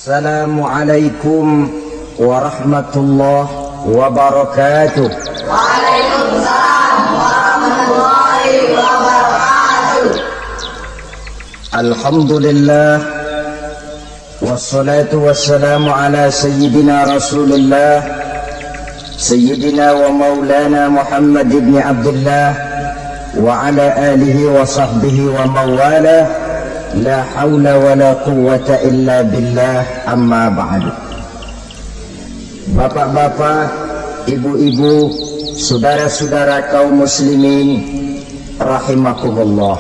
Assalamualaikum warahmatullahi wabarakatuh. Waalaikumsalam warahmatullahi wabarakatuh. Alhamdulillah wassalatu wassalamu ala sayyidina Rasulillah sayyidina wa maulana Muhammad ibn Abdullah wa ala alihi wa sahbihi wa mawala. La haula wa la quwwata illa billah, amma ba'du. Bapak-bapak, ibu-ibu, saudara-saudara kaum muslimin rahimakumullah.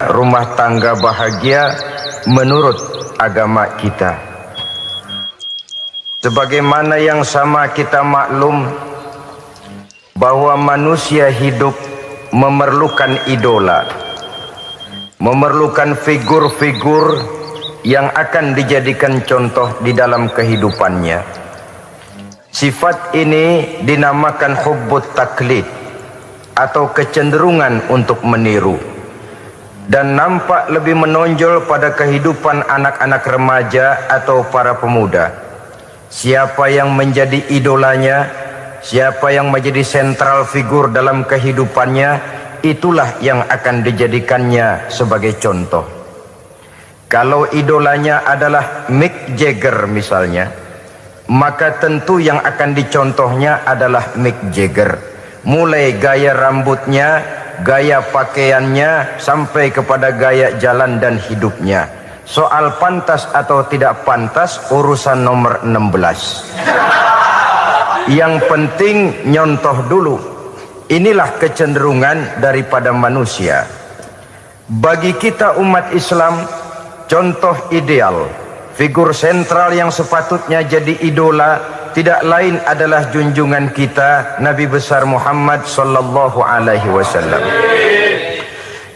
Rumah tangga bahagia menurut agama kita. Sebagaimana yang sama kita maklum bahwa manusia hidup memerlukan idola, memerlukan figur-figur yang akan dijadikan contoh di dalam kehidupannya. Sifat ini dinamakan hubbut taklid atau kecenderungan untuk meniru, dan nampak lebih menonjol pada kehidupan anak-anak remaja atau para pemuda. Siapa yang menjadi idolanya, siapa yang menjadi sentral figur dalam kehidupannya, itulah yang akan dijadikannya sebagai contoh. Kalau idolanya adalah Mick Jagger misalnya, maka tentu yang akan dicontohnya adalah Mick Jagger. Mulai gaya rambutnya, gaya pakaiannya, sampai kepada gaya jalan dan hidupnya. Soal pantas atau tidak pantas urusan nomor 16. Yang penting nyontoh dulu. Inilah kecenderungan daripada manusia. Bagi kita umat Islam, contoh ideal, figur sentral yang sepatutnya jadi idola tidak lain adalah junjungan kita Nabi besar Muhammad sallallahu alaihi wasallam.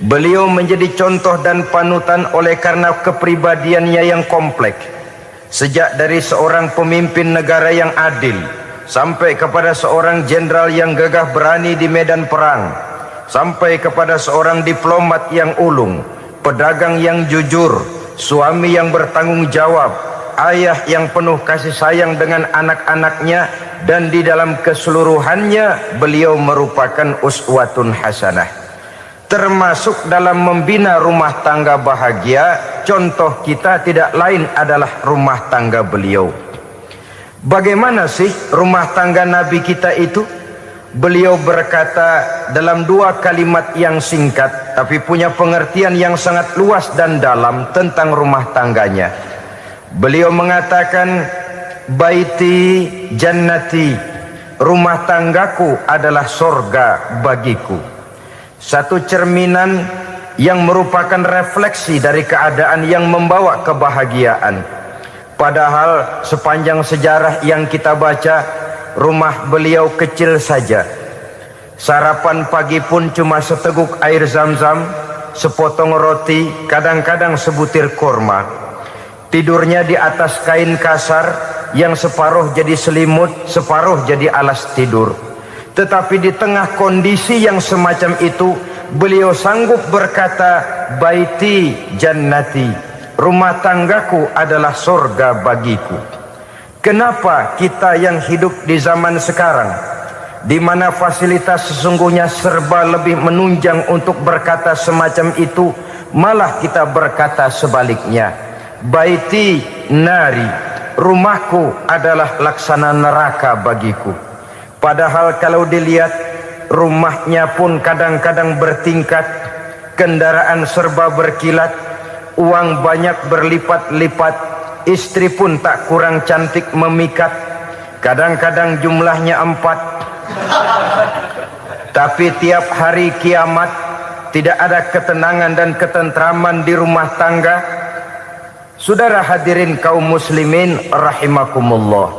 Beliau menjadi contoh dan panutan oleh karena kepribadiannya yang kompleks. Sejak dari seorang pemimpin negara yang adil sampai kepada seorang jenderal yang gagah berani di medan perang, sampai kepada seorang diplomat yang ulung, pedagang yang jujur, suami yang bertanggung jawab, ayah yang penuh kasih sayang dengan anak-anaknya, dan di dalam keseluruhannya beliau merupakan uswatun hasanah. Termasuk dalam membina rumah tangga bahagia, contoh kita tidak lain adalah rumah tangga beliau. Bagaimana sih rumah tangga Nabi kita itu? Beliau berkata dalam dua kalimat yang singkat tapi punya pengertian yang sangat luas dan dalam tentang rumah tangganya. Beliau mengatakan, baiti jannati, rumah tanggaku adalah sorga bagiku. Satu cerminan yang merupakan refleksi dari keadaan yang membawa kebahagiaan. Padahal sepanjang sejarah yang kita baca, rumah beliau kecil saja. Sarapan pagi pun cuma seteguk air zam-zam, sepotong roti, kadang-kadang sebutir kurma. Tidurnya di atas kain kasar yang separuh jadi selimut, separuh jadi alas tidur. Tetapi di tengah kondisi yang semacam itu, beliau sanggup berkata, baiti jannati, rumah tanggaku adalah surga bagiku. Kenapa kita yang hidup di zaman sekarang, di mana fasilitas sesungguhnya serba lebih menunjang untuk berkata semacam itu, malah kita berkata sebaliknya, baiti nari, rumahku adalah laksana neraka bagiku. Padahal kalau dilihat, rumahnya pun kadang-kadang bertingkat, kendaraan serba berkilat, uang banyak berlipat-lipat, istri pun tak kurang cantik memikat, kadang-kadang jumlahnya 4. Tapi tiap hari kiamat tidak ada ketenangan dan ketentraman di rumah tangga. Saudara hadirin kaum muslimin rahimakumullah,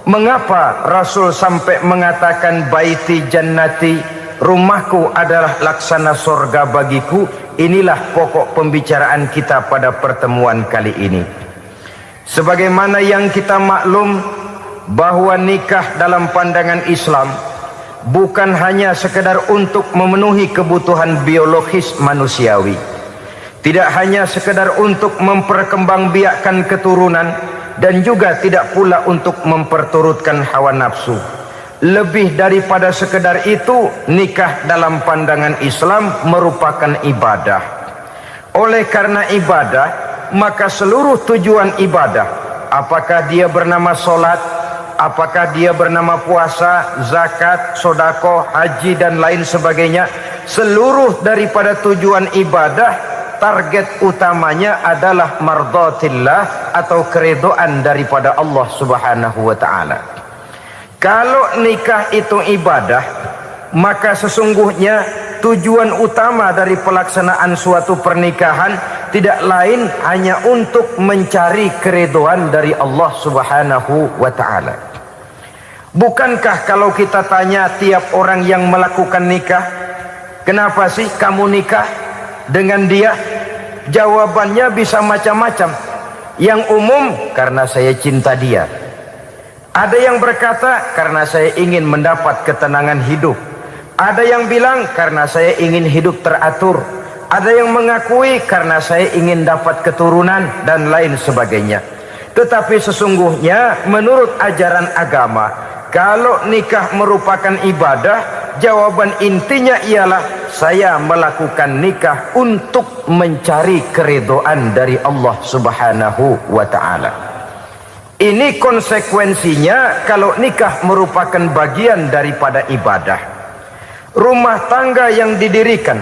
mengapa Rasul sampai mengatakan baiti jannati, rumahku adalah laksana surga bagiku? Inilah pokok pembicaraan kita pada pertemuan kali ini. Sebagaimana yang kita maklum bahwa nikah dalam pandangan Islam bukan hanya sekedar untuk memenuhi kebutuhan biologis manusiawi, Tidak hanya sekedar untuk memperkembangbiakkan keturunan, dan juga tidak pula untuk memperturutkan hawa nafsu. Lebih daripada sekedar itu, nikah dalam pandangan Islam merupakan ibadah. Oleh karena ibadah, maka seluruh tujuan ibadah, apakah dia bernama solat, apakah dia bernama puasa, zakat, sodako, haji dan lain sebagainya, seluruh daripada tujuan ibadah, target utamanya adalah mardhatillah atau keridhaan daripada Allah Subhanahu wa taala. Kalau nikah itu ibadah, maka sesungguhnya tujuan utama dari pelaksanaan suatu pernikahan tidak lain hanya untuk mencari keridhaan dari Allah Subhanahu wa taala. Bukankah kalau kita tanya tiap orang yang melakukan nikah, kenapa sih kamu nikah dengan dia? Jawabannya bisa macam-macam. Yang umum, karena saya cinta dia. Ada yang berkata, karena saya ingin mendapat ketenangan hidup. Ada yang bilang, karena saya ingin hidup teratur. Ada yang mengakui, karena saya ingin dapat keturunan dan lain sebagainya. Tetapi sesungguhnya menurut ajaran agama, kalau nikah merupakan ibadah, jawaban intinya ialah saya melakukan nikah untuk mencari keridhaan dari Allah Subhanahu wa taala. Ini konsekuensinya kalau nikah merupakan bagian daripada ibadah. Rumah tangga yang didirikan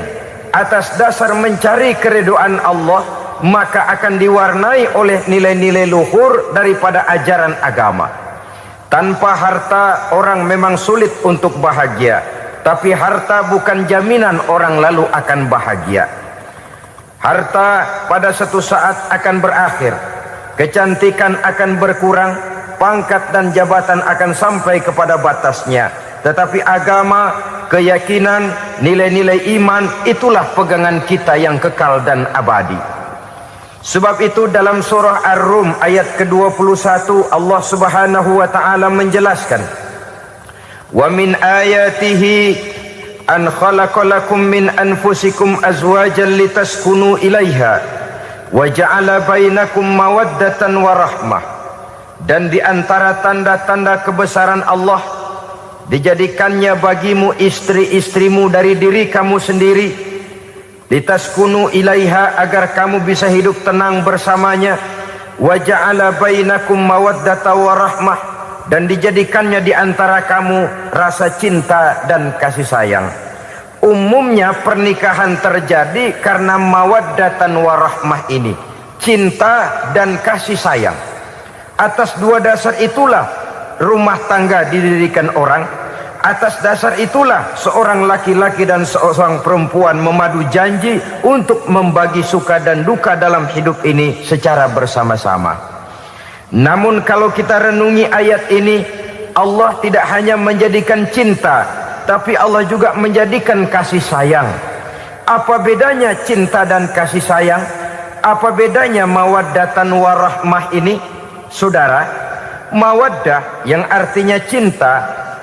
atas dasar mencari keridhaan Allah, maka akan diwarnai oleh nilai-nilai luhur daripada ajaran agama. Tanpa harta orang memang sulit untuk bahagia, tapi harta bukan jaminan orang lalu akan bahagia. Harta pada suatu saat akan berakhir, kecantikan akan berkurang, pangkat dan jabatan akan sampai kepada batasnya. Tetapi agama, keyakinan, nilai-nilai iman, itulah pegangan kita yang kekal dan abadi. Sebab itu dalam surah Ar-Rum ayat ke-21 Allah Subhanahu wa taala menjelaskan, "Wa min ayatihi an khalaqalakum min anfusikum azwajan litaskunu ilaiha wa ja'ala bainakum mawaddatan wa rahmah." Dan di antara tanda-tanda kebesaran Allah, dijadikannya bagimu istri-istrimu dari diri kamu sendiri, litaskunu ilaiha, agar kamu bisa hidup tenang bersamanya, wa ja'ala bainakum mawaddatan wa rahmah, dan dijadikannya di antara kamu rasa cinta dan kasih sayang. Umumnya pernikahan terjadi karena mawaddatan wa rahmah ini, cinta dan kasih sayang. Atas dua dasar itulah rumah tangga didirikan orang. Atas dasar itulah seorang laki-laki dan seorang perempuan memadu janji untuk membagi suka dan duka dalam hidup ini secara bersama-sama. Namun kalau kita renungi ayat ini, Allah tidak hanya menjadikan cinta, tapi Allah juga menjadikan kasih sayang. Apa bedanya cinta dan kasih sayang? Apa bedanya mawaddatan warahmah ini? Saudara, mawaddah yang artinya cinta,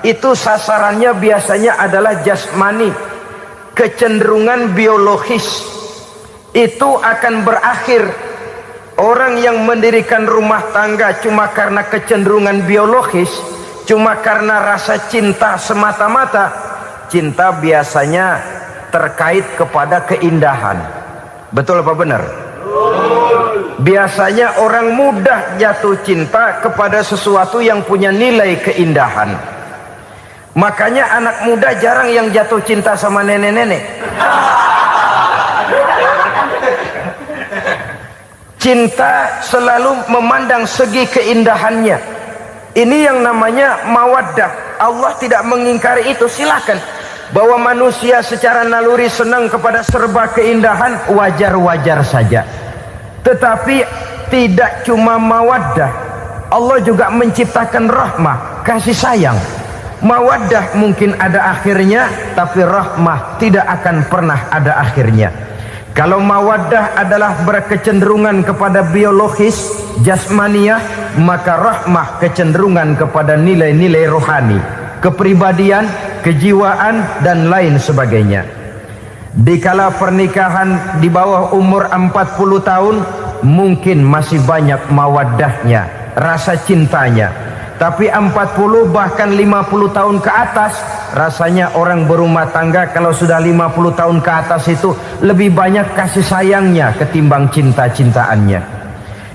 itu sasarannya biasanya adalah jasmani, kecenderungan biologis. Itu akan berakhir. Orang yang mendirikan rumah tangga cuma karena kecenderungan biologis, cuma karena rasa cinta semata-mata, cinta biasanya terkait kepada keindahan. Betul apa benar? Biasanya orang mudah jatuh cinta kepada sesuatu yang punya nilai keindahan. Makanya anak muda jarang yang jatuh cinta sama nenek-nenek. Cinta selalu memandang segi keindahannya. Ini yang namanya mawaddah. Allah tidak mengingkari itu, silakan. Bahwa manusia secara naluri senang kepada serba keindahan, wajar-wajar saja. Tetapi tidak cuma mawaddah, Allah juga menciptakan rahmah, kasih sayang. Mawaddah mungkin ada akhirnya, tapi rahmah tidak akan pernah ada akhirnya. Kalau mawaddah adalah berkecenderungan kepada biologis, jasmaniah, maka rahmah kecenderungan kepada nilai-nilai rohani, kepribadian, kejiwaan dan lain sebagainya. Dikala pernikahan di bawah umur 40 tahun mungkin masih banyak mawaddahnya, rasa cintanya. Tapi 40 bahkan 50 tahun ke atas, rasanya orang berumah tangga kalau sudah 50 tahun ke atas itu lebih banyak kasih sayangnya ketimbang cinta-cintaannya.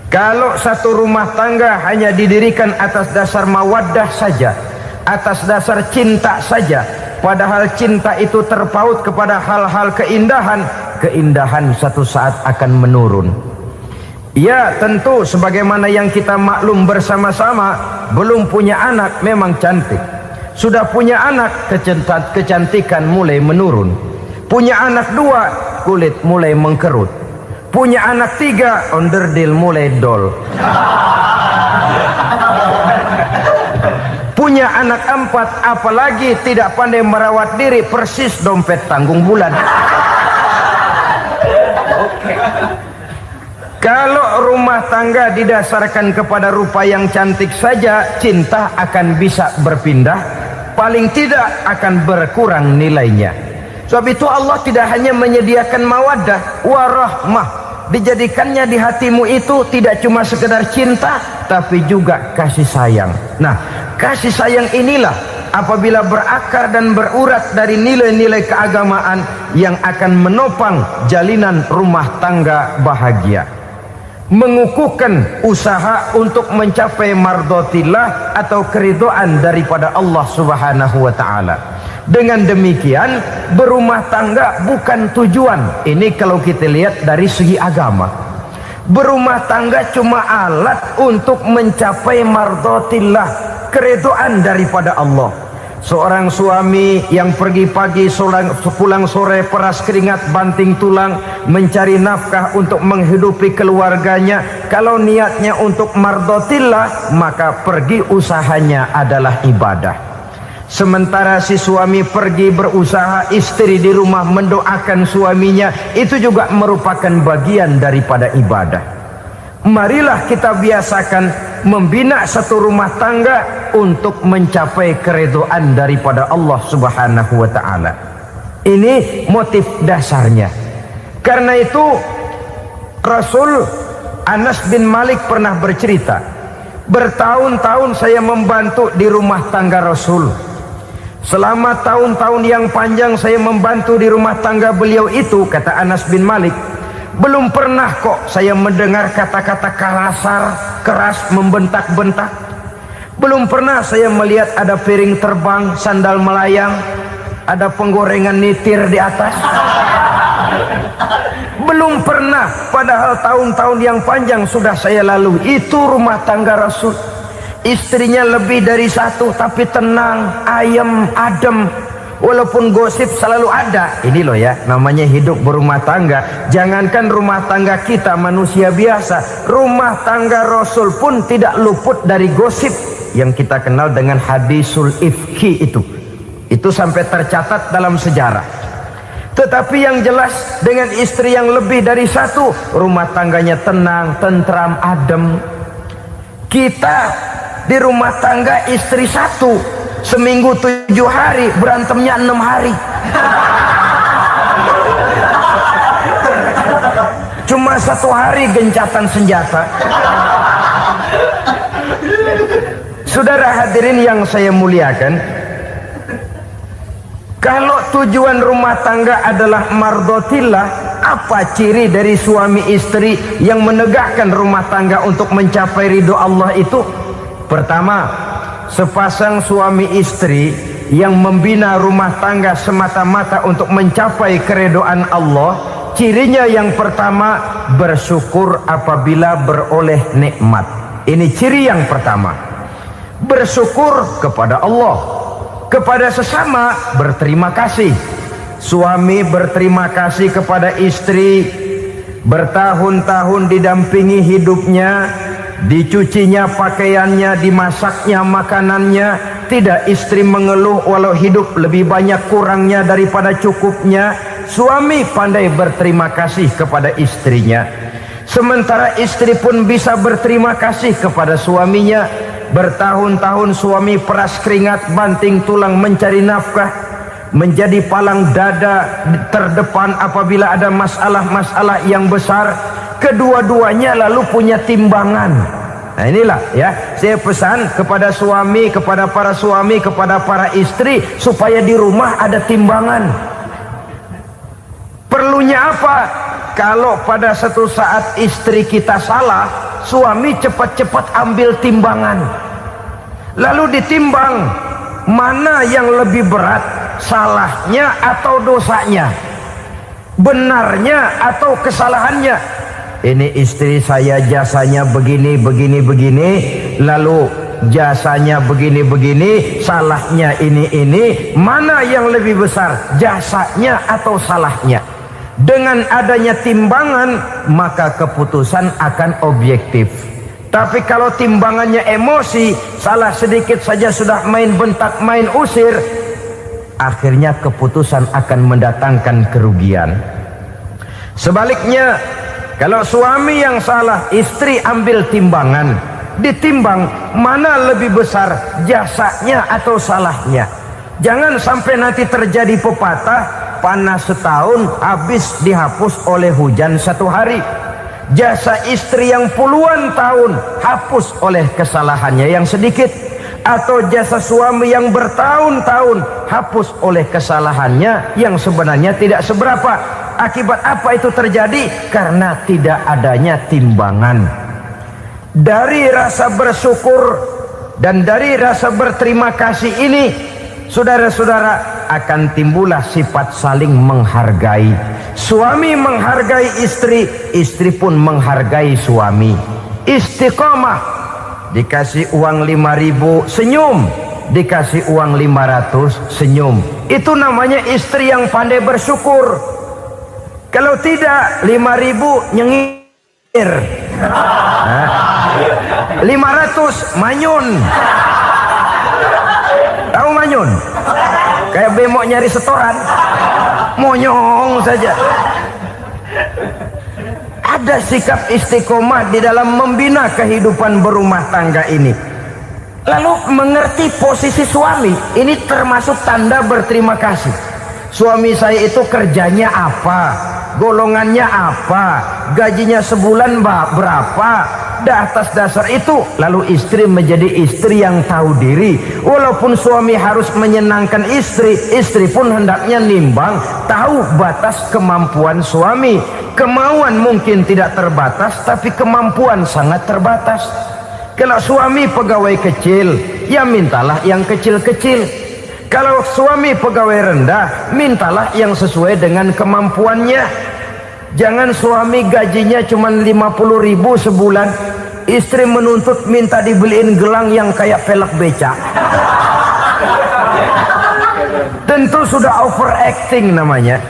Kalau satu rumah tangga hanya didirikan atas dasar mawaddah saja, atas dasar cinta saja, padahal cinta itu terpaut kepada hal-hal keindahan, keindahan satu saat akan menurun. Ya tentu sebagaimana yang kita maklum bersama-sama, belum punya anak memang cantik. Sudah punya anak, kecantikan mulai menurun. Punya anak 2, kulit mulai mengkerut. Punya anak 3, onderdil mulai dol. Punya anak 4, apalagi tidak pandai merawat diri, persis dompet tanggung bulan. Kalau rumah tangga didasarkan kepada rupa yang cantik saja, cinta akan bisa berpindah, paling tidak akan berkurang nilainya. Sebab itu Allah tidak hanya menyediakan mawaddah, warahmah, dijadikannya di hatimu itu tidak cuma sekedar cinta, tapi juga kasih sayang. Nah, kasih sayang inilah apabila berakar dan berurat dari nilai-nilai keagamaan yang akan menopang jalinan rumah tangga bahagia. Mengukuhkan usaha untuk mencapai mardotillah atau keridhaan daripada Allah Subhanahu wa ta'ala. Dengan demikian berumah tangga bukan tujuan. Ini kalau kita lihat dari segi agama. Berumah tangga cuma alat untuk mencapai mardotillah, keridhaan daripada Allah. Seorang suami yang pergi pagi pulang sore peras keringat banting tulang mencari nafkah untuk menghidupi keluarganya, kalau niatnya untuk mardotillah maka pergi usahanya adalah ibadah. Sementara si suami pergi berusaha, istri di rumah mendoakan suaminya, itu juga merupakan bagian daripada ibadah. Marilah kita biasakan membina satu rumah tangga untuk mencapai keridhaan daripada Allah Subhanahu wa ta'ala. Ini motif dasarnya. Karena itu Rasul Anas bin Malik pernah bercerita, bertahun-tahun saya membantu di rumah tangga Rasul. Selama tahun-tahun yang panjang saya membantu di rumah tangga beliau itu, kata Anas bin Malik, belum pernah kok saya mendengar kata-kata kasar, keras, membentak-bentak. Belum pernah saya melihat ada piring terbang, sandal melayang, ada penggorengan nitir di atas. Belum pernah, padahal tahun-tahun yang panjang sudah saya lalui. Itu rumah tangga Rasul. Istrinya lebih dari 1, tapi tenang, ayem, adem. Walaupun gosip selalu ada. Ini loh ya, namanya hidup berumah tangga. Jangankan rumah tangga kita manusia biasa, rumah tangga Rasul pun tidak luput dari gosip yang kita kenal dengan hadisul ifki itu. Itu sampai tercatat dalam sejarah. Tetapi yang jelas dengan istri yang lebih dari 1, rumah tangganya tenang, tentram, adem. Kita di rumah tangga istri 1, seminggu 7 hari, berantemnya 6 hari. Cuma 1 hari gencatan senjata. Saudara hadirin yang saya muliakan, kalau tujuan rumah tangga adalah mardotillah, apa ciri dari suami istri yang menegakkan rumah tangga untuk mencapai ridho Allah itu? Pertama, sepasang suami istri yang membina rumah tangga semata-mata untuk mencapai keridhaan Allah, cirinya yang pertama, bersyukur apabila beroleh nikmat. Ini ciri yang pertama. Bersyukur kepada Allah, kepada sesama berterima kasih. Suami berterima kasih kepada istri, bertahun-tahun didampingi hidupnya, dicucinya pakaiannya, dimasaknya makanannya. Tidak istri mengeluh walau hidup lebih banyak kurangnya daripada cukupnya. Suami pandai berterima kasih kepada istrinya. Sementara istri pun bisa berterima kasih kepada suaminya. Bertahun-tahun suami peras keringat banting tulang mencari nafkah. menjadi palang dada terdepan apabila ada masalah-masalah yang besar. Kedua-duanya lalu punya timbangan. Nah inilah ya, saya pesan kepada suami, kepada para suami, kepada para istri, supaya di rumah ada timbangan. Perlunya apa? Kalau pada satu saat istri kita salah, suami cepat-cepat ambil timbangan, lalu ditimbang mana yang lebih berat, salahnya atau dosanya, benarnya atau kesalahannya. Ini istri saya jasanya begini, lalu jasanya begini, salahnya ini, mana yang lebih besar, jasanya atau salahnya? Dengan adanya timbangan, maka keputusan akan objektif. Tapi kalau timbangannya emosi, salah sedikit saja sudah main bentak, main usir, akhirnya keputusan akan mendatangkan kerugian. Sebaliknya, kalau suami yang salah, istri ambil timbangan, ditimbang mana lebih besar, jasanya atau salahnya. Jangan sampai nanti terjadi pepatah, panas setahun habis dihapus oleh hujan satu hari. Jasa istri yang puluhan tahun hapus oleh kesalahannya yang sedikit, atau jasa suami yang bertahun-tahun hapus oleh kesalahannya yang sebenarnya tidak seberapa. Akibat apa itu terjadi? Karena tidak adanya timbangan. Dari rasa bersyukur dan dari rasa berterima kasih ini, saudara-saudara, akan timbullah sifat saling menghargai. Suami menghargai istri, istri pun menghargai suami. Istiqomah, dikasih uang 5.000 senyum, dikasih uang 500 senyum. Itu namanya istri yang pandai bersyukur. Kalau tidak, 5.000 nyengir, 500 manyun. Tahu manyun? Kayak bemok nyari setoran, monyong saja. Ada sikap istiqomah di dalam membina kehidupan berumah tangga ini. Lalu mengerti posisi suami, ini termasuk tanda berterima kasih. Suami saya itu kerjanya apa, golongannya apa, gajinya sebulan berapa. Atas dasar itu, lalu istri menjadi istri yang tahu diri. Walaupun suami harus menyenangkan istri, istri pun hendaknya nimbang, tahu batas kemampuan suami. Kemauan mungkin tidak terbatas, tapi kemampuan sangat terbatas. Kalau suami pegawai kecil, ya mintalah yang kecil-kecil. Kalau suami pegawai rendah, mintalah yang sesuai dengan kemampuannya. Jangan suami gajinya cuma 50.000 sebulan, istri menuntut minta dibeliin gelang yang kayak pelek beca. Tentu sudah overacting namanya.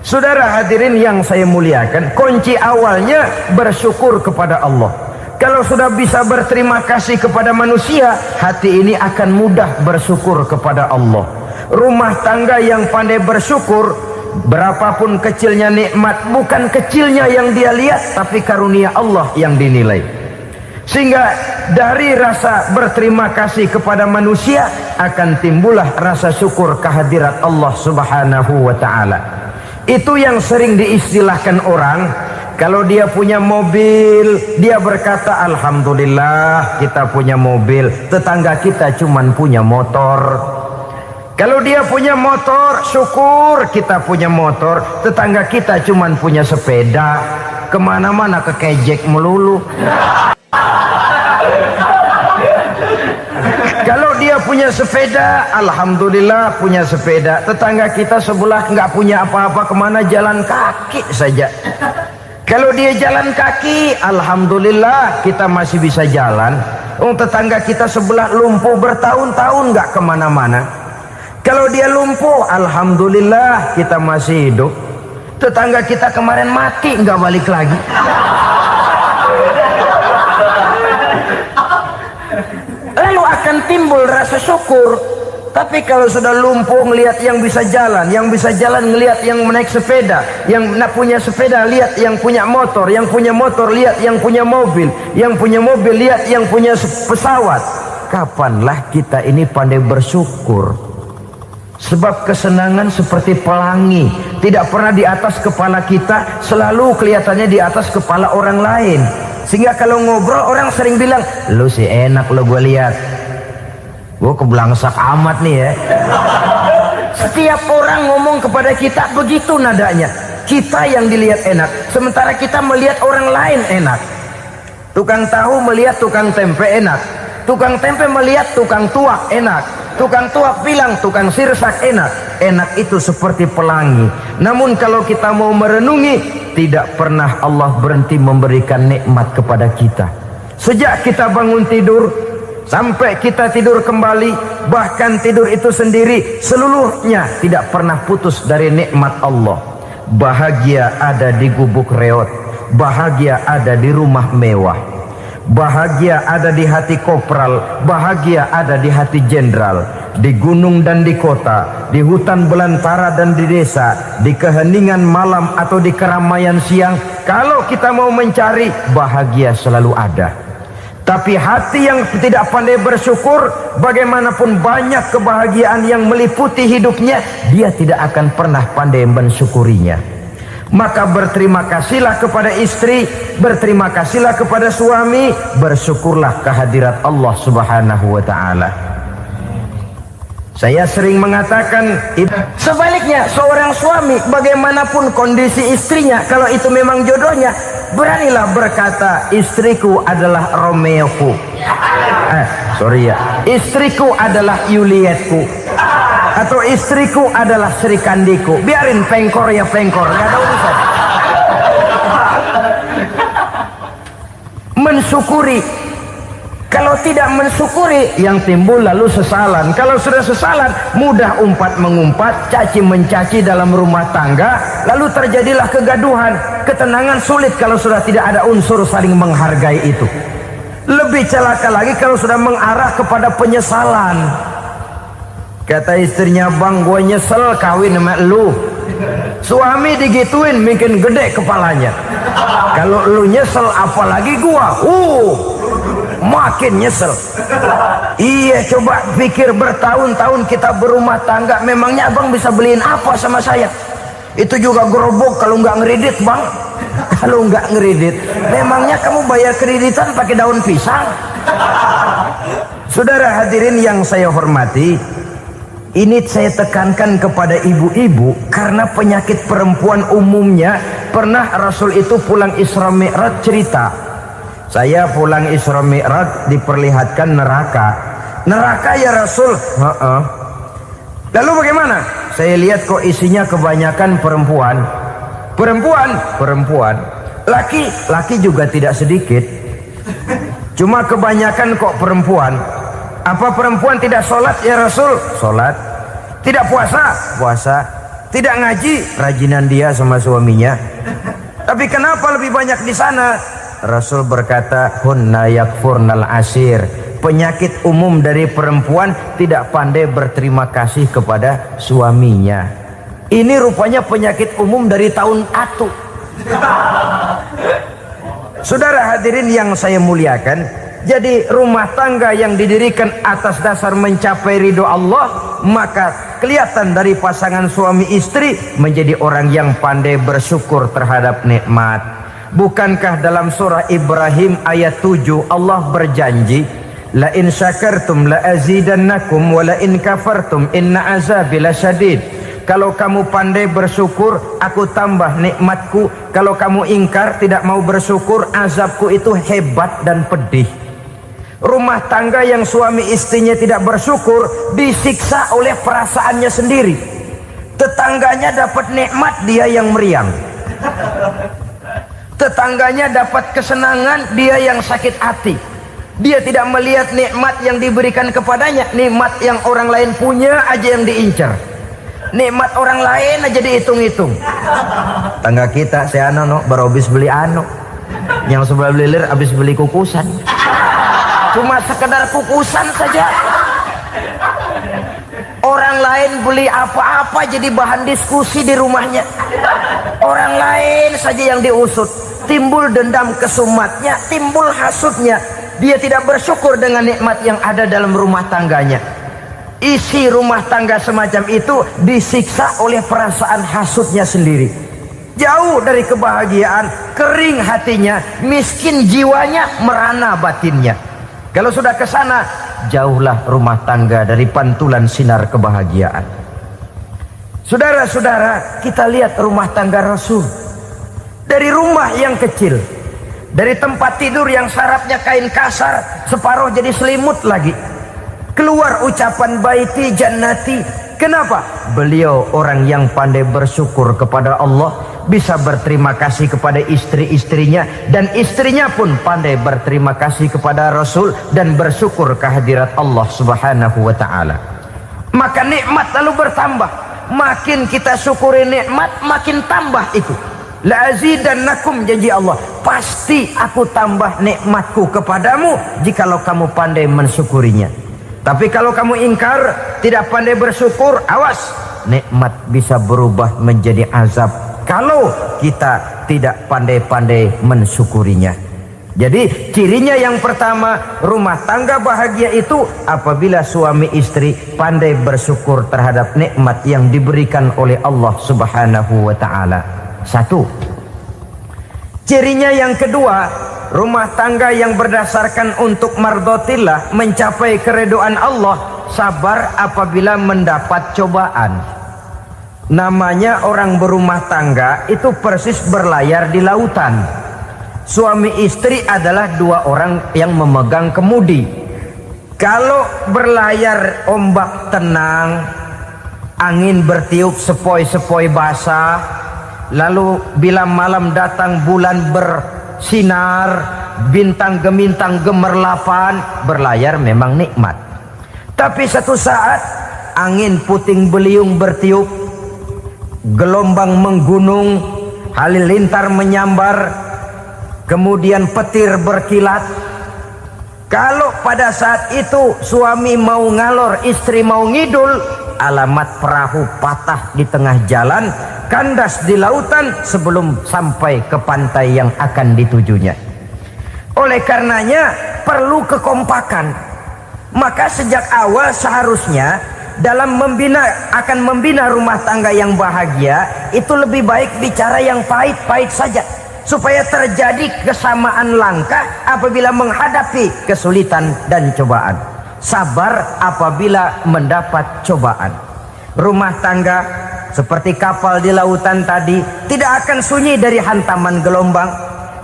Saudara hadirin yang saya muliakan, kunci awalnya bersyukur kepada Allah. Kalau sudah bisa berterima kasih kepada manusia, hati ini akan mudah bersyukur kepada Allah. Rumah tangga yang pandai bersyukur, berapapun kecilnya nikmat, bukan kecilnya yang dia lihat, tapi karunia Allah yang dinilai. Sehingga dari rasa berterima kasih kepada manusia akan timbullah rasa syukur kehadirat Allah Subhanahu wa ta'ala. Itu yang sering diistilahkan orang, kalau dia punya mobil, dia berkata alhamdulillah kita punya mobil, tetangga kita cuman punya motor. Kalau dia punya motor, syukur kita punya motor, tetangga kita cuman punya sepeda, kemana-mana kekejek melulu. Kalau dia punya sepeda, alhamdulillah punya sepeda, tetangga kita sebelah nggak punya apa-apa, kemana jalan kaki saja. Kalau dia jalan kaki, alhamdulillah kita masih bisa jalan. Tetangga kita sebelah lumpuh bertahun-tahun nggak kemana-mana. Kalau dia lumpuh, alhamdulillah kita masih hidup. Tetangga kita kemarin mati nggak balik lagi. Lalu akan timbul rasa syukur. Tapi kalau sudah lumpuh ngelihat yang bisa jalan ngelihat yang naik sepeda, yang punya sepeda lihat yang punya motor lihat yang punya mobil lihat yang punya pesawat. Kapanlah kita ini pandai bersyukur? Sebab kesenangan seperti pelangi, tidak pernah di atas kepala kita, selalu kelihatannya di atas kepala orang lain. Sehingga kalau ngobrol orang sering bilang, lu sih enak lo gue lihat, gue kebelangsak amat nih ya. Setiap orang ngomong kepada kita begitu nadanya. Kita yang dilihat enak, sementara kita melihat orang lain enak. Tukang tahu melihat tukang tempe enak, tukang tempe melihat tukang tuak enak, tukang tuak bilang tukang sirsak enak. Enak itu seperti pelangi. Namun kalau kita mau merenungi, tidak pernah Allah berhenti memberikan nikmat kepada kita. Sejak kita bangun tidur sampai kita tidur kembali, bahkan tidur itu sendiri, seluruhnya tidak pernah putus dari nikmat Allah. Bahagia ada di gubuk reot, bahagia ada di rumah mewah, bahagia ada di hati kopral, bahagia ada di hati jenderal, di gunung dan di kota, di hutan belantara dan di desa, di keheningan malam atau di keramaian siang. Kalau kita mau mencari, bahagia selalu ada. Tapi hati yang tidak pandai bersyukur, bagaimanapun banyak kebahagiaan yang meliputi hidupnya, dia tidak akan pernah pandai mensyukurinya. Maka berterima kasihlah kepada istri, berterima kasihlah kepada suami, bersyukurlah kehadirat Allah Subhanahu wa ta'ala. Saya sering mengatakan, sebaliknya seorang suami bagaimanapun kondisi istrinya, kalau itu memang jodohnya, beranilah berkata, istriku adalah Romeoku, istriku adalah Julietku, atau istriku adalah Sri Kandiku. Biarin pengkor ya pengkor, nggak ada urusan. Mensyukuri. Kalau tidak mensyukuri, yang timbul lalu sesalan. Kalau sudah sesalan, mudah umpat mengumpat, caci mencaci dalam rumah tangga, lalu terjadilah kegaduhan. Ketenangan sulit kalau sudah tidak ada unsur saling menghargai itu. Lebih celaka lagi kalau sudah mengarah kepada penyesalan. Kata istrinya, bang gue nyesel kawin sama lu. Suami digituin mungkin gede kepalanya. Kalau lu nyesel apalagi gua, makin nyesel. Iya, coba pikir bertahun-tahun kita berumah tangga, memangnya abang bisa beliin apa sama saya? Itu juga gerobok kalau nggak ngeredit bang. Kalau nggak ngeredit, memangnya kamu bayar kreditan pakai daun pisang? Saudara hadirin yang saya hormati, ini saya tekankan kepada ibu-ibu karena penyakit perempuan umumnya. Pernah Rasul itu pulang Isra Mi'raj cerita, saya pulang Isra Mi'raj diperlihatkan neraka. Neraka ya Rasul? Lalu bagaimana? Saya lihat kok isinya kebanyakan perempuan. Perempuan. Laki juga tidak sedikit. Cuma kebanyakan kok perempuan. Apa perempuan tidak sholat ya Rasul? Sholat. Tidak puasa? Puasa. Tidak ngaji? Rajinan dia sama suaminya. Tapi kenapa lebih banyak di sana? Rasul berkata, hunna yakfurnal asir. Penyakit umum dari perempuan tidak pandai berterima kasih kepada suaminya. Ini rupanya penyakit umum dari tahun atu. Saudara hadirin yang saya muliakan, jadi rumah tangga yang didirikan atas dasar mencapai ridho Allah, maka kelihatan dari pasangan suami istri menjadi orang yang pandai bersyukur terhadap nikmat. Bukankah dalam surah Ibrahim ayat 7 Allah berjanji, la in syakartum la azidannakum wa la in kafartum inna azabi lasyadid. Kalau kamu pandai bersyukur, aku tambah nikmatku. Kalau kamu ingkar, tidak mau bersyukur, azabku itu hebat dan pedih. Rumah tangga yang suami istrinya tidak bersyukur disiksa oleh perasaannya sendiri. Tetangganya dapat nikmat, dia yang meriang. Tetangganya dapat kesenangan, dia yang sakit hati. Dia tidak melihat nikmat yang diberikan kepadanya. Nikmat yang orang lain punya aja yang diincar. Nikmat orang lain aja dihitung-hitung. Tangga kita, saya baru habis beli yang sebelah belilir habis beli kukusan. Cuma sekedar kukusan saja. Orang lain beli apa-apa jadi bahan diskusi di rumahnya. Orang lain saja yang diusut. Timbul dendam kesumatnya, timbul hasutnya. Dia tidak bersyukur dengan nikmat yang ada dalam rumah tangganya. isi rumah tangga semacam itu disiksa oleh perasaan hasutnya sendiri. Jauh dari kebahagiaan, kering hatinya, miskin jiwanya, merana batinnya. Kalau sudah ke sana, jauhlah rumah tangga dari pantulan sinar kebahagiaan. Saudara-saudara, kita lihat rumah tangga Rasul. Dari rumah yang kecil, dari tempat tidur yang sarapnya kain kasar, separuh jadi selimut lagi, keluar ucapan baiti jannati. Kenapa? Beliau orang yang pandai bersyukur kepada Allah, bisa berterima kasih kepada istri-istrinya, dan istrinya pun pandai berterima kasih kepada Rasul dan bersyukur kehadirat Allah Subhanahu wa taala. Maka nikmat lalu bertambah. Makin kita syukuri nikmat, makin tambah itu. La azidannakum, janji Allah, pasti aku tambah nikmatku kepadamu jikalau kamu pandai mensyukurinya. Tapi kalau kamu ingkar, tidak pandai bersyukur, awas, nikmat bisa berubah menjadi azab kalau kita tidak pandai-pandai mensyukurinya. Jadi cirinya yang pertama, rumah tangga bahagia itu apabila suami istri pandai bersyukur terhadap nikmat yang diberikan oleh Allah Subhanahu wa taala. Satu. Cirinya yang kedua, rumah tangga yang berdasarkan untuk mardotillah, mencapai keredoan Allah, sabar apabila mendapat cobaan. Namanya orang berumah tangga itu persis berlayar di lautan. Suami istri adalah dua orang yang memegang kemudi. Kalau berlayar ombak tenang, angin bertiup sepoi-sepoi basah, lalu bila malam datang bulan bersinar, bintang gemintang gemerlapan, berlayar memang nikmat. Tapi satu saat angin puting beliung bertiup, gelombang menggunung, halilintar menyambar, kemudian petir berkilat. Kalau pada saat itu suami mau ngalor, istri mau ngidul, alamat perahu patah di tengah jalan, kandas di lautan sebelum sampai ke pantai yang akan ditujunya. Oleh karenanya perlu kekompakan. Maka sejak awal seharusnya dalam akan membina rumah tangga yang bahagia itu lebih baik bicara yang pahit-pahit saja, supaya terjadi kesamaan langkah apabila menghadapi kesulitan dan cobaan. Sabar apabila mendapat cobaan. Rumah tangga seperti kapal di lautan tadi tidak akan sunyi dari hantaman gelombang,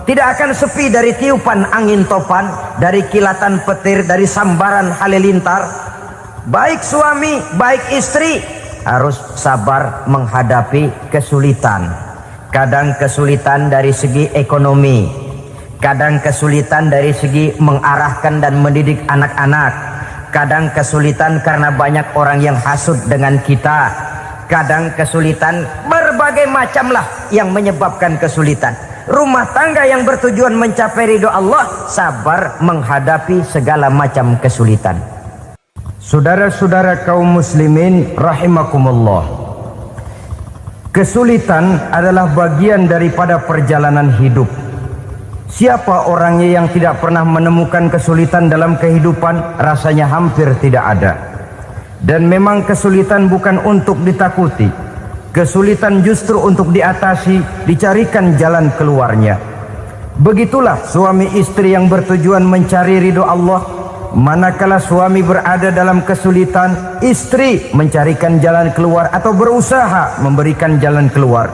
tidak akan sepi dari tiupan angin topan, dari kilatan petir, dari sambaran halilintar. Baik suami, baik istri harus sabar menghadapi kesulitan. Kadang kesulitan dari segi ekonomi, kadang kesulitan dari segi mengarahkan dan mendidik anak-anak, kadang kesulitan karena banyak orang yang hasut dengan kita, kadang kesulitan berbagai macamlah yang menyebabkan kesulitan. Rumah tangga yang bertujuan mencapai ridho Allah sabar menghadapi segala macam kesulitan. Saudara-saudara kaum muslimin rahimakumullah, kesulitan adalah bagian daripada perjalanan hidup. Siapa orangnya yang tidak pernah menemukan kesulitan dalam kehidupan? Rasanya hampir tidak ada. Dan memang kesulitan bukan untuk ditakuti. Kesulitan justru untuk diatasi, dicarikan jalan keluarnya. Begitulah suami istri yang bertujuan mencari ridho Allah. Manakala suami berada dalam kesulitan, istri mencarikan jalan keluar atau berusaha memberikan jalan keluar.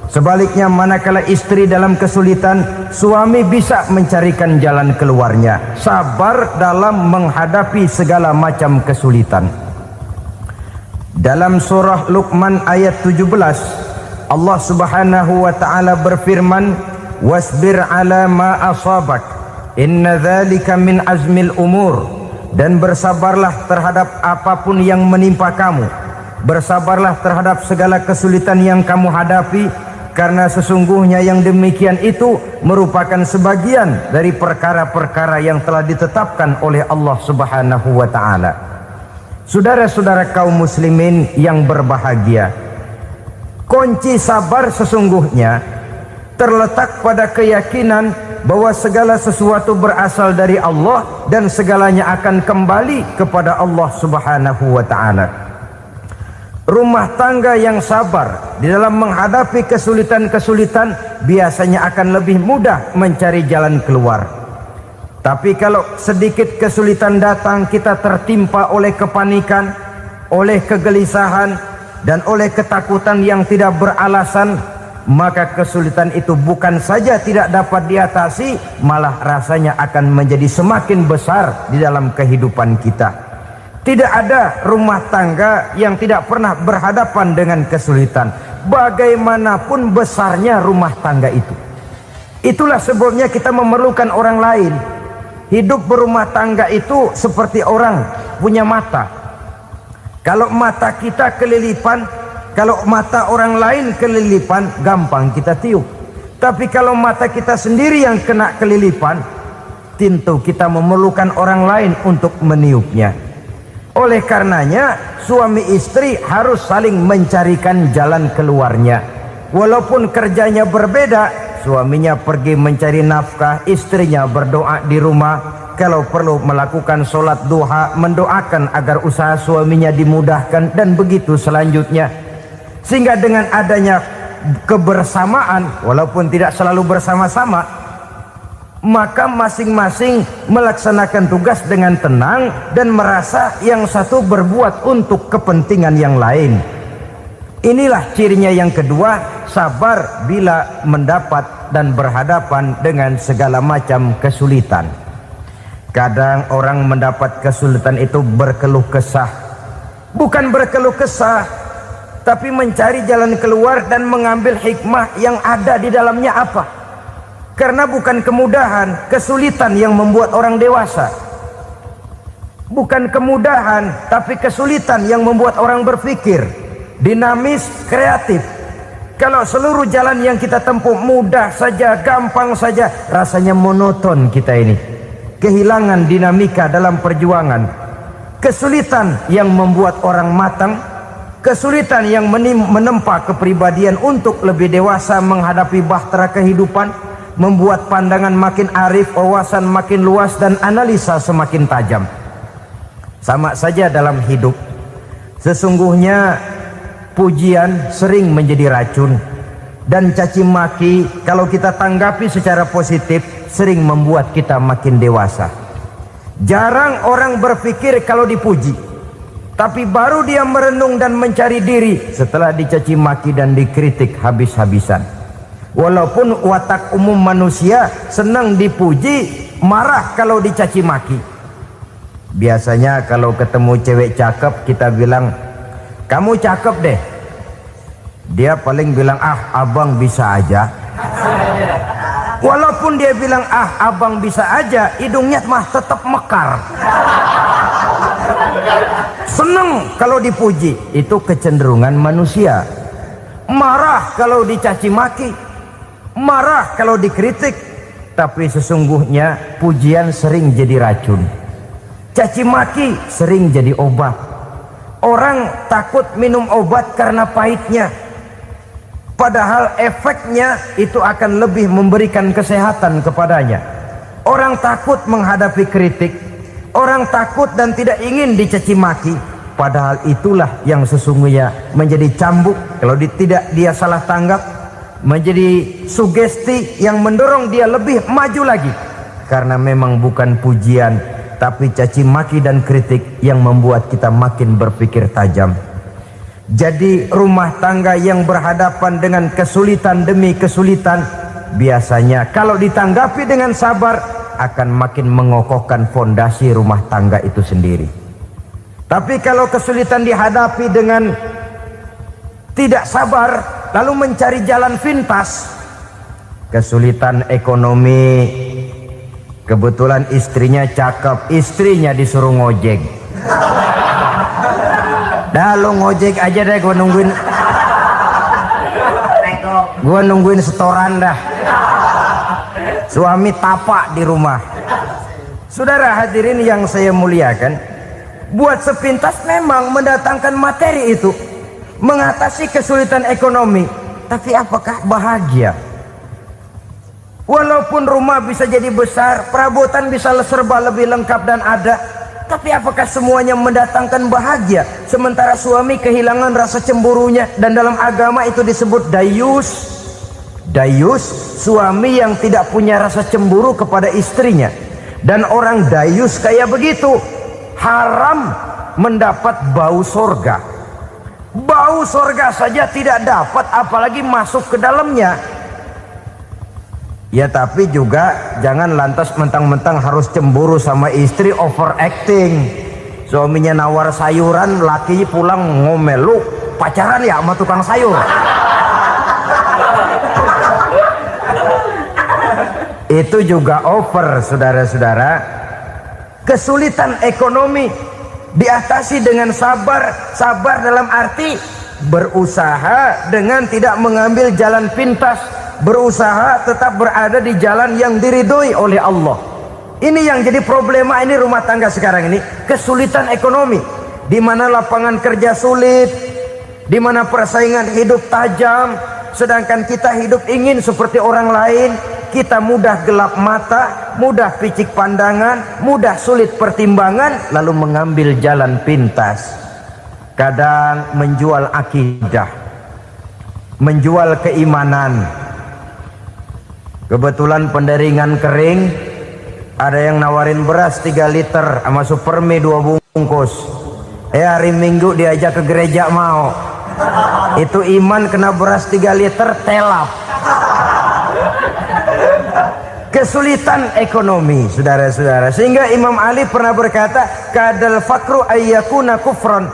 Sebaliknya, manakala istri dalam kesulitan, suami bisa mencarikan jalan keluarnya. Sabar dalam menghadapi segala macam kesulitan. Dalam surah Luqman ayat 17, Allah Subhanahu wa taala berfirman, "Wasbir 'ala ma asabak, inna dzalika min azmil umur." Dan bersabarlah terhadap apapun yang menimpa kamu. Bersabarlah terhadap segala kesulitan yang kamu hadapi, karena sesungguhnya yang demikian itu merupakan sebagian dari perkara-perkara yang telah ditetapkan oleh Allah Subhanahu wa taala. Saudara-saudara kaum muslimin yang berbahagia, kunci sabar sesungguhnya terletak pada keyakinan bahwa segala sesuatu berasal dari Allah dan segalanya akan kembali kepada Allah Subhanahu wa ta'ala. Rumah tangga yang sabar di dalam menghadapi kesulitan-kesulitan biasanya akan lebih mudah mencari jalan keluar. Tapi kalau sedikit kesulitan datang, kita tertimpa oleh kepanikan, oleh kegelisahan, dan oleh ketakutan yang tidak beralasan, maka kesulitan itu bukan saja tidak dapat diatasi, malah rasanya akan menjadi semakin besar di dalam kehidupan kita. Tidak ada rumah tangga yang tidak pernah berhadapan dengan kesulitan, bagaimanapun besarnya rumah tangga itu. Itulah sebabnya kita memerlukan orang lain. Hidup berumah tangga itu seperti orang punya mata. Kalau mata kita kelilipan, kalau mata orang lain kelilipan, gampang kita tiup. Tapi kalau mata kita sendiri yang kena kelilipan, tentu kita memerlukan orang lain untuk meniupnya. Oleh karenanya, suami istri harus saling mencarikan jalan keluarnya. Walaupun kerjanya berbeda, suaminya pergi mencari nafkah, istrinya berdoa di rumah. Kalau perlu melakukan sholat duha, mendoakan agar usaha suaminya dimudahkan, dan begitu selanjutnya. Sehingga dengan adanya kebersamaan, walaupun tidak selalu bersama-sama, maka masing-masing melaksanakan tugas dengan tenang dan merasa yang satu berbuat untuk kepentingan yang lain. Inilah cirinya yang kedua, sabar bila mendapat dan berhadapan dengan segala macam kesulitan. Kadang orang mendapat kesulitan itu berkeluh kesah. Bukan berkeluh kesah, tapi mencari jalan keluar dan mengambil hikmah yang ada di dalamnya apa. Karena bukan kemudahan, kesulitan yang membuat orang dewasa. Bukan kemudahan, tapi kesulitan yang membuat orang berpikir, dinamis, kreatif. Kalau seluruh jalan yang kita tempuh mudah saja, gampang saja, rasanya monoton kita ini. Kehilangan dinamika dalam perjuangan. Kesulitan yang membuat orang matang, kesulitan yang menempa kepribadian untuk lebih dewasa menghadapi bahtera kehidupan, membuat pandangan makin arif, wawasan makin luas, dan analisa semakin tajam. Sama saja dalam hidup. Sesungguhnya pujian sering menjadi racun, dan caci maki kalau kita tanggapi secara positif sering membuat kita makin dewasa. Jarang orang berpikir kalau dipuji, tapi baru dia merenung dan mencari diri setelah dicaci maki dan dikritik habis-habisan. Walaupun watak umum manusia senang dipuji, marah kalau dicaci maki. Biasanya kalau ketemu cewek cakep kita bilang, "Kamu cakep deh." Dia paling bilang, "Ah, abang bisa aja." Walaupun dia bilang, "Ah, abang bisa aja," hidungnya mah tetap mekar. Seneng kalau dipuji, itu kecenderungan manusia. Marah kalau dicaci maki, marah kalau dikritik. Tapi sesungguhnya pujian sering jadi racun, caci maki sering jadi obat. Orang takut minum obat karena pahitnya, padahal efeknya itu akan lebih memberikan kesehatan kepadanya. Orang takut menghadapi kritik, orang takut dan tidak ingin dicaci maki, padahal itulah yang sesungguhnya menjadi cambuk kalau tidak dia salah tanggap, menjadi sugesti yang mendorong dia lebih maju lagi. Karena memang bukan pujian, tapi caci maki dan kritik yang membuat kita makin berpikir tajam. Jadi rumah tangga yang berhadapan dengan kesulitan demi kesulitan, biasanya kalau ditanggapi dengan sabar akan makin mengokohkan fondasi rumah tangga itu sendiri. Tapi kalau kesulitan dihadapi dengan tidak sabar, lalu mencari jalan pintas, kesulitan ekonomi, kebetulan istrinya cakep, istrinya disuruh ngojek. Dah lo ngojek aja deh, gua nungguin setoran dah. Suami tapak di rumah. Saudara hadirin yang saya muliakan, buat sepintas memang mendatangkan materi itu, mengatasi kesulitan ekonomi. Tapi apakah bahagia? Walaupun rumah bisa jadi besar, perabotan bisa serba lebih lengkap dan ada, tapi apakah semuanya mendatangkan bahagia? Sementara suami kehilangan rasa cemburunya, dan dalam agama itu disebut dayus. Dayus, suami yang tidak punya rasa cemburu kepada istrinya. Dan orang dayus kayak begitu, haram mendapat bau sorga. Bau sorga saja tidak dapat, apalagi masuk ke dalamnya. Ya tapi juga jangan lantas mentang-mentang harus cemburu sama istri, overacting. Suaminya nawar sayuran, laki pulang ngomel, lu pacaran ya sama tukang sayur. Itu juga over, saudara-saudara. Kesulitan ekonomi diatasi dengan sabar. Sabar dalam arti berusaha dengan tidak mengambil jalan pintas, berusaha tetap berada di jalan yang diridhoi oleh Allah. Ini yang jadi problema ini rumah tangga sekarang ini, kesulitan ekonomi, di mana lapangan kerja sulit, di mana persaingan hidup tajam, sedangkan kita hidup ingin seperti orang lain. Kita mudah gelap mata, mudah picik pandangan, mudah sulit pertimbangan, lalu mengambil jalan pintas. Kadang menjual akidah, menjual keimanan. Kebetulan penderingan kering, ada yang nawarin beras 3 liter sama supermie 2 bungkus. Hari Minggu diajak ke gereja mau. Itu iman kena beras 3 liter telap. Kesulitan ekonomi, saudara-saudara. Sehingga Imam Ali pernah berkata, kadal fakru ayyakuna kufron.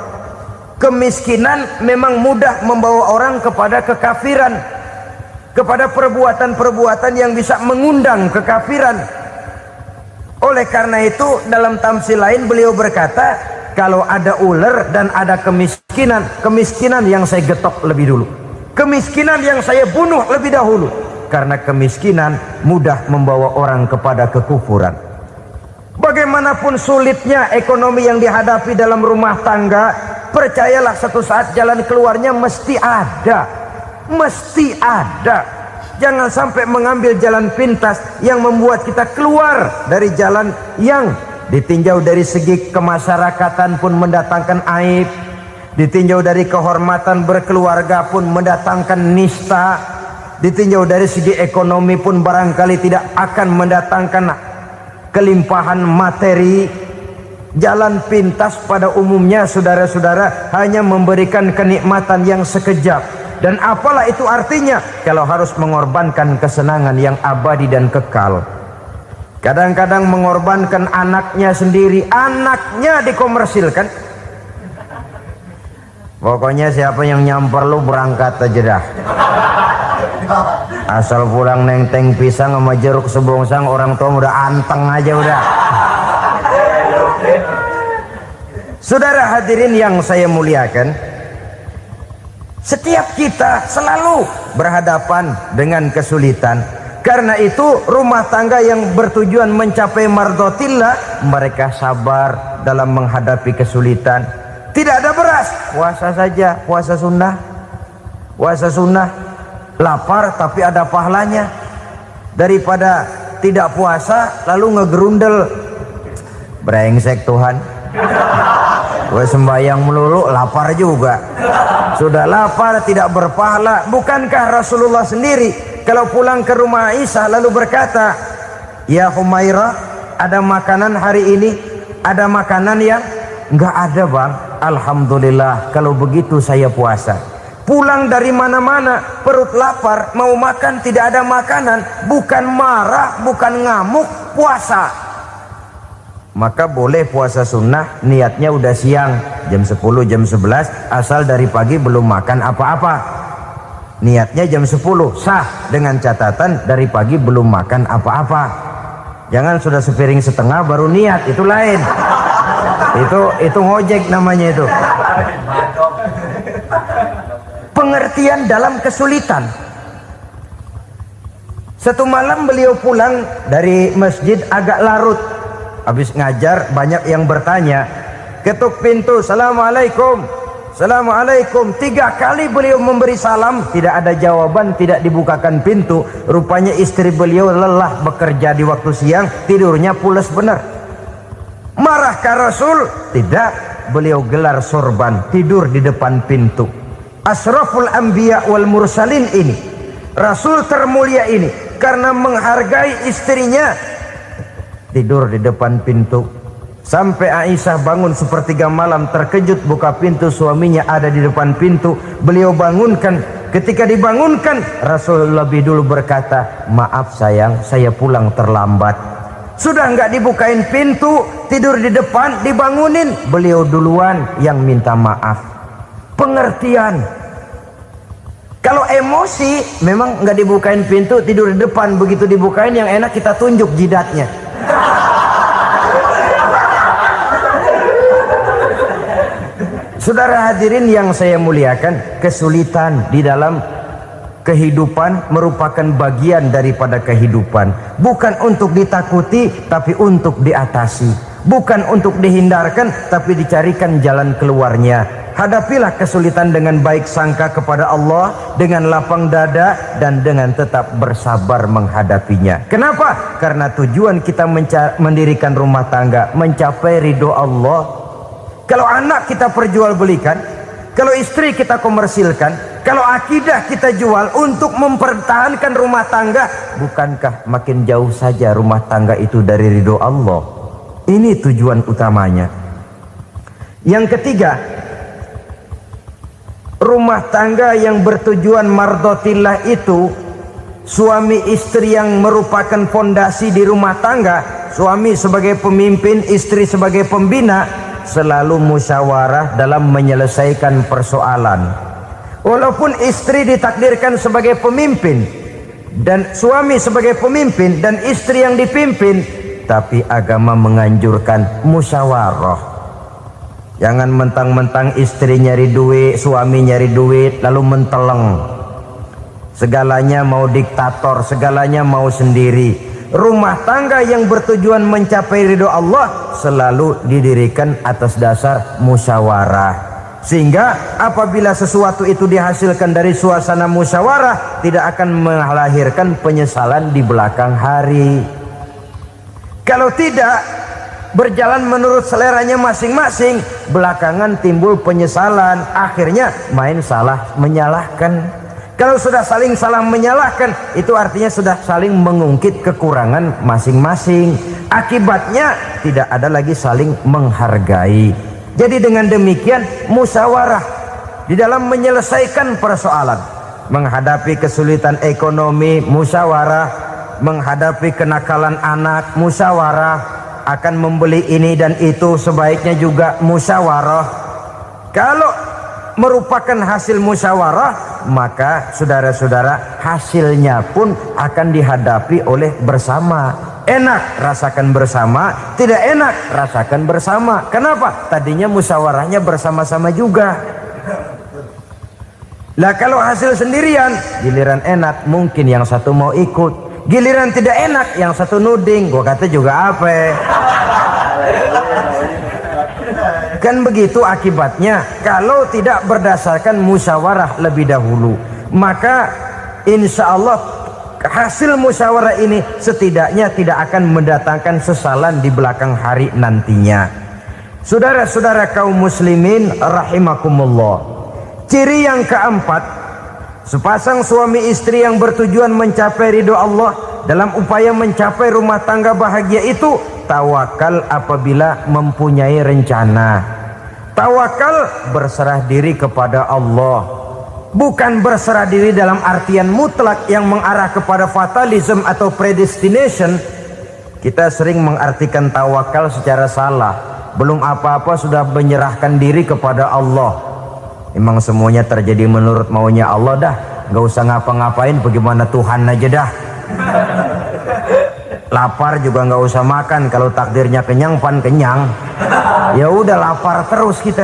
Kemiskinan memang mudah membawa orang kepada kekafiran, kepada perbuatan-perbuatan yang bisa mengundang kekafiran. Oleh karena itu dalam tamsil lain beliau berkata, kalau ada ular dan ada kemiskinan, kemiskinan yang saya getok lebih dulu, kemiskinan yang saya bunuh lebih dahulu. Karena kemiskinan mudah membawa orang kepada kekufuran. Bagaimanapun sulitnya ekonomi yang dihadapi dalam rumah tangga, percayalah satu saat jalan keluarnya mesti ada. Mesti ada. Jangan sampai mengambil jalan pintas yang membuat kita keluar dari jalan yang ditinjau dari segi kemasyarakatan pun mendatangkan aib, ditinjau dari kehormatan berkeluarga pun mendatangkan nista, ditinjau dari segi ekonomi pun barangkali tidak akan mendatangkan kelimpahan materi. Jalan pintas pada umumnya, saudara-saudara, hanya memberikan kenikmatan yang sekejap. Dan apalah itu artinya kalau harus mengorbankan kesenangan yang abadi dan kekal. Kadang-kadang mengorbankan anaknya sendiri, anaknya dikomersilkan. Pokoknya siapa yang nyamper lu berangkat aja dah. Asal pulang nenteng pisang sama jeruk sebongsang, orang tua udah anteng aja udah. Saudara hadirin yang saya muliakan, setiap kita selalu berhadapan dengan kesulitan. Karena itu rumah tangga yang bertujuan mencapai mardhatillah, mereka sabar dalam menghadapi kesulitan. Tidak ada beras, puasa saja, puasa sunnah. Puasa sunnah, lapar tapi ada pahalanya, daripada tidak puasa lalu ngegerundel. Brengsek Tuhan, gue sembahyang melulu lapar juga. Sudah lapar tidak berpahala. Bukankah Rasulullah sendiri kalau pulang ke rumah Aisyah lalu berkata, ya Humairah, ada makanan hari ini? Ada makanan yang enggak ada bang. Alhamdulillah, kalau begitu saya puasa. Pulang dari mana-mana perut lapar, mau makan tidak ada makanan, bukan marah, bukan ngamuk, puasa. Maka boleh puasa sunnah, niatnya udah siang, jam 10, jam 11, asal dari pagi belum makan apa-apa. Niatnya jam 10, sah, dengan catatan dari pagi belum makan apa-apa. Jangan sudah sepiring setengah baru niat, itu lain. Itu ngojek namanya itu. Pengertian dalam kesulitan. Satu malam beliau pulang dari masjid agak larut. Habis ngajar banyak yang bertanya. Ketuk pintu, assalamualaikum. Assalamualaikum. 3 kali beliau memberi salam, tidak ada jawaban, tidak dibukakan pintu. Rupanya istri beliau lelah bekerja di waktu siang, tidurnya pules benar. Marahkah Rasul? Tidak. Beliau gelar sorban, tidur di depan pintu. Asraful anbiya wal mursalin ini, Rasul termulia ini, karena menghargai istrinya, tidur di depan pintu. Sampai Aisyah bangun sepertiga malam, terkejut buka pintu, suaminya ada di depan pintu. Beliau bangunkan. Ketika dibangunkan, Rasul lebih dulu berkata, maaf sayang, saya pulang terlambat. Sudah nggak dibukain pintu, tidur di depan, dibangunin, beliau duluan yang minta maaf. Pengertian. Kalau emosi, memang nggak dibukain pintu, tidur di depan. Begitu dibukain, yang enak kita tunjuk jidatnya. Saudara hadirin yang saya muliakan, kesulitan di dalam kehidupan merupakan bagian daripada kehidupan. Bukan untuk ditakuti, tapi untuk diatasi. Bukan untuk dihindarkan, tapi dicarikan jalan keluarnya. Hadapilah kesulitan dengan baik sangka kepada Allah, dengan lapang dada, dan dengan tetap bersabar menghadapinya. Kenapa? Karena tujuan kita mendirikan rumah tangga, mencapai ridho Allah. Kalau anak kita perjualbelikan, kalau istri kita komersilkan, kalau akidah kita jual untuk mempertahankan rumah tangga, bukankah makin jauh saja rumah tangga itu dari ridho Allah? Ini tujuan utamanya. Yang ketiga, rumah tangga yang bertujuan mardotillah itu, suami istri yang merupakan fondasi di rumah tangga, suami sebagai pemimpin, istri sebagai pembina, selalu musyawarah dalam menyelesaikan persoalan. Walaupun istri ditakdirkan sebagai pemimpin dan suami sebagai pemimpin dan istri yang dipimpin, tapi agama menganjurkan musyawarah. Jangan mentang-mentang istri nyari duit, suami nyari duit, lalu menteleng. Segalanya mau diktator, segalanya mau sendiri. Rumah tangga yang bertujuan mencapai ridho Allah selalu didirikan atas dasar musyawarah. Sehingga apabila sesuatu itu dihasilkan dari suasana musyawarah, tidak akan melahirkan penyesalan di belakang hari. Kalau tidak berjalan menurut seleranya masing-masing, belakangan timbul penyesalan, akhirnya main salah menyalahkan. Kalau sudah saling salah menyalahkan, itu artinya sudah saling mengungkit kekurangan masing-masing. Akibatnya tidak ada lagi saling menghargai. Jadi dengan demikian musyawarah di dalam menyelesaikan persoalan. Menghadapi kesulitan ekonomi, musyawarah. Menghadapi kenakalan anak, musyawarah. Akan membeli ini dan itu, sebaiknya juga musyawarah. Kalau merupakan hasil musyawarah, maka saudara-saudara, hasilnya pun akan dihadapi oleh bersama. Enak rasakan bersama, tidak enak rasakan bersama. Kenapa? Tadinya musyawarahnya bersama-sama juga. Lah kalau hasil sendirian, giliran enak mungkin yang satu mau ikut, giliran tidak enak yang satu nuding, gua kata juga apa. Kan begitu akibatnya kalau tidak berdasarkan musyawarah lebih dahulu. Maka insya Allah hasil musyawarah ini setidaknya tidak akan mendatangkan sesalan di belakang hari nantinya. Saudara-saudara kaum muslimin rahimakumullah, ciri yang keempat, sepasang suami istri yang bertujuan mencapai ridho Allah dalam upaya mencapai rumah tangga bahagia itu tawakal apabila mempunyai rencana. Tawakal berserah diri kepada Allah. Bukan berserah diri dalam artian mutlak yang mengarah kepada fatalism atau predestination. Kita sering mengartikan tawakal secara salah. Belum apa-apa sudah menyerahkan diri kepada Allah. Emang semuanya terjadi menurut maunya Allah dah. Gak usah ngapa-ngapain, bagaimana Tuhan aja dah. Lapar juga nggak usah makan, kalau takdirnya kenyang pan kenyang. Ya udah lapar terus kita.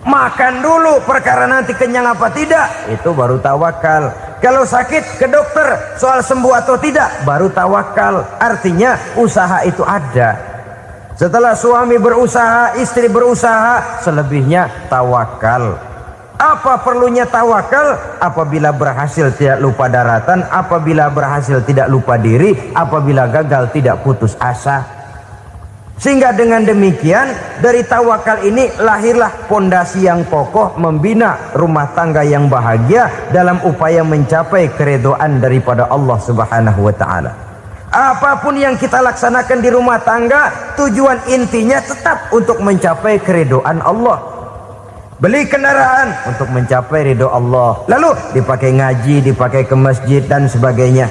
Makan dulu, perkara nanti kenyang apa tidak itu baru tawakal. Kalau sakit ke dokter, soal sembuh atau tidak baru tawakal. Artinya usaha itu ada. Setelah suami berusaha, istri berusaha, selebihnya tawakal. Apa perlunya tawakal? Apabila berhasil tidak lupa daratan, apabila berhasil tidak lupa diri, apabila gagal tidak putus asa. Sehingga dengan demikian dari tawakal ini lahirlah pondasi yang kokoh membina rumah tangga yang bahagia dalam upaya mencapai keridhaan daripada Allah Subhanahu wa taala. Apapun yang kita laksanakan di rumah tangga, tujuan intinya tetap untuk mencapai keridhaan Allah. Beli kendaraan untuk mencapai ridho Allah, lalu dipakai ngaji, dipakai ke masjid dan sebagainya.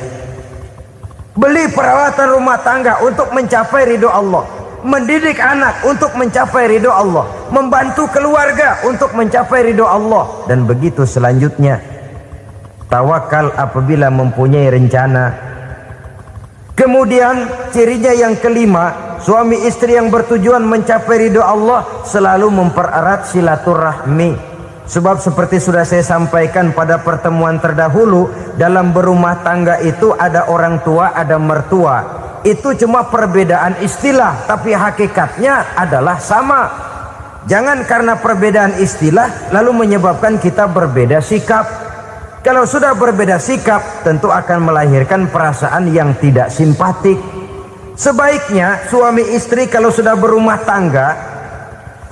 Beli peralatan rumah tangga untuk mencapai ridho Allah. Mendidik anak untuk mencapai ridho Allah. Membantu keluarga untuk mencapai ridho Allah. Dan begitu selanjutnya. Tawakal apabila mempunyai rencana. Kemudian cirinya yang kelima, suami istri yang bertujuan mencapai ridho Allah selalu mempererat silaturahmi. Sebab seperti sudah saya sampaikan pada pertemuan terdahulu, dalam berumah tangga itu ada orang tua, ada mertua. Itu cuma perbedaan istilah, tapi hakikatnya adalah sama. Jangan karena perbedaan istilah lalu menyebabkan kita berbeda sikap. Kalau sudah berbeda sikap, tentu akan melahirkan perasaan yang tidak simpatik. Sebaiknya suami istri kalau sudah berumah tangga,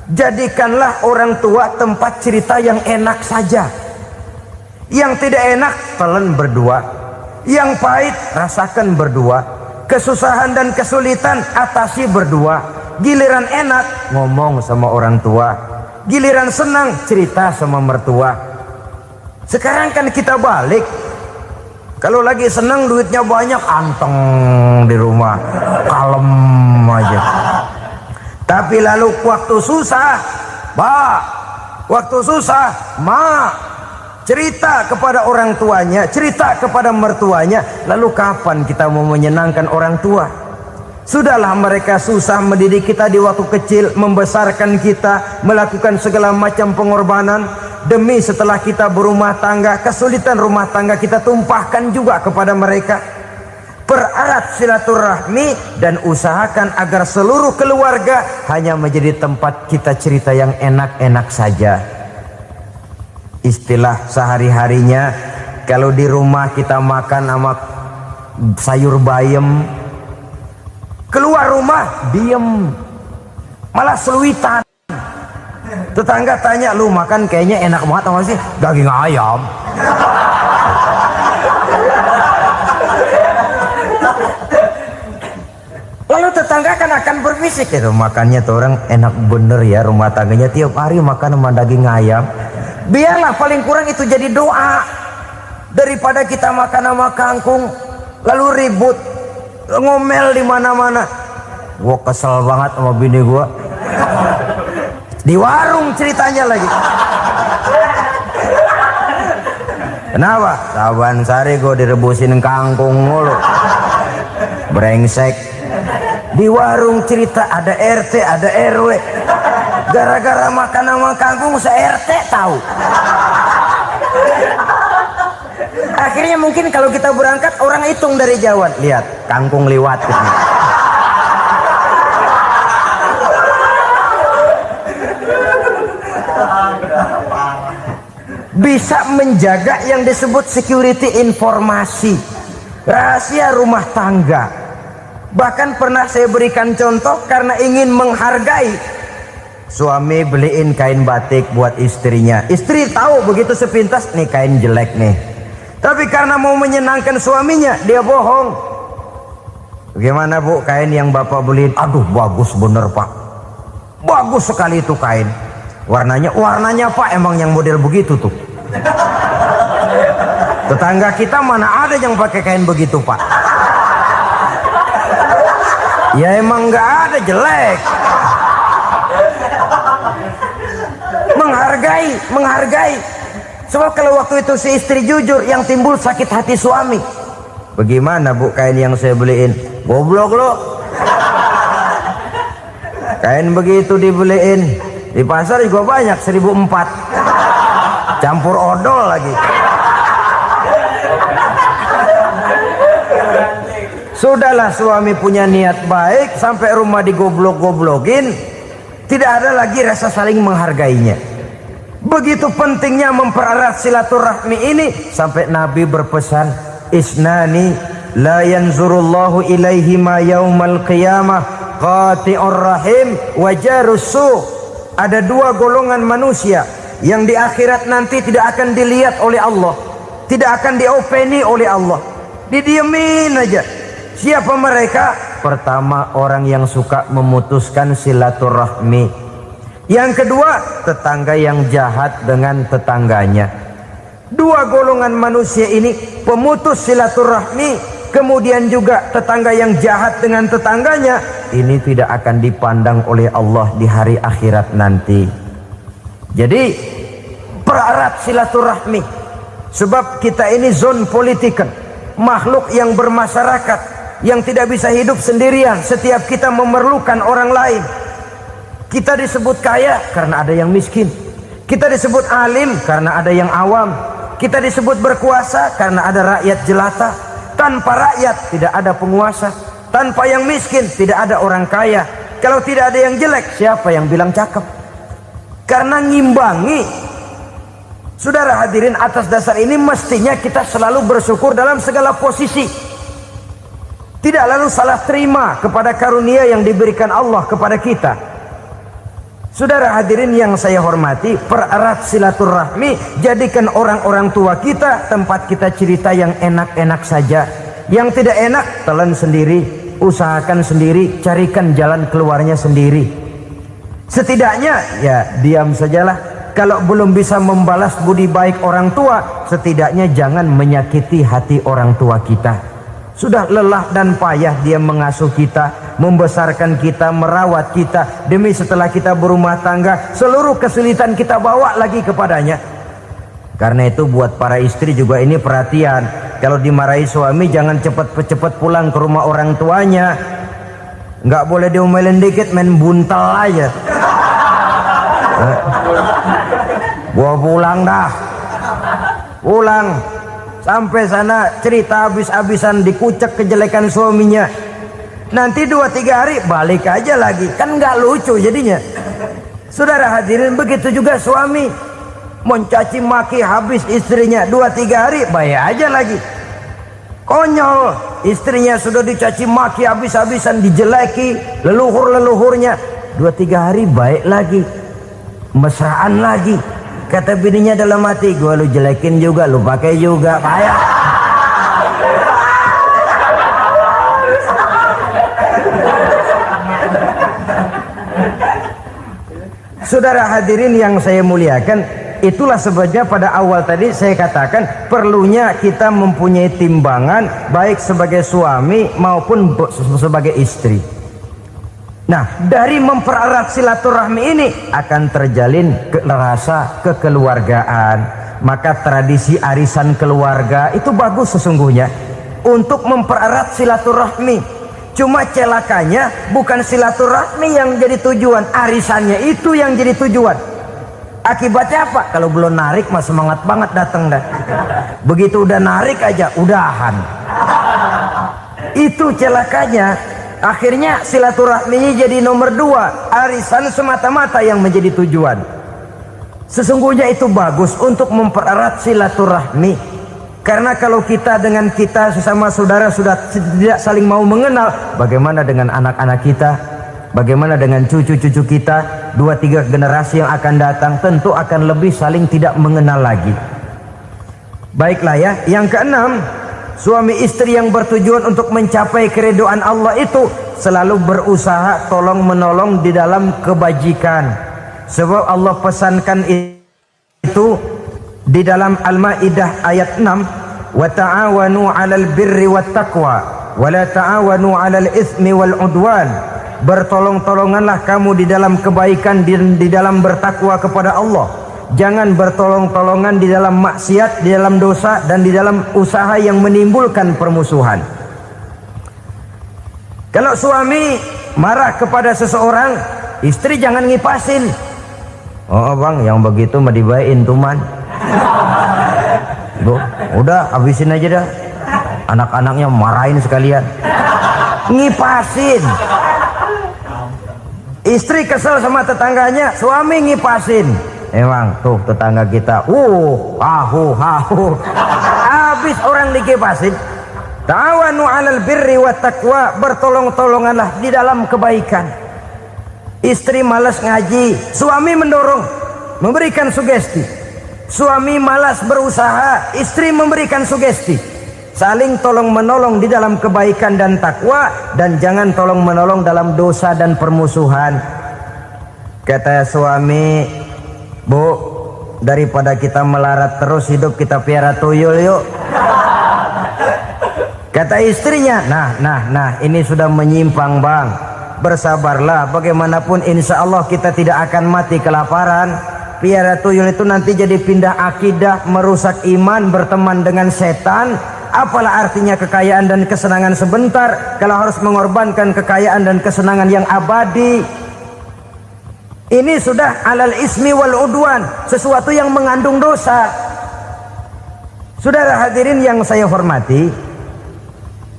jadikanlah orang tua tempat cerita yang enak saja. Yang tidak enak telan berdua, yang pahit rasakan berdua, kesusahan dan kesulitan atasi berdua. Giliran enak ngomong sama orang tua, giliran senang cerita sama mertua. Sekarang kan kita balik, kalau lagi senang duitnya banyak, anteng di rumah, kalem aja. Tapi lalu waktu susah, waktu susah, cerita kepada orang tuanya, cerita kepada mertuanya. Lalu kapan kita mau menyenangkan orang tua? Sudahlah mereka susah mendidik kita di waktu kecil, membesarkan kita, melakukan segala macam pengorbanan. Demi setelah kita berumah tangga, kesulitan rumah tangga kita tumpahkan juga kepada mereka. Pererat silaturahmi dan usahakan agar seluruh keluarga hanya menjadi tempat kita cerita yang enak-enak saja. Istilah sehari-harinya, kalau di rumah kita makan sama sayur bayam, keluar rumah diem, malah seluitan. Tetangga tanya, lu makan kayaknya enak banget apa sih? Daging ayam. Lalu tetangga kan akan berbisik, itu makannya tuh orang enak bener ya, rumah tangganya tiap hari makan sama daging ayam. Biarlah paling kurang itu jadi doa, daripada kita makan sama kangkung lalu ribut ngomel di mana-mana. Gua kesel banget sama bini gua. Di warung ceritanya lagi. Kenapa? Saban sari gue direbusin kangkung mulu. Brengsek. Di warung cerita ada RT, ada RW. Gara-gara makan sama kangkung se-RT tahu. Akhirnya mungkin kalau kita berangkat orang hitung dari jauhan. Lihat, kangkung liwat. Bisa menjaga yang disebut security informasi, rahasia rumah tangga. Bahkan pernah saya berikan contoh karena ingin menghargai. Suami beliin kain batik buat istrinya. Istri tahu begitu sepintas, nih kain jelek nih. Tapi karena mau menyenangkan suaminya, dia bohong. Bagaimana bu, kain yang bapak beliin? Aduh bagus bener pak, bagus sekali itu kain. Warnanya pak emang yang model begitu tuh. Tetangga kita mana ada yang pakai kain begitu pak? Ya emang nggak ada, jelek. Menghargai. Sebab kalau waktu itu si istri jujur, yang timbul sakit hati suami. Bagaimana bu kain yang saya beliin? Goblok lo. Kain begitu dibeliin di pasar juga banyak 1.400, campur odol lagi. Sudahlah suami punya niat baik, sampai rumah digoblok-goblokin, tidak ada lagi rasa saling menghargainya. Begitu pentingnya mempererat silaturahmi ini, sampai Nabi berpesan, isnani la yanzurullahu ilaihima yaumal qiyamah qati'ur rahim wa jarus su'. Ada dua golongan manusia yang di akhirat nanti tidak akan dilihat oleh Allah, tidak akan diopeni oleh Allah, didiemin aja. Siapa mereka? Pertama, orang yang suka memutuskan silaturahmi. Yang kedua, tetangga yang jahat dengan tetangganya. Dua golongan manusia ini, pemutus silaturahmi, kemudian juga tetangga yang jahat dengan tetangganya, ini tidak akan dipandang oleh Allah di hari akhirat nanti. Jadi pererat silaturahmi, sebab kita ini zon politikan, makhluk yang bermasyarakat, yang tidak bisa hidup sendirian. Setiap kita memerlukan orang lain. Kita disebut kaya karena ada yang miskin, kita disebut alim karena ada yang awam, kita disebut berkuasa karena ada rakyat jelata. Tanpa rakyat tidak ada penguasa, tanpa yang miskin tidak ada orang kaya. Kalau tidak ada yang jelek, siapa yang bilang cakep? Karena ngimbangi. Saudara hadirin, atas dasar ini mestinya kita selalu bersyukur dalam segala posisi, tidak lalu salah terima kepada karunia yang diberikan Allah kepada kita. Saudara hadirin yang saya hormati, pererat silaturahmi, jadikan orang-orang tua kita tempat kita cerita yang enak-enak saja. Yang tidak enak, telan sendiri, usahakan sendiri, carikan jalan keluarnya sendiri. Setidaknya ya diam sajalah. Kalau belum bisa membalas budi baik orang tua, setidaknya jangan menyakiti hati orang tua kita. Sudah lelah dan payah dia mengasuh kita, membesarkan kita, merawat kita, demi setelah kita berumah tangga, seluruh kesulitan kita bawa lagi kepadanya. Karena itu buat para istri juga ini perhatian. Kalau dimarahi suami, jangan cepat-cepat pulang ke rumah orang tuanya. Nggak boleh diomelin dikit, main buntal aja. Gua pulang dah. Pulang. Sampai sana cerita habis-habisan, dikucek kejelekan suaminya. Nanti 2-3 hari balik aja lagi. Kan nggak lucu jadinya. Saudara hadirin, begitu juga suami. Mencaci maki habis istrinya, 2-3 hari bayar aja lagi. Konyol, istrinya sudah dicaci maki habis-habisan, dijeleki leluhur-leluhurnya, 2-3 hari baik lagi, mesraan lagi. Kata bininya dalam hati, gua lu jelekin juga, lu pakai juga, payah. Saudara hadirin yang saya muliakan, itulah sebabnya pada awal tadi saya katakan perlunya kita mempunyai timbangan baik sebagai suami maupun sebagai istri. Nah, dari mempererat silaturahmi ini akan terjalin rasa kekeluargaan. Maka tradisi arisan keluarga itu bagus sesungguhnya untuk mempererat silaturahmi. Cuma celakanya bukan silaturahmi yang jadi tujuan, arisannya itu yang jadi tujuan. Akibatnya apa? Kalau belum narik mah semangat banget datang dah. Begitu udah narik aja udahan. Itu celakanya. Akhirnya silaturahminya jadi nomor 2, arisan semata-mata yang menjadi tujuan. Sesungguhnya itu bagus untuk mempererat silaturahmi. Karena kalau kita dengan kita sesama saudara sudah tidak saling mau mengenal, bagaimana dengan anak-anak kita? Bagaimana dengan cucu-cucu kita? 2-3 generasi yang akan datang tentu akan lebih saling tidak mengenal lagi. Baiklah ya, yang keenam, suami istri yang bertujuan untuk mencapai keridhaan Allah itu selalu berusaha tolong menolong di dalam kebajikan. Sebab Allah pesankan itu di dalam Al-Maidah ayat 6, wa ta'awanu 'alal birri wat taqwa wa la ta'awanu 'alal itsmi wal 'udwan. Bertolong-tolonganlah kamu di dalam kebaikan, di dalam bertakwa kepada Allah. Jangan bertolong-tolongan di dalam maksiat, di dalam dosa, dan di dalam usaha yang menimbulkan permusuhan. Kalau suami marah kepada seseorang, istri jangan ngipasin. Oh bang, yang begitu mah dibayain tuman. Udah habisin aja dah. Anak-anaknya marahin sekalian. ngipasin. Istri kesel sama tetangganya, suami ngipasin. Emang tuh tetangga kita, hahu. Habis orang dikipasin. Ta'awanu 'alal birri wat taqwa, bertolong-tolonganlah di dalam kebaikan. Istri malas ngaji, suami mendorong, memberikan sugesti. Suami malas berusaha, istri memberikan sugesti. Saling tolong menolong di dalam kebaikan dan takwa, dan jangan tolong menolong dalam dosa dan permusuhan. Kata suami, Bu, daripada kita melarat terus hidup, kita piara tuyul yuk. Kata istrinya, nah ini sudah menyimpang bang, bersabarlah, bagaimanapun insya Allah kita tidak akan mati kelaparan. Piara tuyul itu nanti jadi pindah akidah, merusak iman, berteman dengan setan. Apalah artinya kekayaan dan kesenangan sebentar kalau harus mengorbankan kekayaan dan kesenangan yang abadi. Ini sudah alal ismi wal udwan, sesuatu yang mengandung dosa. Saudara hadirin yang saya hormati,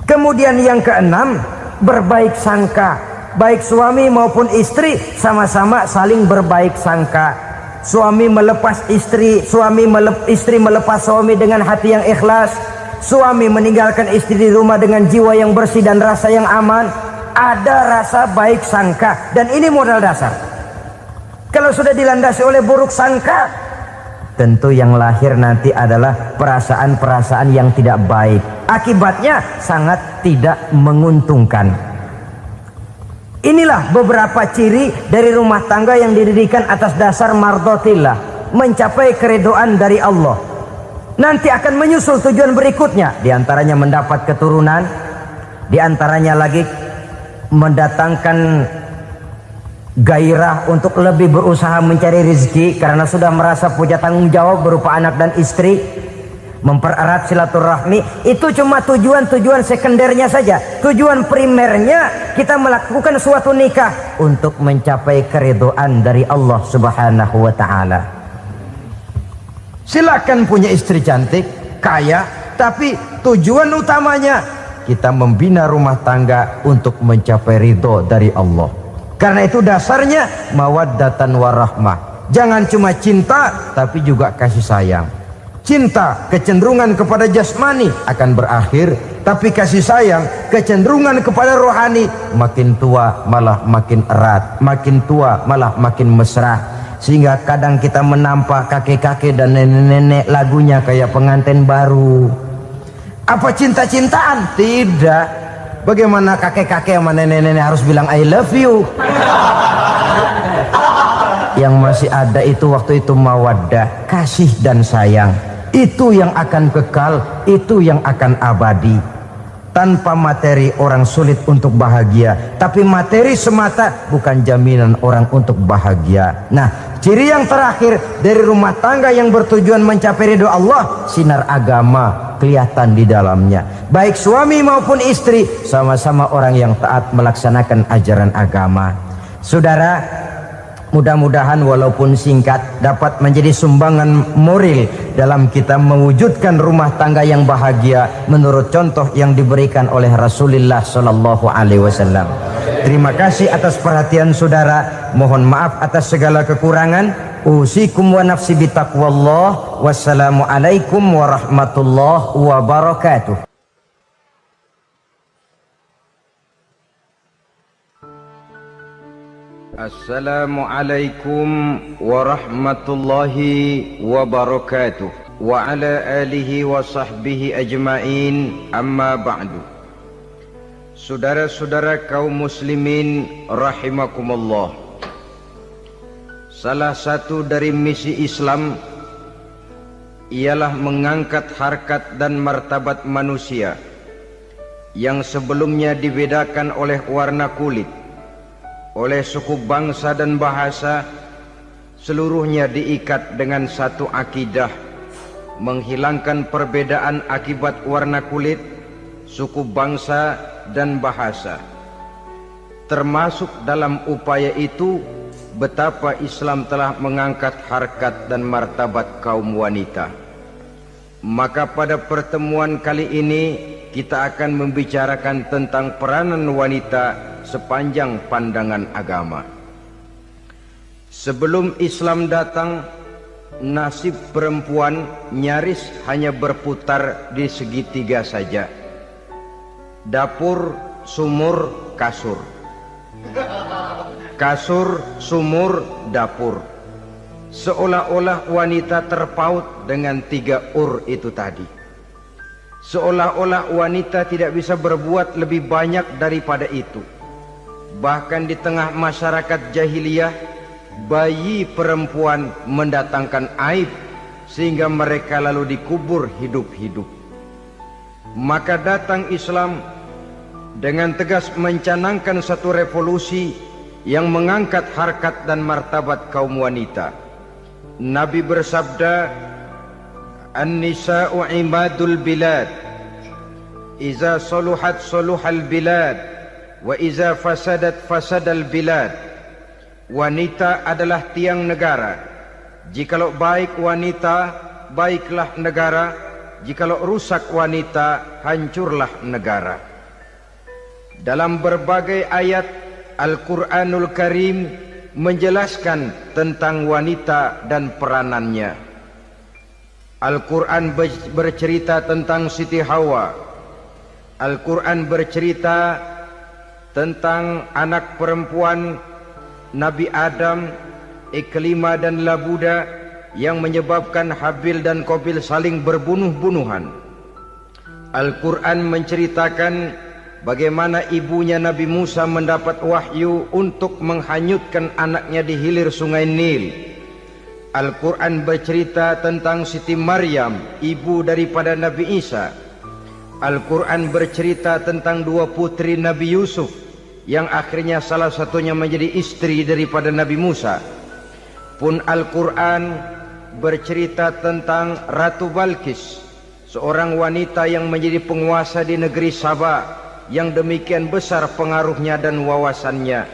kemudian yang keenam, berbaik sangka. Baik suami maupun istri sama-sama saling berbaik sangka. Suami melepas istri, istri melepas suami dengan hati yang ikhlas. Suami meninggalkan istri di rumah dengan jiwa yang bersih dan rasa yang aman. Ada rasa baik sangka, dan ini modal dasar. Kalau sudah dilandasi oleh buruk sangka, tentu yang lahir nanti adalah perasaan-perasaan yang tidak baik. Akibatnya sangat tidak menguntungkan. Inilah beberapa ciri dari rumah tangga yang didirikan atas dasar mardhatillah, mencapai keridhaan dari Allah. Nanti akan menyusul tujuan berikutnya, diantaranya mendapat keturunan, diantaranya lagi mendatangkan gairah untuk lebih berusaha mencari rezeki karena sudah merasa punya tanggung jawab berupa anak dan istri. Mempererat silaturahmi, itu cuma tujuan-tujuan sekundernya saja. Tujuan primernya kita melakukan suatu nikah untuk mencapai keridhaan dari Allah Subhanahu wa taala. Silakan punya istri cantik, kaya, tapi tujuan utamanya kita membina rumah tangga untuk mencapai ridho dari Allah. Karena itu dasarnya mawaddatan warahmah. Jangan cuma cinta, tapi juga kasih sayang. Cinta, kecenderungan kepada jasmani akan berakhir, tapi kasih sayang, kecenderungan kepada rohani, makin tua malah makin erat, makin tua malah makin mesra. Sehingga kadang kita menampak kakek-kakek dan nenek-nenek lagunya kayak pengantin baru. Apa cinta-cintaan? Tidak. Bagaimana kakek-kakek sama nenek-nenek harus bilang I love you? Yang masih ada itu waktu itu mawaddah, kasih dan sayang. Itu yang akan kekal, itu yang akan abadi. Tanpa materi orang sulit untuk bahagia, tapi materi semata bukan jaminan orang untuk bahagia. Nah, ciri yang terakhir dari rumah tangga yang bertujuan mencapai ridho Allah, sinar agama kelihatan di dalamnya. Baik suami maupun istri sama-sama orang yang taat melaksanakan ajaran agama. Saudara, mudah-mudahan walaupun singkat dapat menjadi sumbangan moral dalam kita mewujudkan rumah tangga yang bahagia menurut contoh yang diberikan oleh Rasulullah Sallallahu Alaihi Wasallam. Terima kasih atas perhatian saudara. Mohon maaf atas segala kekurangan. Usikum wa nafsi bitaqwallah. Wassalamualaikum warahmatullahi wabarakatuh. Assalamualaikum warahmatullahi wabarakatuh. Wa ala alihi wa sahbihi ajma'in, amma ba'du. Saudara-saudara kaum muslimin rahimakumullah, salah satu dari misi Islam ialah mengangkat harkat dan martabat manusia yang sebelumnya dibedakan oleh warna kulit, oleh suku bangsa dan bahasa. Seluruhnya diikat dengan satu akidah, menghilangkan perbedaan akibat warna kulit, suku bangsa dan bahasa. Termasuk dalam upaya itu betapa Islam telah mengangkat harkat dan martabat kaum wanita. Maka pada pertemuan kali ini kita akan membicarakan tentang peranan wanita sepanjang pandangan agama. Sebelum Islam datang, nasib perempuan nyaris hanya berputar di segitiga saja. Dapur, sumur, kasur. Kasur, sumur, dapur. Seolah-olah wanita terpaut dengan 3 itu tadi. Seolah-olah wanita tidak bisa berbuat lebih banyak daripada itu. Bahkan di tengah masyarakat jahiliyah, bayi perempuan mendatangkan aib sehingga mereka lalu dikubur hidup-hidup. Maka datang Islam dengan tegas mencanangkan satu revolusi yang mengangkat harkat dan martabat kaum wanita. Nabi bersabda, "An-nisa'u imadul bilad, iza saluhat saluhal bilad, wa iza fasadat fasadal bilad." Wanita adalah tiang negara. Jikalau baik wanita, baiklah negara. Jikalau rusak wanita, hancurlah negara. Dalam berbagai ayat Al-Quranul Karim menjelaskan tentang wanita dan peranannya. Al-Quran bercerita tentang Siti Hawa. Al-Quran bercerita tentang anak perempuan Nabi Adam, Iklimah dan Labuda, yang menyebabkan Habil dan Qabil saling berbunuh-bunuhan. Al-Quran menceritakan bagaimana ibunya Nabi Musa mendapat wahyu untuk menghanyutkan anaknya di hilir sungai Nil. Al-Quran bercerita tentang Siti Maryam, ibu daripada Nabi Isa. Al-Quran bercerita tentang 2 putri Nabi Yusuf, yang akhirnya salah satunya menjadi istri daripada Nabi Musa. Pun Al-Quran bercerita tentang Ratu Balkis, seorang wanita yang menjadi penguasa di negeri Sabah, yang demikian besar pengaruhnya dan wawasannya.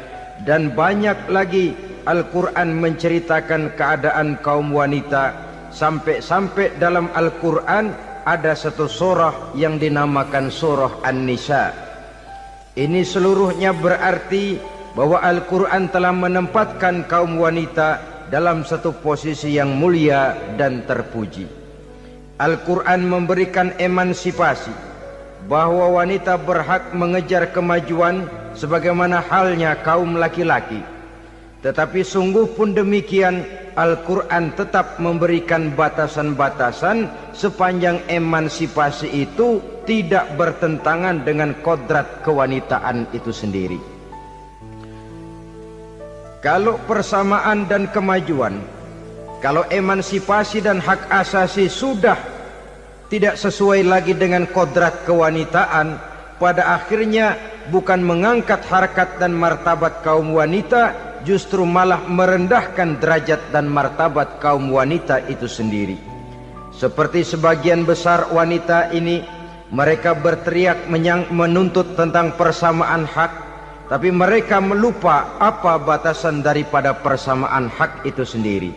Dan banyak lagi Al-Quran menceritakan keadaan kaum wanita, sampai-sampai dalam Al-Quran ada satu surah yang dinamakan surah An-Nisa. Ini seluruhnya berarti bahwa Al-Quran telah menempatkan kaum wanita dalam satu posisi yang mulia dan terpuji. Al-Quran memberikan emansipasi, bahwa wanita berhak mengejar kemajuan sebagaimana halnya kaum laki-laki. Tetapi sungguh pun demikian, Al-Quran tetap memberikan batasan-batasan sepanjang emansipasi itu tidak bertentangan dengan kodrat kewanitaan itu sendiri. Kalau persamaan dan kemajuan, kalau emansipasi dan hak asasi sudah tidak sesuai lagi dengan kodrat kewanitaan, pada akhirnya bukan mengangkat harkat dan martabat kaum wanita, justru malah merendahkan derajat dan martabat kaum wanita itu sendiri. Seperti sebagian besar wanita ini, mereka berteriak menuntut tentang persamaan hak, tapi mereka melupa apa batasan daripada persamaan hak itu sendiri.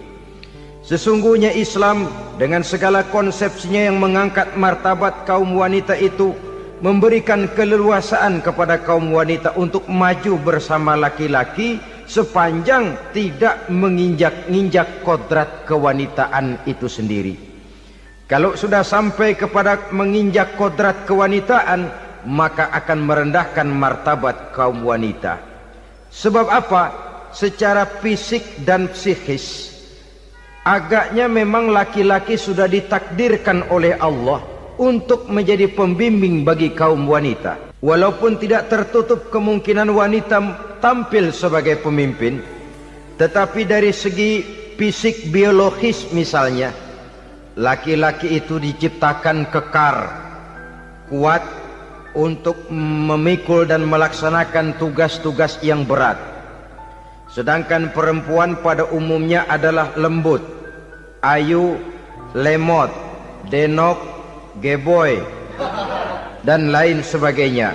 Sesungguhnya Islam dengan segala konsepsinya yang mengangkat martabat kaum wanita itu, memberikan keleluasaan kepada kaum wanita untuk maju bersama laki-laki sepanjang tidak menginjak-injak kodrat kewanitaan itu sendiri. Kalau sudah sampai kepada menginjak kodrat kewanitaan, maka akan merendahkan martabat kaum wanita. Sebab apa? Secara fisik dan psikis, agaknya memang laki-laki sudah ditakdirkan oleh Allah untuk menjadi pembimbing bagi kaum wanita. Walaupun tidak tertutup kemungkinan wanita tampil sebagai pemimpin, tetapi dari segi fisik biologis misalnya, laki-laki itu diciptakan kekar, kuat untuk memikul dan melaksanakan tugas-tugas yang berat. Sedangkan perempuan pada umumnya adalah lembut, ayu, lemot, denok, geboy, dan lain sebagainya.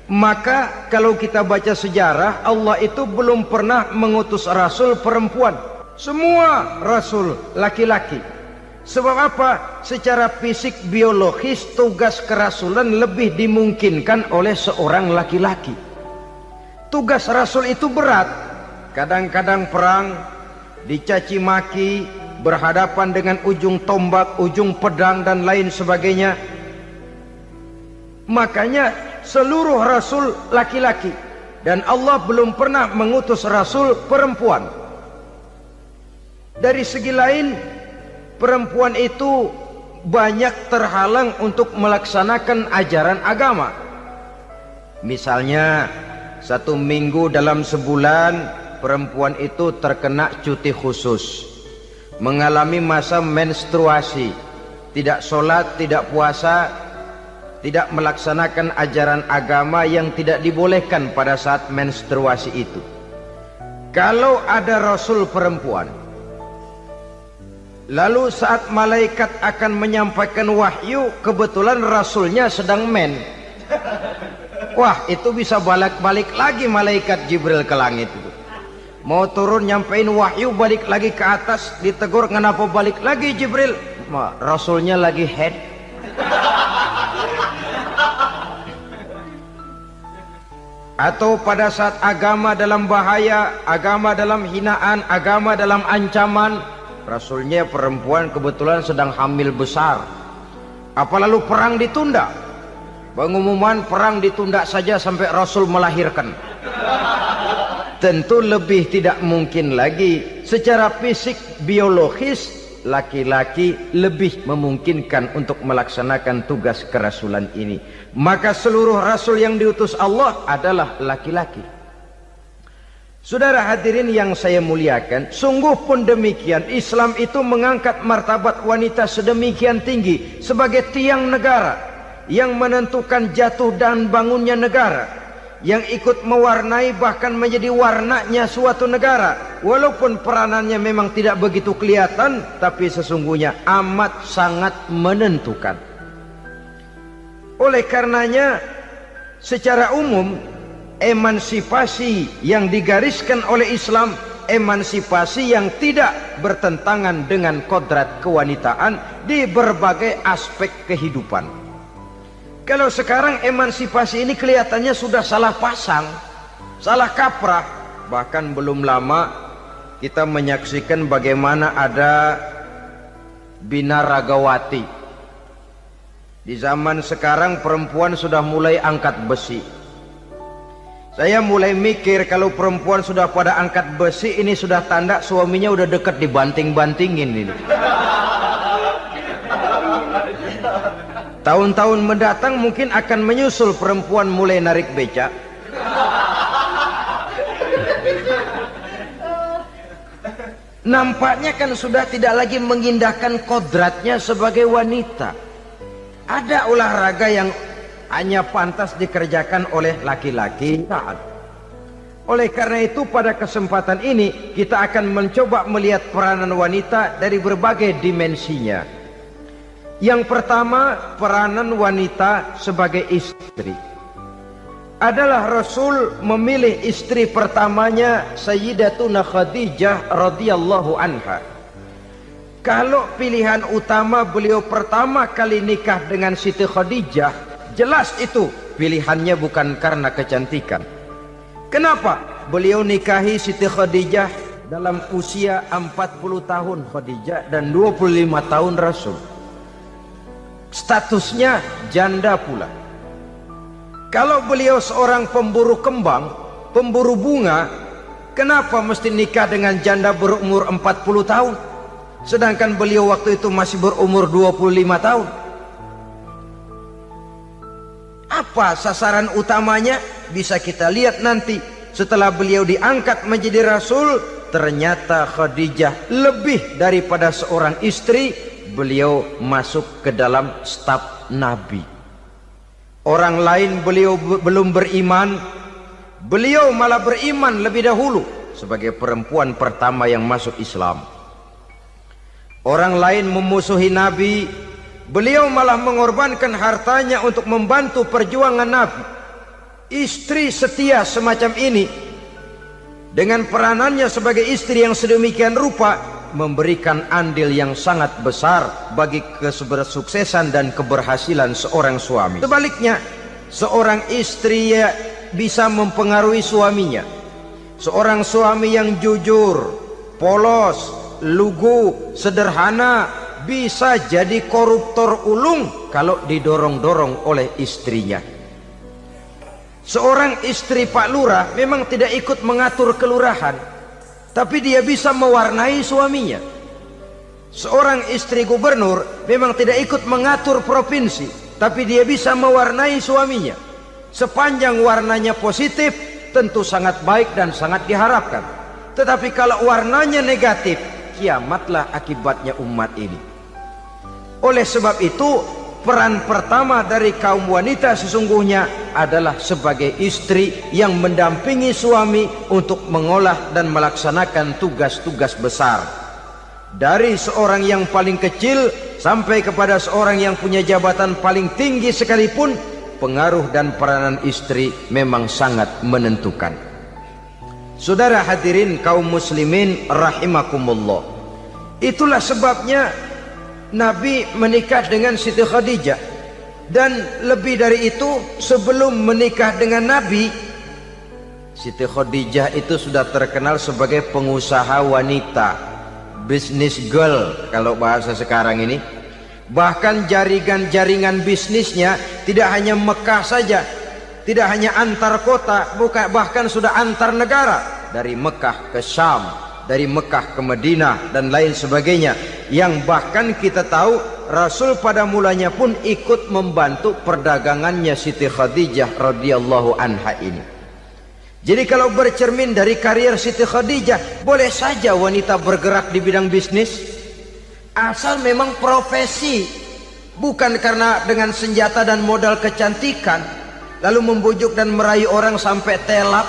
Maka kalau kita baca sejarah, Allah itu belum pernah mengutus rasul perempuan. Semua rasul laki-laki. Sebab apa? Secara fisik biologis tugas kerasulan lebih dimungkinkan oleh seorang laki-laki. Tugas rasul itu berat. Kadang-kadang perang, dicaci maki, berhadapan dengan ujung tombak, ujung pedang dan lain sebagainya. Makanya seluruh rasul laki-laki, dan Allah belum pernah mengutus rasul perempuan. Dari segi lain, perempuan itu banyak terhalang untuk melaksanakan ajaran agama. Misalnya 1 minggu dalam sebulan perempuan itu terkena cuti khusus, mengalami masa menstruasi, tidak sholat, tidak puasa, tidak melaksanakan ajaran agama yang tidak dibolehkan pada saat menstruasi itu. Kalau ada rasul perempuan, lalu saat malaikat akan menyampaikan wahyu, kebetulan rasulnya sedang wah, itu bisa balik lagi malaikat Jibril ke langit itu. Mau turun nyampein wahyu, balik lagi ke atas, ditegur, kenapa balik lagi Jibril? Rasulnya lagi head. Atau pada saat agama dalam bahaya, agama dalam hinaan, agama dalam ancaman, rasulnya perempuan kebetulan sedang hamil besar. Apa lalu perang ditunda? Pengumuman perang ditunda saja sampai rasul melahirkan. Tentu lebih tidak mungkin lagi. Secara fisik biologis laki-laki lebih memungkinkan untuk melaksanakan tugas kerasulan ini. Maka seluruh rasul yang diutus Allah adalah laki-laki. Saudara hadirin yang saya muliakan, sungguh pun demikian Islam itu mengangkat martabat wanita sedemikian tinggi sebagai tiang negara yang menentukan jatuh dan bangunnya negara, yang ikut mewarnai bahkan menjadi warnanya suatu negara. Walaupun peranannya memang tidak begitu kelihatan, tapi sesungguhnya amat sangat menentukan. Oleh karenanya secara umum emansipasi yang digariskan oleh Islam, emansipasi yang tidak bertentangan dengan kodrat kewanitaan di berbagai aspek kehidupan. Kalau sekarang emansipasi ini kelihatannya sudah salah pasang, salah kaprah. Bahkan belum lama kita menyaksikan bagaimana ada binaragawati. Di zaman sekarang perempuan sudah mulai angkat besi. Saya mulai mikir kalau perempuan sudah pada angkat besi, ini sudah tanda suaminya udah dekat dibanting-bantingin ini. Tahun-tahun mendatang mungkin akan menyusul perempuan mulai narik becak. Nampaknya kan sudah tidak lagi mengindahkan kodratnya sebagai wanita. Ada olahraga yang hanya pantas dikerjakan oleh laki-laki. Oleh karena itu pada kesempatan ini kita akan mencoba melihat peranan wanita dari berbagai dimensinya. Yang pertama, peranan wanita sebagai istri. Adalah Rasul memilih istri pertamanya Sayyidatuna Khadijah radhiyallahu anha. Kalau pilihan utama beliau pertama kali nikah dengan Siti Khadijah, jelas itu pilihannya bukan karena kecantikan. Kenapa? Beliau nikahi Siti Khadijah dalam usia 40 tahun Khadijah dan 25 tahun Rasul. Statusnya janda pula. Kalau beliau seorang pemburu kembang, pemburu bunga, kenapa mesti nikah dengan janda berumur 40 tahun? Sedangkan beliau waktu itu masih berumur 25 tahun. Apa sasaran utamanya? Bisa kita lihat nanti. Setelah beliau diangkat menjadi Rasul, ternyata Khadijah lebih daripada seorang istri. Beliau masuk ke dalam staf Nabi. Orang lain beliau belum beriman, beliau malah beriman lebih dahulu sebagai perempuan pertama yang masuk Islam. Orang lain memusuhi Nabi, beliau malah mengorbankan hartanya untuk membantu perjuangan Nabi. Istri setia semacam ini dengan peranannya sebagai istri yang sedemikian rupa, memberikan andil yang sangat besar bagi kesuksesan dan keberhasilan seorang suami. Sebaliknya, seorang istri bisa mempengaruhi suaminya. Seorang suami yang jujur, polos, lugu, sederhana bisa jadi koruptor ulung kalau didorong-dorong oleh istrinya. Seorang istri Pak Lurah memang tidak ikut mengatur kelurahan, tapi dia bisa mewarnai suaminya. Seorang istri gubernur memang tidak ikut mengatur provinsi, tapi dia bisa mewarnai suaminya. Sepanjang warnanya positif, tentu sangat baik dan sangat diharapkan. Tetapi kalau warnanya negatif, kiamatlah akibatnya umat ini. Oleh sebab itu, peran pertama dari kaum wanita sesungguhnya adalah sebagai istri yang mendampingi suami untuk mengolah dan melaksanakan tugas-tugas besar. Dari seorang yang paling kecil sampai kepada seorang yang punya jabatan paling tinggi sekalipun, pengaruh dan peranan istri memang sangat menentukan. Saudara hadirin kaum muslimin rahimakumullah, itulah sebabnya Nabi menikah dengan Siti Khadijah. Dan lebih dari itu, sebelum menikah dengan Nabi, Siti Khadijah itu sudah terkenal sebagai pengusaha wanita, business girl kalau bahasa sekarang ini. Bahkan jaringan-jaringan bisnisnya tidak hanya Mekah saja, tidak hanya antar kota, bahkan sudah antar negara, dari Mekah ke Syam, dari Mekah ke Madinah dan lain sebagainya, yang bahkan kita tahu Rasul pada mulanya pun ikut membantu perdagangannya Siti Khadijah radhiyallahu anha ini. Jadi kalau bercermin dari karier Siti Khadijah, boleh saja wanita bergerak di bidang bisnis, asal memang profesi, bukan karena dengan senjata dan modal kecantikan lalu membujuk dan merayu orang sampai telap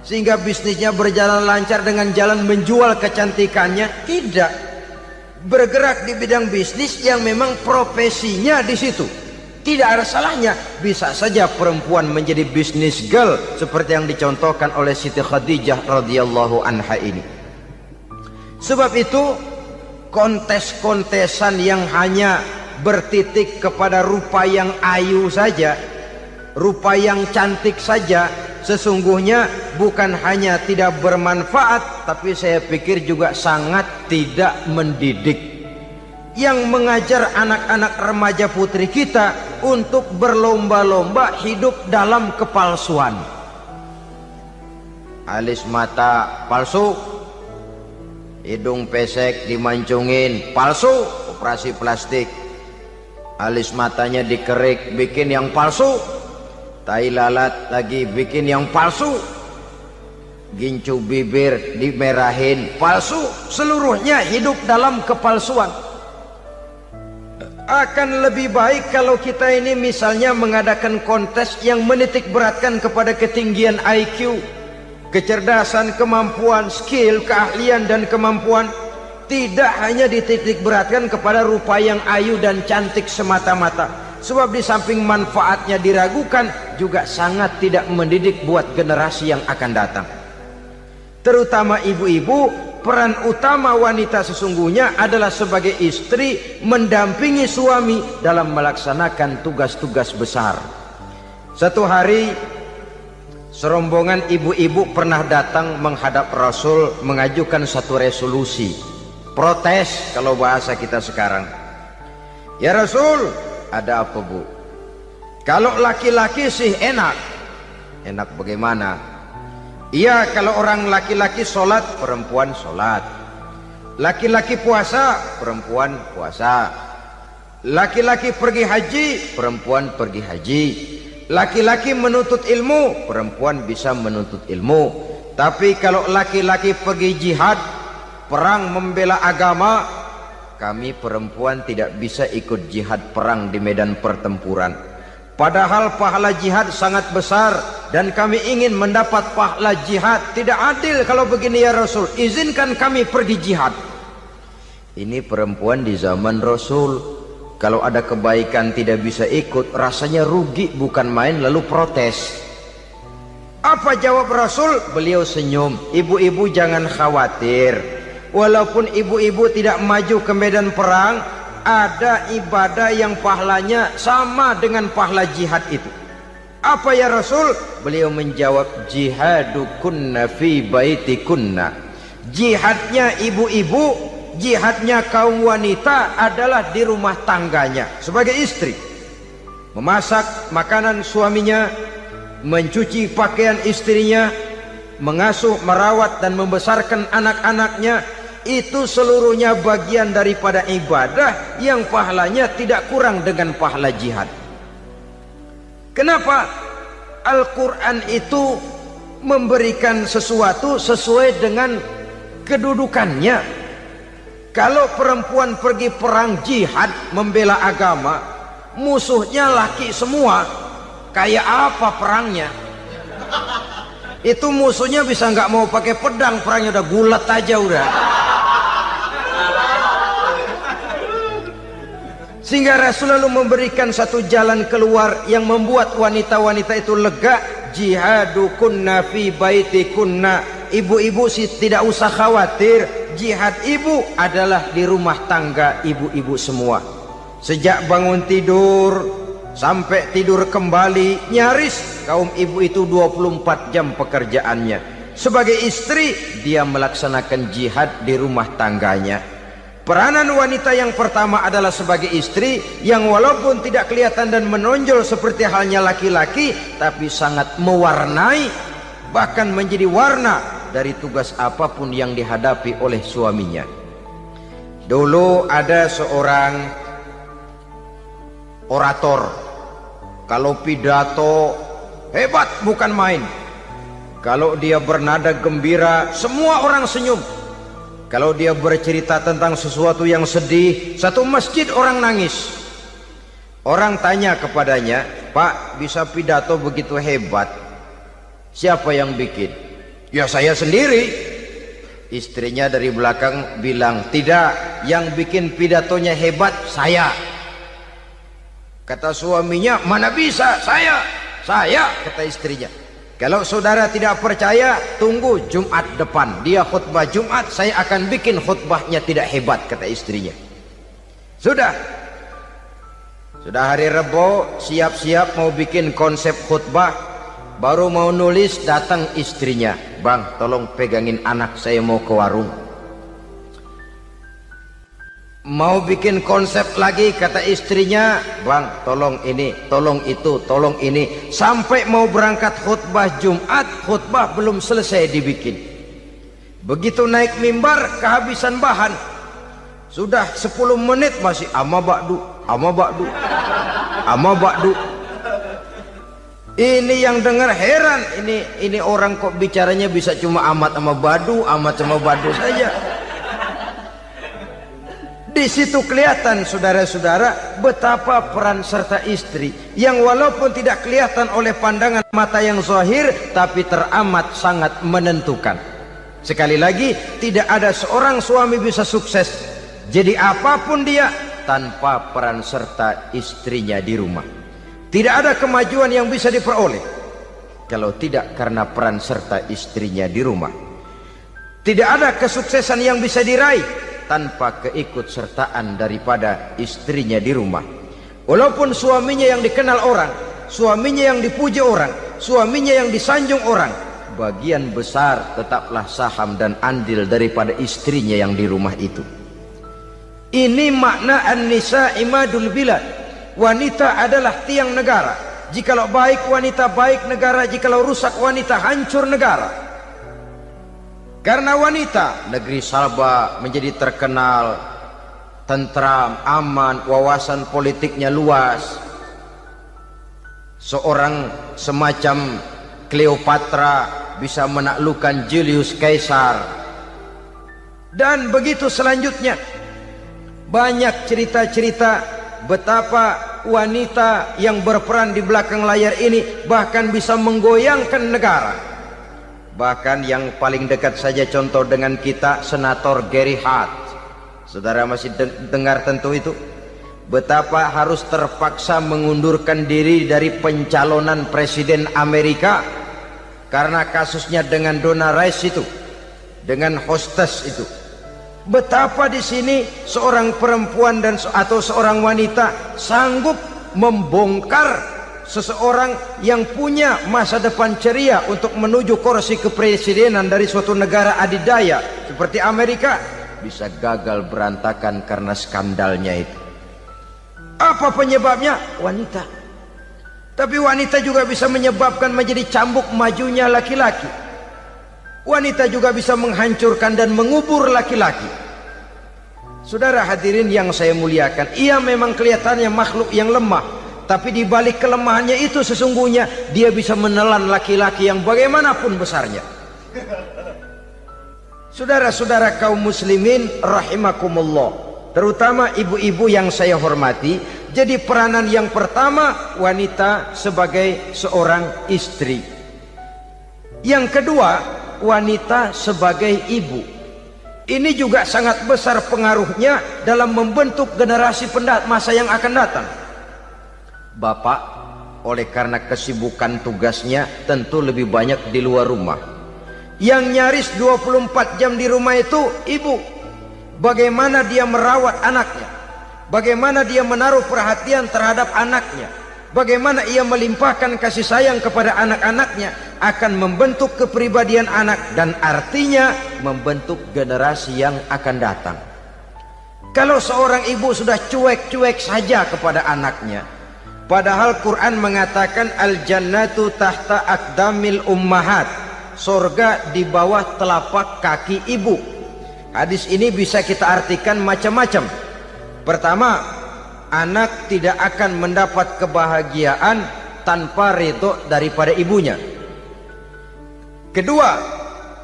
sehingga bisnisnya berjalan lancar dengan jalan menjual kecantikannya. Tidak, bergerak di bidang bisnis yang memang profesinya di situ. Tidak ada salahnya. Bisa saja perempuan menjadi business girl seperti yang dicontohkan oleh Siti Khadijah radhiyallahu anha ini. Sebab itu, kontes-kontesan yang hanya bertitik kepada rupa yang ayu saja, rupa yang cantik saja, sesungguhnya bukan hanya tidak bermanfaat, tapi saya pikir juga sangat tidak mendidik. Yang mengajar anak-anak remaja putri kita untuk berlomba-lomba hidup dalam kepalsuan. Alis mata palsu, hidung pesek dimancungin, palsu, operasi plastik. Alis matanya dikerik, bikin yang palsu. Tai lalat lagi bikin yang palsu. Gincu bibir dimerahin, palsu. Seluruhnya hidup dalam kepalsuan. Akan lebih baik kalau kita ini misalnya mengadakan kontes yang menitik beratkan kepada ketinggian IQ, kecerdasan, kemampuan, skill, keahlian dan kemampuan. Tidak hanya dititik beratkan kepada rupa yang ayu dan cantik semata-mata. Sebab di samping manfaatnya diragukan, juga sangat tidak mendidik buat generasi yang akan datang. Terutama ibu-ibu, peran utama wanita sesungguhnya adalah sebagai istri mendampingi suami dalam melaksanakan tugas-tugas besar. Satu hari, serombongan ibu-ibu pernah datang menghadap Rasul mengajukan satu resolusi, protes kalau bahasa kita sekarang. Ya Rasul, ada apa bu? Kalau laki-laki sih enak. Enak bagaimana? Iya, kalau orang laki-laki sholat, perempuan sholat. Laki-laki puasa, perempuan puasa. Laki-laki pergi haji, perempuan pergi haji. Laki-laki menuntut ilmu, perempuan bisa menuntut ilmu. Tapi kalau laki-laki pergi jihad, perang membela agama, kami perempuan tidak bisa ikut jihad perang di medan pertempuran. Padahal pahala jihad sangat besar dan kami ingin mendapat pahala jihad. Tidak adil kalau begini ya Rasul, izinkan kami pergi jihad. Ini perempuan di zaman Rasul, kalau ada kebaikan tidak bisa ikut, rasanya rugi bukan main, lalu protes. Apa jawab Rasul? Beliau senyum. Ibu-ibu jangan khawatir, walaupun ibu-ibu tidak maju ke medan perang, ada ibadah yang pahalanya sama dengan pahala jihad itu. Apa ya Rasul? Beliau menjawab, jihadukunna fi baitikunna. Jihadnya ibu-ibu, jihadnya kaum wanita adalah di rumah tangganya sebagai istri. Memasak makanan suaminya, mencuci pakaian istrinya, mengasuh, merawat dan membesarkan anak-anaknya, itu seluruhnya bagian daripada ibadah yang pahalanya tidak kurang dengan pahala jihad. Kenapa? Al-Quran itu memberikan sesuatu sesuai dengan kedudukannya. Kalau perempuan pergi perang jihad membela agama, musuhnya laki semua, kayak apa perangnya? Itu musuhnya bisa nggak mau pakai pedang, perangnya udah gulat aja udah. Sehingga Rasul lalu memberikan satu jalan keluar yang membuat wanita-wanita itu lega. Jihadukunna fi baitikunna. Ibu-ibu sih tidak usah khawatir, jihad ibu adalah di rumah tangga ibu-ibu semua. Sejak bangun tidur sampai tidur kembali, nyaris kaum ibu itu 24 jam pekerjaannya. Sebagai istri, dia melaksanakan jihad di rumah tangganya. Peranan wanita yang pertama adalah sebagai istri, yang walaupun tidak kelihatan dan menonjol seperti halnya laki-laki, tapi sangat mewarnai, bahkan menjadi warna dari tugas apapun yang dihadapi oleh suaminya. Dulu ada seorang orator, kalau pidato hebat bukan main. Kalau dia bernada gembira, semua orang senyum. Kalau dia bercerita tentang sesuatu yang sedih, satu masjid orang nangis. Orang tanya kepadanya, Pak, bisa pidato begitu hebat, siapa yang bikin? Ya saya sendiri. Istrinya dari belakang bilang, tidak, yang bikin pidatonya hebat saya. Kata suaminya, mana bisa, saya, kata istrinya. Kalau saudara tidak percaya, tunggu Jumat depan, dia khutbah Jumat, saya akan bikin khutbahnya tidak hebat, kata istrinya. Sudah hari Rebo, siap-siap mau bikin konsep khutbah, baru mau nulis, datang istrinya, Bang, tolong pegangin anak, saya mau ke warung. Mau bikin konsep lagi, kata istrinya, Bang, tolong ini, tolong itu, tolong ini. Sampai mau berangkat khutbah Jumat, khutbah belum selesai dibikin. Begitu naik mimbar, kehabisan bahan. Sudah 10 menit masih ama ba'du. Ini yang dengar heran, ini orang kok bicaranya bisa cuma amat sama badu saja. Di situ kelihatan saudara-saudara betapa peran serta istri yang walaupun tidak kelihatan oleh pandangan mata yang zahir, tapi teramat sangat menentukan. Sekali lagi, tidak ada seorang suami bisa sukses jadi apapun dia tanpa peran serta istrinya di rumah. Tidak ada kemajuan yang bisa diperoleh kalau tidak karena peran serta istrinya di rumah. Tidak ada kesuksesan yang bisa diraih tanpa keikutsertaan daripada istrinya di rumah. Walaupun suaminya yang dikenal orang, suaminya yang dipuji orang, suaminya yang disanjung orang, bagian besar tetaplah saham dan andil daripada istrinya yang di rumah itu. Ini makna an-nisa imadul bilad. Wanita adalah tiang negara. Jikalau baik wanita, baik negara. Jikalau rusak wanita, hancur negara. Karena wanita, negeri Salba menjadi terkenal, tentram, aman, wawasan politiknya luas. Seorang semacam Cleopatra bisa menaklukkan Julius Caesar. Dan begitu selanjutnya. Banyak cerita-cerita betapa wanita yang berperan di belakang layar ini bahkan bisa menggoyangkan negara. Bahkan yang paling dekat saja contoh dengan kita, Senator Gary Hart. Saudara masih dengar tentu itu. Betapa harus terpaksa mengundurkan diri dari pencalonan presiden Amerika karena kasusnya dengan Donna Rice itu, dengan hostess itu. Betapa di sini seorang perempuan atau seorang wanita sanggup membongkar seseorang yang punya masa depan ceria untuk menuju kursi kepresidenan dari suatu negara adidaya seperti Amerika, bisa gagal berantakan karena skandalnya itu. Apa penyebabnya? Wanita. Tapi wanita juga bisa menyebabkan menjadi cambuk majunya laki-laki. Wanita juga bisa menghancurkan dan mengubur laki-laki. Saudara hadirin yang saya muliakan, ia memang kelihatannya makhluk yang lemah, tapi di balik kelemahannya itu sesungguhnya dia bisa menelan laki-laki yang bagaimanapun besarnya. Saudara-saudara kaum muslimin rahimakumullah, terutama ibu-ibu yang saya hormati, jadi peranan yang pertama wanita sebagai seorang istri. Yang kedua, wanita sebagai ibu. Ini juga sangat besar pengaruhnya dalam membentuk generasi masa yang akan datang. Bapak, oleh karena kesibukan tugasnya, tentu lebih banyak di luar rumah. Yang nyaris 24 jam di rumah itu ibu. Bagaimana dia merawat anaknya, bagaimana dia menaruh perhatian terhadap anaknya, bagaimana ia melimpahkan kasih sayang kepada anak-anaknya, akan membentuk kepribadian anak dan artinya membentuk generasi yang akan datang. Kalau seorang ibu sudah cuek-cuek saja kepada anaknya, padahal Quran mengatakan al-jannatu tahta aqdamil ummahat, surga di bawah telapak kaki ibu. Hadis ini bisa kita artikan macam-macam. Pertama, anak tidak akan mendapat kebahagiaan tanpa ridho daripada ibunya. Kedua,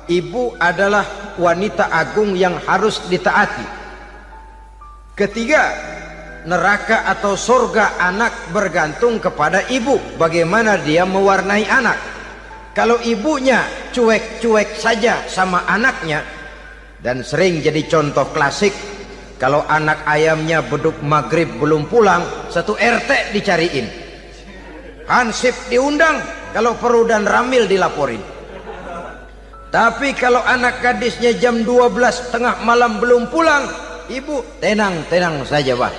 ibu adalah wanita agung yang harus ditaati. Ketiga, neraka atau surga anak bergantung kepada ibu, bagaimana dia mewarnai anak. Kalau ibunya cuek-cuek saja sama anaknya, dan sering jadi contoh klasik, kalau anak ayamnya beduk maghrib belum pulang, satu RT dicariin, hansip diundang, kalau perlu dan ramil dilaporin. Tapi kalau anak gadisnya jam 12 tengah malam belum pulang, ibu tenang saja Pak.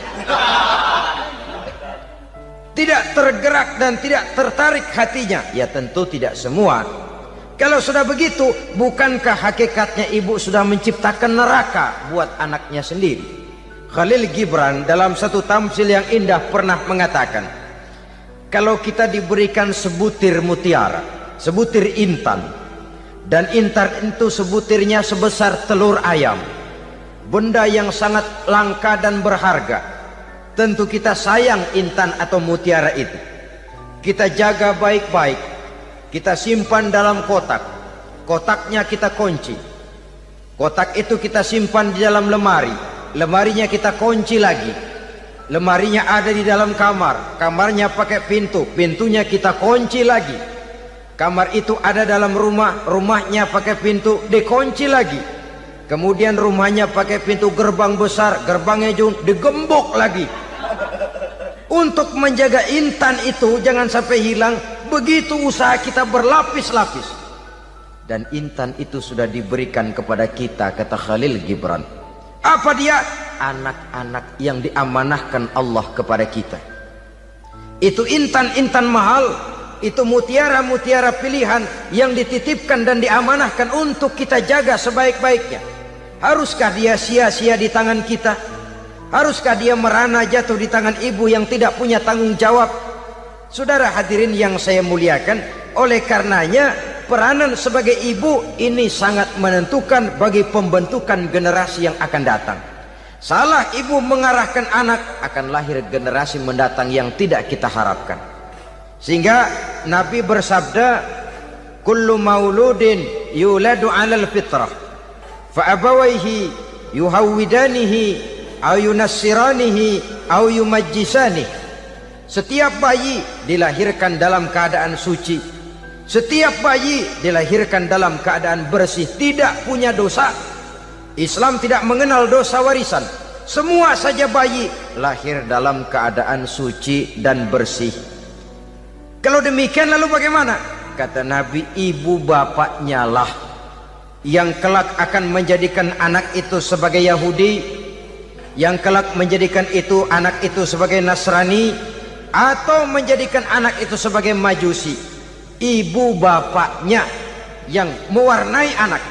Tidak tergerak dan tidak tertarik hatinya. Ya tentu tidak semua. Kalau sudah begitu, bukankah hakikatnya ibu sudah menciptakan neraka buat anaknya sendiri? Khalil Gibran dalam satu tamsil yang indah pernah mengatakan, kalau kita diberikan sebutir mutiara, sebutir intan, dan intan itu sebutirnya sebesar telur ayam, benda yang sangat langka dan berharga, tentu kita sayang intan atau mutiara itu. Kita jaga baik-baik, kita simpan dalam kotak, kotaknya kita kunci, kotak itu kita simpan di dalam lemari, lemarinya kita kunci lagi, lemarinya ada di dalam kamar, kamarnya pakai pintu, pintunya kita kunci lagi, kamar itu ada dalam rumah, rumahnya pakai pintu, dikunci lagi, kemudian rumahnya pakai pintu gerbang besar, gerbangnya juga digembok lagi. Untuk menjaga intan itu jangan sampai hilang, begitu usaha kita berlapis-lapis. Dan intan itu sudah diberikan kepada kita, kata Khalil Gibran. Apa dia? Anak-anak yang diamanahkan Allah kepada kita. Itu intan-intan mahal, itu mutiara-mutiara pilihan yang dititipkan dan diamanahkan untuk kita jaga sebaik-baiknya. Haruskah dia sia-sia di tangan kita? Haruskah dia merana jatuh di tangan ibu yang tidak punya tanggung jawab? Saudara hadirin yang saya muliakan, oleh karenanya peranan sebagai ibu ini sangat menentukan bagi pembentukan generasi yang akan datang. Salah ibu mengarahkan anak, akan lahir generasi mendatang yang tidak kita harapkan. Sehingga Nabi bersabda, kullu mauludin yuladu 'alal fitrah fa abawaihi yuhawwidanihi aw yunassiranihi aw yumajjisanihi. Setiap bayi dilahirkan dalam keadaan suci, setiap bayi dilahirkan dalam keadaan bersih, tidak punya dosa. Islam tidak mengenal dosa warisan. Semua saja bayi lahir dalam keadaan suci dan bersih. Kalau demikian lalu bagaimana? Kata Nabi, ibu bapaknya lah yang kelak akan menjadikan anak itu sebagai Yahudi, yang kelak menjadikan itu anak itu sebagai Nasrani, atau menjadikan anak itu sebagai Majusi. Ibu bapaknya yang mewarnai anak.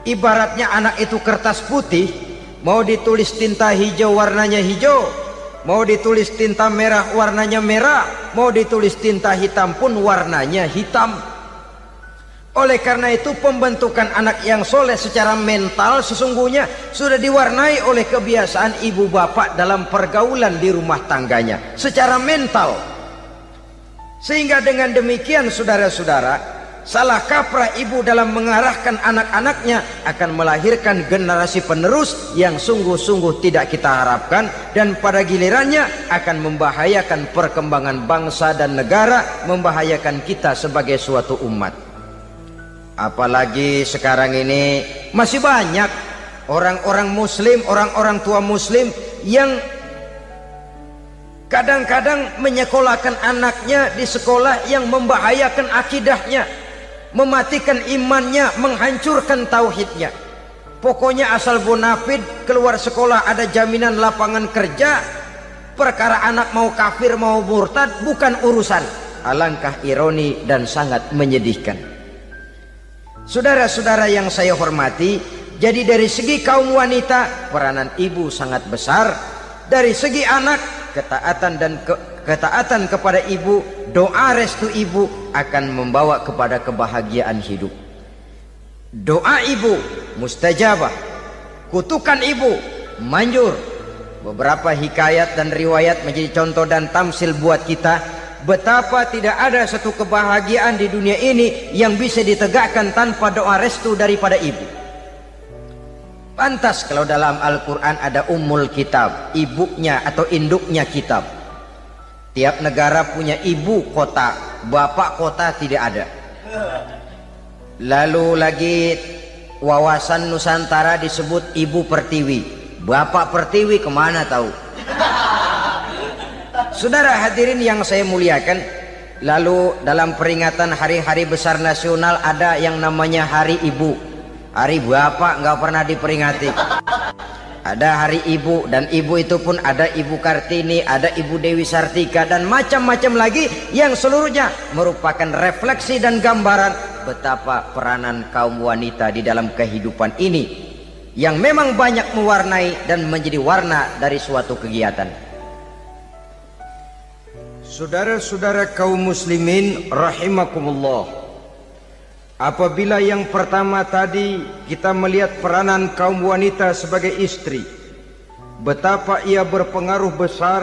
Ibaratnya anak itu kertas putih, mau ditulis tinta hijau warnanya hijau, mau ditulis tinta merah warnanya merah, mau ditulis tinta hitam pun warnanya hitam. Oleh karena itu pembentukan anak yang soleh secara mental sesungguhnya sudah diwarnai oleh kebiasaan ibu bapak dalam pergaulan di rumah tangganya secara mental. Sehingga dengan demikian saudara-saudara, salah kaprah ibu dalam mengarahkan anak-anaknya akan melahirkan generasi penerus yang sungguh-sungguh tidak kita harapkan, dan pada gilirannya akan membahayakan perkembangan bangsa dan negara, membahayakan kita sebagai suatu umat. Apalagi sekarang ini masih banyak orang-orang muslim, orang-orang tua muslim yang kadang-kadang menyekolahkan anaknya di sekolah yang membahayakan akidahnya, mematikan imannya, menghancurkan tauhidnya. Pokoknya asal bonafid keluar sekolah ada jaminan lapangan kerja, perkara anak mau kafir mau murtad bukan urusan. Alangkah ironi dan sangat menyedihkan. Saudara-saudara yang saya hormati, jadi dari segi kaum wanita peranan ibu sangat besar. Dari segi anak, ketaatan kepada ibu, doa restu ibu akan membawa kepada kebahagiaan hidup. Doa ibu mustajabah, kutukan ibu manjur. Beberapa hikayat dan riwayat menjadi contoh dan tamsil buat kita betapa tidak ada satu kebahagiaan di dunia ini yang bisa ditegakkan tanpa doa restu daripada ibu. Pantas kalau dalam Al-Quran ada ummul kitab, ibunya atau induknya kitab. Tiap negara punya ibu kota, bapak kota tidak ada. Lalu lagi wawasan Nusantara disebut ibu pertiwi, bapak pertiwi kemana tahu. Saudara hadirin yang saya muliakan, lalu dalam peringatan hari-hari besar nasional ada yang namanya Hari Ibu. Hari bapak nggak pernah diperingati. Ada Hari Ibu, dan ibu itu pun ada Ibu Kartini, ada Ibu Dewi Sartika, dan macam-macam lagi yang seluruhnya merupakan refleksi dan gambaran betapa peranan kaum wanita di dalam kehidupan ini yang memang banyak mewarnai dan menjadi warna dari suatu kegiatan. Saudara-saudara kaum muslimin rahimakumullah, apabila yang pertama tadi kita melihat peranan kaum wanita sebagai istri, betapa ia berpengaruh besar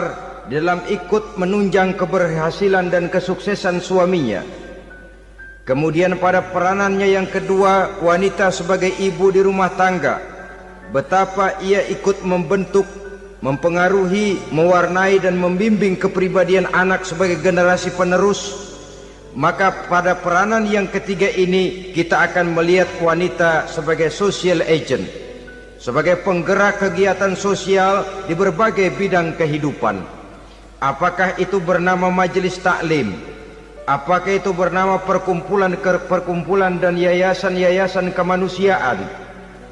dalam ikut menunjang keberhasilan dan kesuksesan suaminya. Kemudian pada peranannya yang kedua, wanita sebagai ibu di rumah tangga, betapa ia ikut membentuk, mempengaruhi, mewarnai dan membimbing kepribadian anak sebagai generasi penerus. Maka pada peranan yang ketiga ini kita akan melihat wanita sebagai social agent, sebagai penggerak kegiatan sosial di berbagai bidang kehidupan. Apakah itu bernama majelis taklim, apakah itu bernama perkumpulan dan yayasan-yayasan kemanusiaan,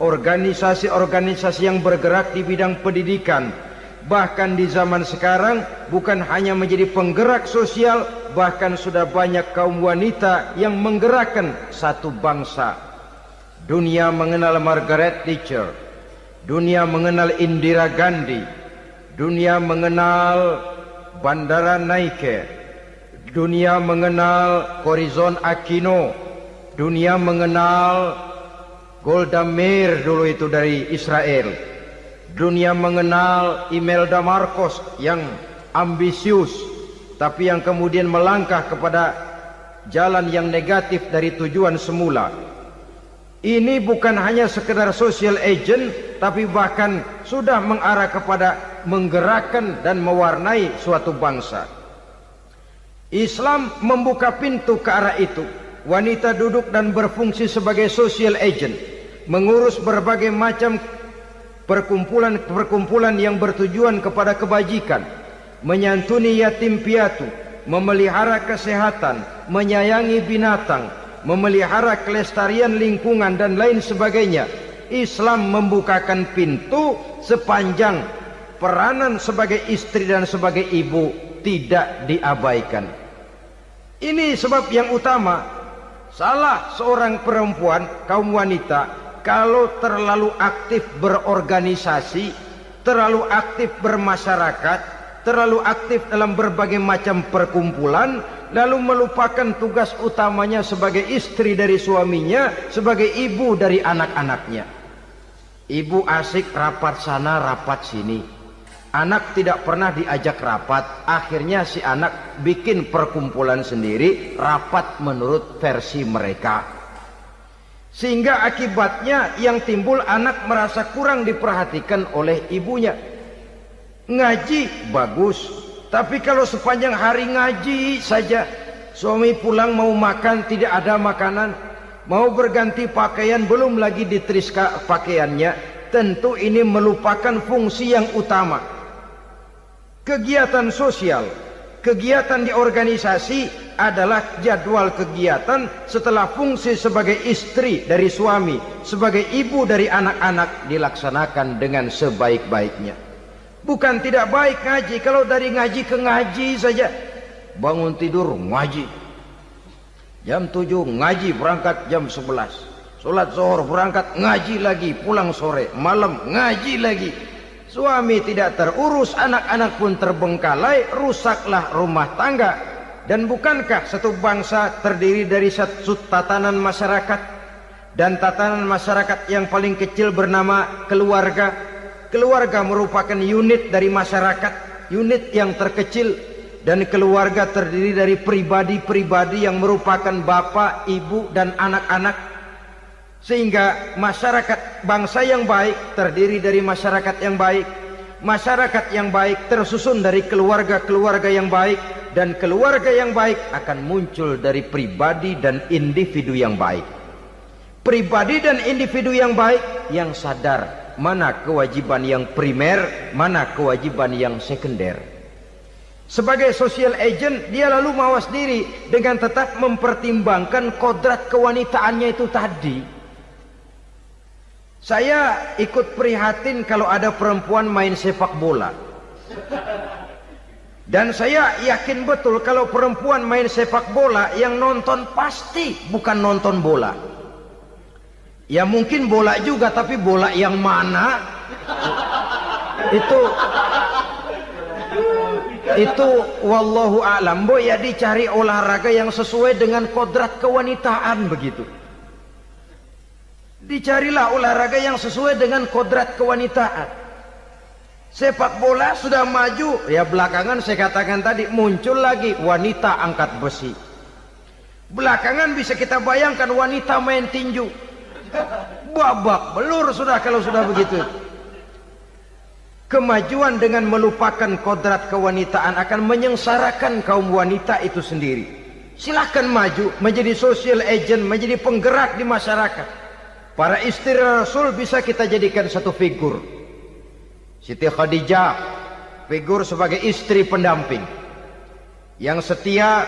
organisasi-organisasi yang bergerak di bidang pendidikan, bahkan di zaman sekarang bukan hanya menjadi penggerak sosial, bahkan sudah banyak kaum wanita yang menggerakkan satu bangsa. Dunia mengenal Margaret Thatcher, dunia mengenal Indira Gandhi, dunia mengenal Bandara Naike, dunia mengenal Corazon Aquino, dunia mengenal Golda Meir dulu itu dari Israel. Dunia mengenal Imelda Marcos yang ambisius, tapi yang kemudian melangkah kepada jalan yang negatif dari tujuan semula. Ini bukan hanya sekedar social agent, tapi bahkan sudah mengarah kepada menggerakkan dan mewarnai suatu bangsa. Islam membuka pintu ke arah itu. Wanita duduk dan berfungsi sebagai social agent, mengurus berbagai macam perkumpulan yang bertujuan kepada kebajikan, menyantuni yatim piatu, memelihara kesehatan, menyayangi binatang, memelihara kelestarian lingkungan dan lain sebagainya. Islam membukakan pintu sepanjang peranan sebagai istri dan sebagai ibu tidak diabaikan. Ini sebab yang utama. Salah seorang perempuan, kaum wanita, kalau terlalu aktif berorganisasi, terlalu aktif bermasyarakat, terlalu aktif dalam berbagai macam perkumpulan, lalu melupakan tugas utamanya sebagai istri dari suaminya, sebagai ibu dari anak-anaknya. Ibu asik rapat sana rapat sini, anak tidak pernah diajak rapat. Akhirnya si anak bikin perkumpulan sendiri, rapat menurut versi mereka, sehingga akibatnya yang timbul anak merasa kurang diperhatikan oleh ibunya. Ngaji bagus, tapi kalau sepanjang hari ngaji saja, suami pulang mau makan tidak ada makanan, mau berganti pakaian belum lagi diteriskan pakaiannya, tentu ini melupakan fungsi yang utama. Kegiatan sosial, kegiatan di organisasi adalah jadwal kegiatan setelah fungsi sebagai istri dari suami, sebagai ibu dari anak-anak dilaksanakan dengan sebaik-baiknya. Bukan tidak baik ngaji, kalau dari ngaji ke ngaji saja. Bangun tidur ngaji, jam 7 ngaji, berangkat jam 11, sholat zuhur berangkat ngaji lagi, pulang sore, malam ngaji lagi. Suami tidak terurus, anak-anak pun terbengkalai, rusaklah rumah tangga. Dan bukankah satu bangsa terdiri dari satu tatanan masyarakat, dan tatanan masyarakat yang paling kecil bernama keluarga? Keluarga merupakan unit dari masyarakat, unit yang terkecil, dan keluarga terdiri dari pribadi-pribadi yang merupakan bapak, ibu, dan anak-anak. Sehingga masyarakat bangsa yang baik terdiri dari masyarakat yang baik, masyarakat yang baik tersusun dari keluarga-keluarga yang baik, dan keluarga yang baik akan muncul dari pribadi dan individu yang baik. Pribadi dan individu yang baik yang sadar mana kewajiban yang primer, mana kewajiban yang sekunder. Sebagai social agent, dia lalu mawas diri dengan tetap mempertimbangkan kodrat kewanitaannya itu tadi. Saya ikut prihatin kalau ada perempuan main sepak bola. Dan saya yakin betul kalau perempuan main sepak bola, yang nonton pasti bukan nonton bola. Ya mungkin bola juga, tapi bola yang mana? Itu wallahu a'lam. Ya dicari olahraga yang sesuai dengan kodrat kewanitaan begitu. Dicarilah olahraga yang sesuai dengan kodrat kewanitaan. Sepak bola sudah maju, ya belakangan saya katakan tadi muncul lagi wanita angkat besi. Belakangan bisa kita bayangkan wanita main tinju. Babak belur sudah kalau sudah begitu. Kemajuan dengan melupakan kodrat kewanitaan akan menyengsarakan kaum wanita itu sendiri. Silahkan maju menjadi social agent, menjadi penggerak di masyarakat. Para istri Rasul bisa kita jadikan satu figur. Siti Khadijah, figur sebagai istri pendamping yang setia.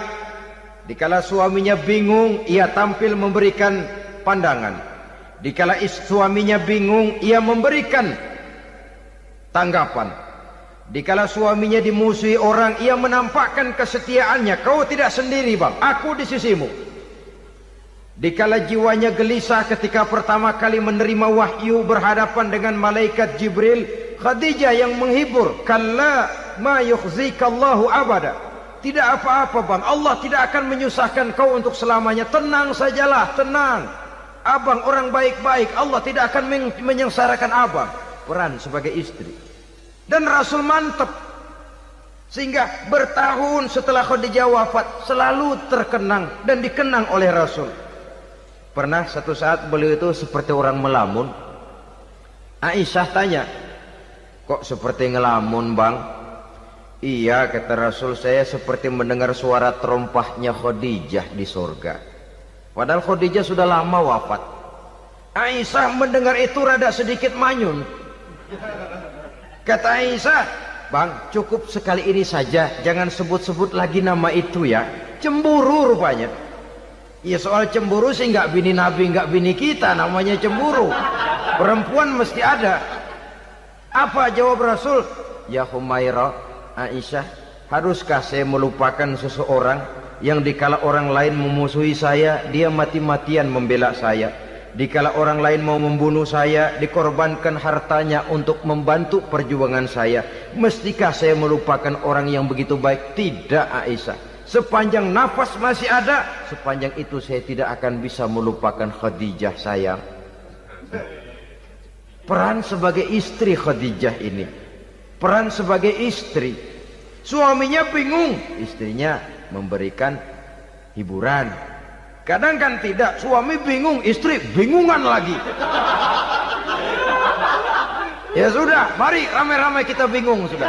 Dikala suaminya bingung, ia tampil memberikan pandangan. Dikala suaminya bingung, ia memberikan tanggapan. Dikala suaminya dimusuhi orang, ia menampakkan kesetiaannya. Kau tidak sendiri bang, aku di sisimu. Dikala jiwanya gelisah ketika pertama kali menerima wahyu berhadapan dengan malaikat Jibril, Khadijah yang menghibur. Kalla ma yukhzikallahu abada. Tidak apa-apa bang, Allah tidak akan menyusahkan kau untuk selamanya. Tenang sajalah, tenang. Abang orang baik-baik, Allah tidak akan menyengsarakan abang. Peran sebagai istri. Dan Rasul mantap, sehingga bertahun setelah Khadijah wafat selalu terkenang dan dikenang oleh Rasul. Pernah satu saat beliau itu seperti orang melamun. Aisyah tanya, kok seperti ngelamun bang? Iya kata Rasul, saya seperti mendengar suara terompahnya Khadijah di surga. Padahal Khadijah sudah lama wafat. Aisyah mendengar itu rada sedikit manyun. Kata Aisyah, bang cukup sekali ini saja, jangan sebut-sebut lagi nama itu ya. Cemburu rupanya. Ya soal cemburu sih nggak bini Nabi, nggak bini kita, namanya cemburu. Perempuan mesti ada. Apa jawab Rasul? Ya Humairah, Aisyah, haruskah saya melupakan seseorang yang dikala orang lain memusuhi saya, dia mati-matian membela saya. Dikala orang lain mau membunuh saya, dikorbankan hartanya untuk membantu perjuangan saya. Mestikah saya melupakan orang yang begitu baik? Tidak, Aisyah. Sepanjang nafas masih ada, sepanjang itu saya tidak akan bisa melupakan Khadijah sayang. Peran sebagai istri Khadijah ini, peran sebagai istri. Suaminya bingung, istrinya memberikan hiburan. Kadang kan tidak, suami bingung, istri bingungan lagi. Ya sudah, mari ramai-ramai kita bingung sudah.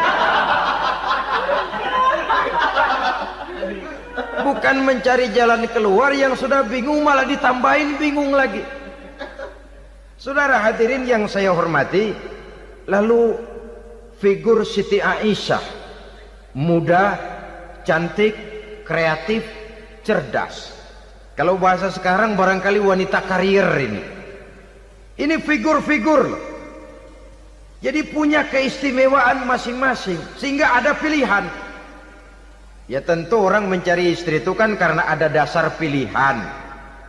Bukan mencari jalan keluar, yang sudah bingung malah ditambahin bingung lagi. Saudara hadirin yang saya hormati, lalu figur Siti Aisyah, muda, cantik, kreatif, cerdas. Kalau bahasa sekarang barangkali wanita karier ini. Ini figur-figur loh. Jadi punya keistimewaan masing-masing, sehingga ada pilihan. Ya tentu orang mencari istri itu kan karena ada dasar pilihan.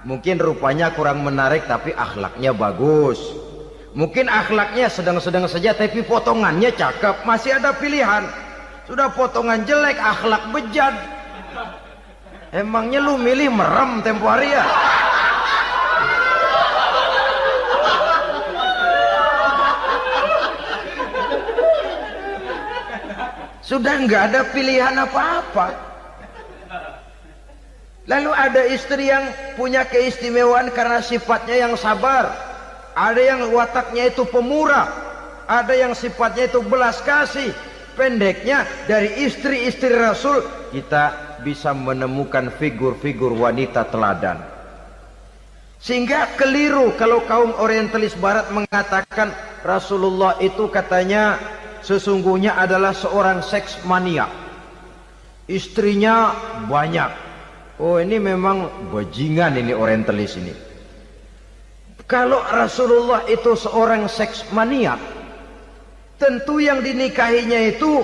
Mungkin rupanya kurang menarik tapi akhlaknya bagus. Mungkin akhlaknya sedang-sedang saja tapi potongannya cakep, masih ada pilihan. Sudah potongan jelek, akhlak bejat. Emangnya lu milih merem tempo hari ya? Sudah nggak ada pilihan apa-apa. Lalu ada istri yang punya keistimewaan karena sifatnya yang sabar, ada yang wataknya itu pemurah, ada yang sifatnya itu belas kasih. Pendeknya, dari istri-istri Rasul kita bisa menemukan figur-figur wanita teladan. Sehingga keliru kalau kaum orientalis barat mengatakan Rasulullah itu katanya sesungguhnya adalah seorang seks mania, istrinya banyak. Oh ini memang bajingan ini orientalis ini. Kalau Rasulullah itu seorang seks mania, tentu yang dinikahinya itu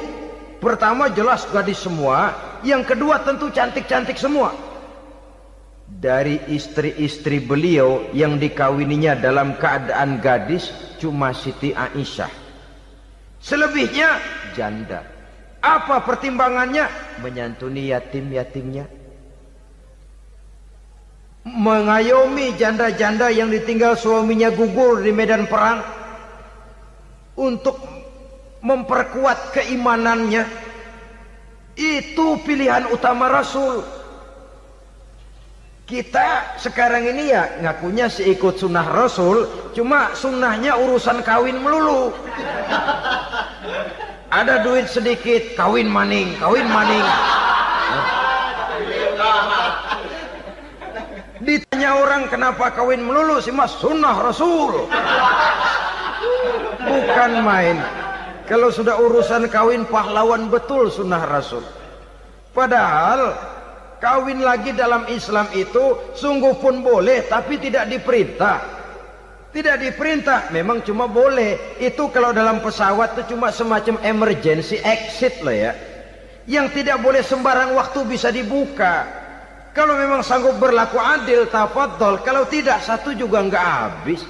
pertama jelas gadis semua, yang kedua tentu cantik-cantik semua. Dari istri-istri beliau yang dikawininya dalam keadaan gadis cuma Siti Aisyah. Selebihnya janda. Apa pertimbangannya? Menyantuni yatim-yatimnya, mengayomi janda-janda yang ditinggal suaminya gugur di medan perang, untuk memperkuat keimanannya. Itu pilihan utama Rasul. Kita sekarang ini ya ngakunya sih ikut sunnah Rasul, cuma sunnahnya urusan kawin melulu. Ada duit sedikit, kawin maning, kawin maning. Ditanya orang kenapa kawin melulu, sih mas sunnah Rasul. Bukan main. Kalau sudah urusan kawin pahlawan betul sunnah Rasul. Padahal kawin lagi dalam Islam itu sungguh pun boleh, tapi tidak diperintah. Tidak diperintah, memang cuma boleh. Itu kalau dalam pesawat itu cuma semacam emergency exit lah ya, yang tidak boleh sembarang waktu bisa dibuka. Kalau memang sanggup berlaku adil, tafadhol. Kalau tidak, satu juga nggak habis.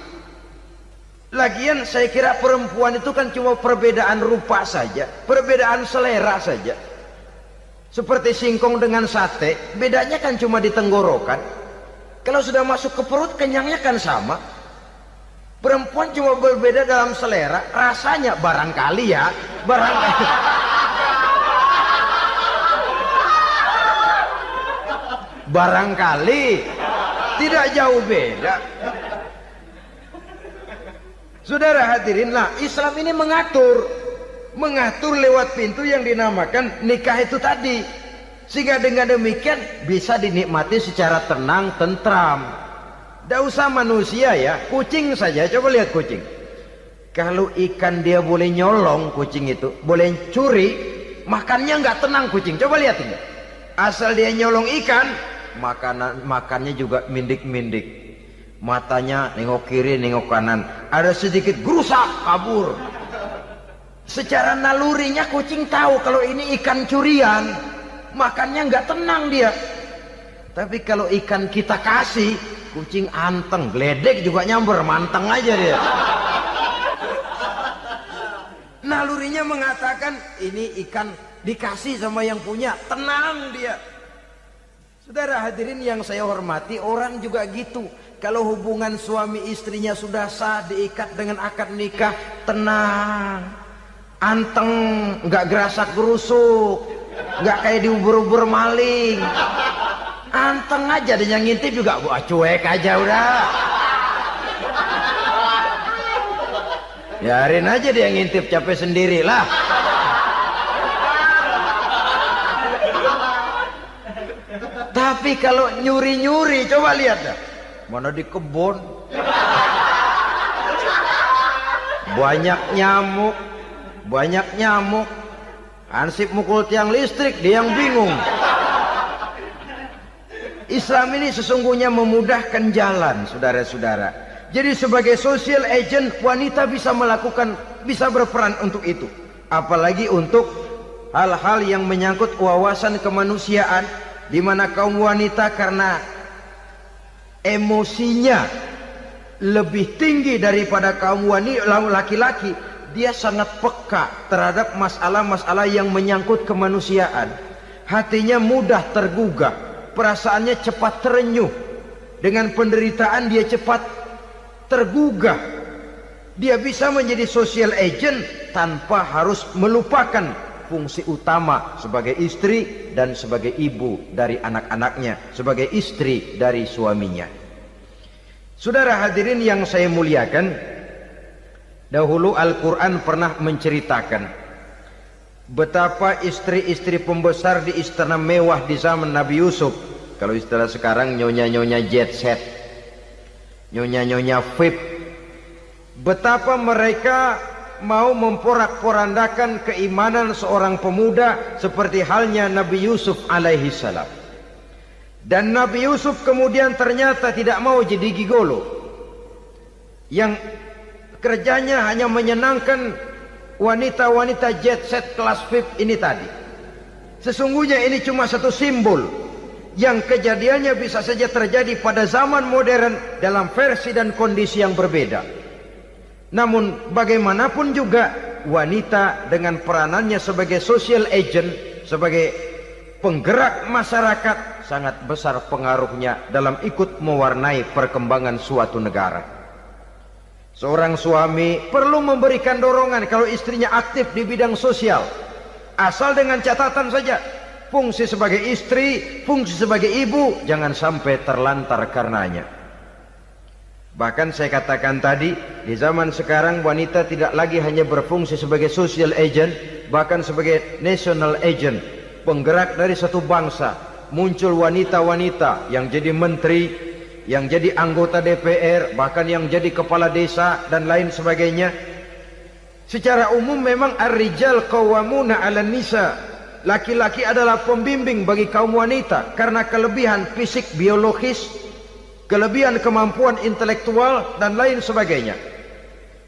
Lagian saya kira perempuan itu kan cuma perbedaan rupa saja, perbedaan selera saja. Seperti singkong dengan sate, bedanya kan cuma di tenggorokan. Kalau sudah masuk ke perut, kenyangnya kan sama. Perempuan cuma berbeda dalam selera, rasanya barangkali ya, barangkali. Barangkali tidak jauh beda. Saudara hadirinlah, Islam ini mengatur lewat pintu yang dinamakan nikah itu tadi, sehingga dengan demikian bisa dinikmati secara tenang, tentram. Tidak usah manusia ya, kucing saja. Coba lihat kucing. Kalau ikan dia boleh nyolong, kucing itu boleh curi, makannya nggak tenang kucing. Coba lihat ini. Asal dia nyolong ikan, makannya juga mindik-mindik, matanya nengok kiri nengok kanan, ada sedikit gerusak kabur. Secara nalurinya kucing tahu kalau ini ikan curian, makannya nggak tenang dia. Tapi kalau ikan kita kasih, kucing anteng, geledek juga nyamber, manteng aja dia. Nalurinya mengatakan ini ikan dikasih sama yang punya, tenang dia. Saudara hadirin yang saya hormati, orang juga gitu. Kalau hubungan suami istrinya sudah sah, diikat dengan akad nikah, tenang, anteng, nggak gerasak gerusuk, nggak kayak diubur-ubur maling, anteng aja. Dan yang ngintip juga buat cuek aja udah. Biarin aja dia ngintip, capek sendirilah. Tapi kalau nyuri-nyuri, coba lihat dah. Mana di kebun banyak nyamuk, ansip mukul tiang listrik, dia yang bingung. Islam ini sesungguhnya memudahkan jalan, saudara-saudara. Jadi sebagai social agent, wanita bisa berperan untuk itu. Apalagi untuk hal-hal yang menyangkut wawasan kemanusiaan, di mana kaum wanita karena emosinya lebih tinggi daripada kaum laki-laki, dia sangat peka terhadap masalah-masalah yang menyangkut kemanusiaan. Hatinya mudah tergugah, perasaannya cepat terenyuh. Dengan penderitaan dia cepat tergugah. Dia bisa menjadi social agent tanpa harus melupakan fungsi utama sebagai istri dan sebagai ibu dari anak-anaknya, sebagai istri dari suaminya. Saudara hadirin yang saya muliakan, dahulu Al-Quran pernah menceritakan betapa istri-istri pembesar di istana mewah di zaman Nabi Yusuf, kalau istilah sekarang nyonya-nyonya jet set, nyonya-nyonya VIP, betapa mereka mau memporak-porandakan keimanan seorang pemuda seperti halnya Nabi Yusuf alaihi salam. Dan Nabi Yusuf kemudian ternyata tidak mau jadi gigolo yang kerjanya hanya menyenangkan wanita-wanita jet set kelas VIP ini tadi. Sesungguhnya ini cuma satu simbol yang kejadiannya bisa saja terjadi pada zaman modern dalam versi dan kondisi yang berbeda. Namun bagaimanapun juga wanita dengan peranannya sebagai social agent, sebagai penggerak masyarakat, sangat besar pengaruhnya dalam ikut mewarnai perkembangan suatu negara. Seorang suami perlu memberikan dorongan kalau istrinya aktif di bidang sosial, asal dengan catatan saja, fungsi sebagai istri, fungsi sebagai ibu jangan sampai terlantar karenanya. Bahkan saya katakan tadi, di zaman sekarang wanita tidak lagi hanya berfungsi sebagai social agent, bahkan sebagai national agent, penggerak dari satu bangsa. Muncul wanita-wanita yang jadi menteri, yang jadi anggota DPR, bahkan yang jadi kepala desa dan lain sebagainya. Secara umum memang ar-rijal qawwamuna 'alan nisa. Laki-laki adalah pembimbing bagi kaum wanita karena kelebihan fisik biologis, kelebihan kemampuan intelektual dan lain sebagainya.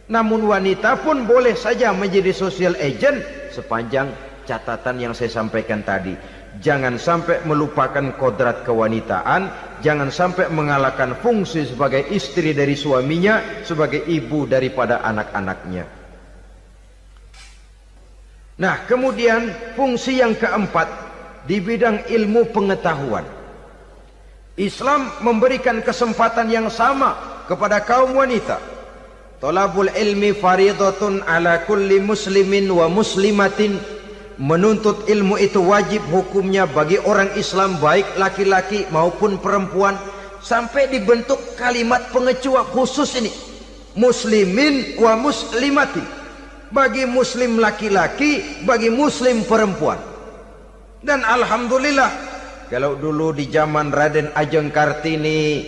Namun wanita pun boleh saja menjadi social agent sepanjang catatan yang saya sampaikan tadi. Jangan sampai melupakan kodrat kewanitaan, jangan sampai mengalahkan fungsi sebagai istri dari suaminya, sebagai ibu daripada anak-anaknya. Nah, kemudian fungsi yang keempat di bidang ilmu pengetahuan. Islam memberikan kesempatan yang sama kepada kaum wanita. Thalabul ilmi faridatun ala kulli muslimin wa muslimatin. Menuntut ilmu itu wajib hukumnya bagi orang Islam, baik laki-laki maupun perempuan. Sampai dibentuk kalimat pengecuali khusus ini, muslimin wa muslimatin, bagi muslim laki-laki, bagi muslim perempuan. Dan alhamdulillah, kalau dulu di zaman Raden Ajeng Kartini,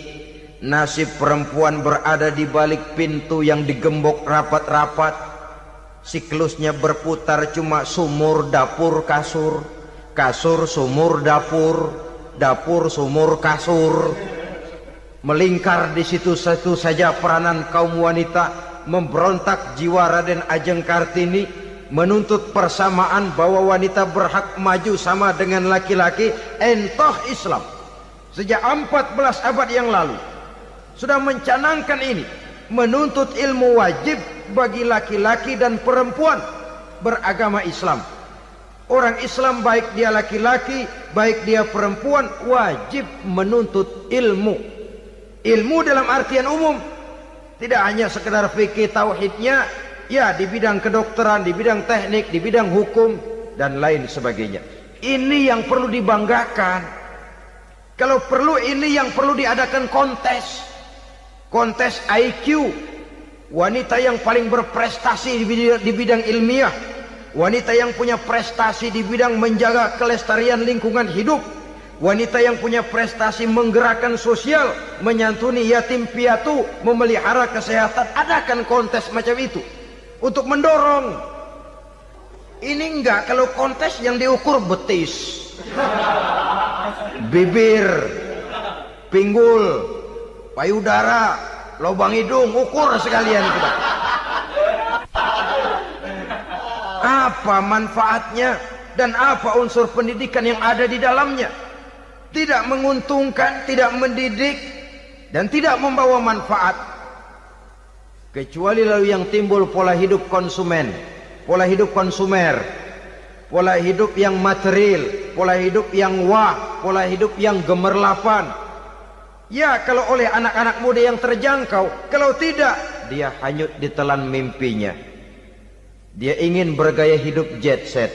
nasib perempuan berada di balik pintu yang digembok rapat-rapat. Siklusnya berputar cuma sumur, dapur, kasur, kasur, sumur, dapur, dapur, sumur, kasur. Melingkar di situ-situ saja peranan kaum wanita. Memberontak jiwa Raden Ajeng Kartini, menuntut persamaan bahwa wanita berhak maju sama dengan laki-laki. Entah Islam sejak 14 abad yang lalu sudah mencanangkan ini, menuntut ilmu wajib bagi laki-laki dan perempuan beragama Islam. Orang Islam baik dia laki-laki, baik dia perempuan, wajib menuntut ilmu. Ilmu dalam artian umum, tidak hanya sekedar fikih tauhidnya, ya di bidang kedokteran, di bidang teknik, di bidang hukum dan lain sebagainya. Ini yang perlu dibanggakan. Kalau perlu, ini yang perlu diadakan kontes. Kontes IQ. Wanita yang paling berprestasi di bidang ilmiah, wanita yang punya prestasi di bidang menjaga kelestarian lingkungan hidup, wanita yang punya prestasi menggerakkan sosial, menyantuni yatim piatu, memelihara kesehatan. Adakan kontes macam itu untuk mendorong. Ini enggak, kalau kontes yang diukur betis, bibir, pinggul, payudara, lubang hidung, ukur sekalian kita. Apa manfaatnya dan apa unsur pendidikan yang ada di dalamnya? Tidak menguntungkan, tidak mendidik, dan tidak membawa manfaat. Kecuali lalu yang timbul pola hidup konsumen, pola hidup konsumer, pola hidup yang material, pola hidup yang wah, pola hidup yang gemerlapan. Ya, kalau oleh anak-anak muda yang terjangkau. Kalau tidak, dia hanyut ditelan mimpinya. Dia ingin bergaya hidup jet set,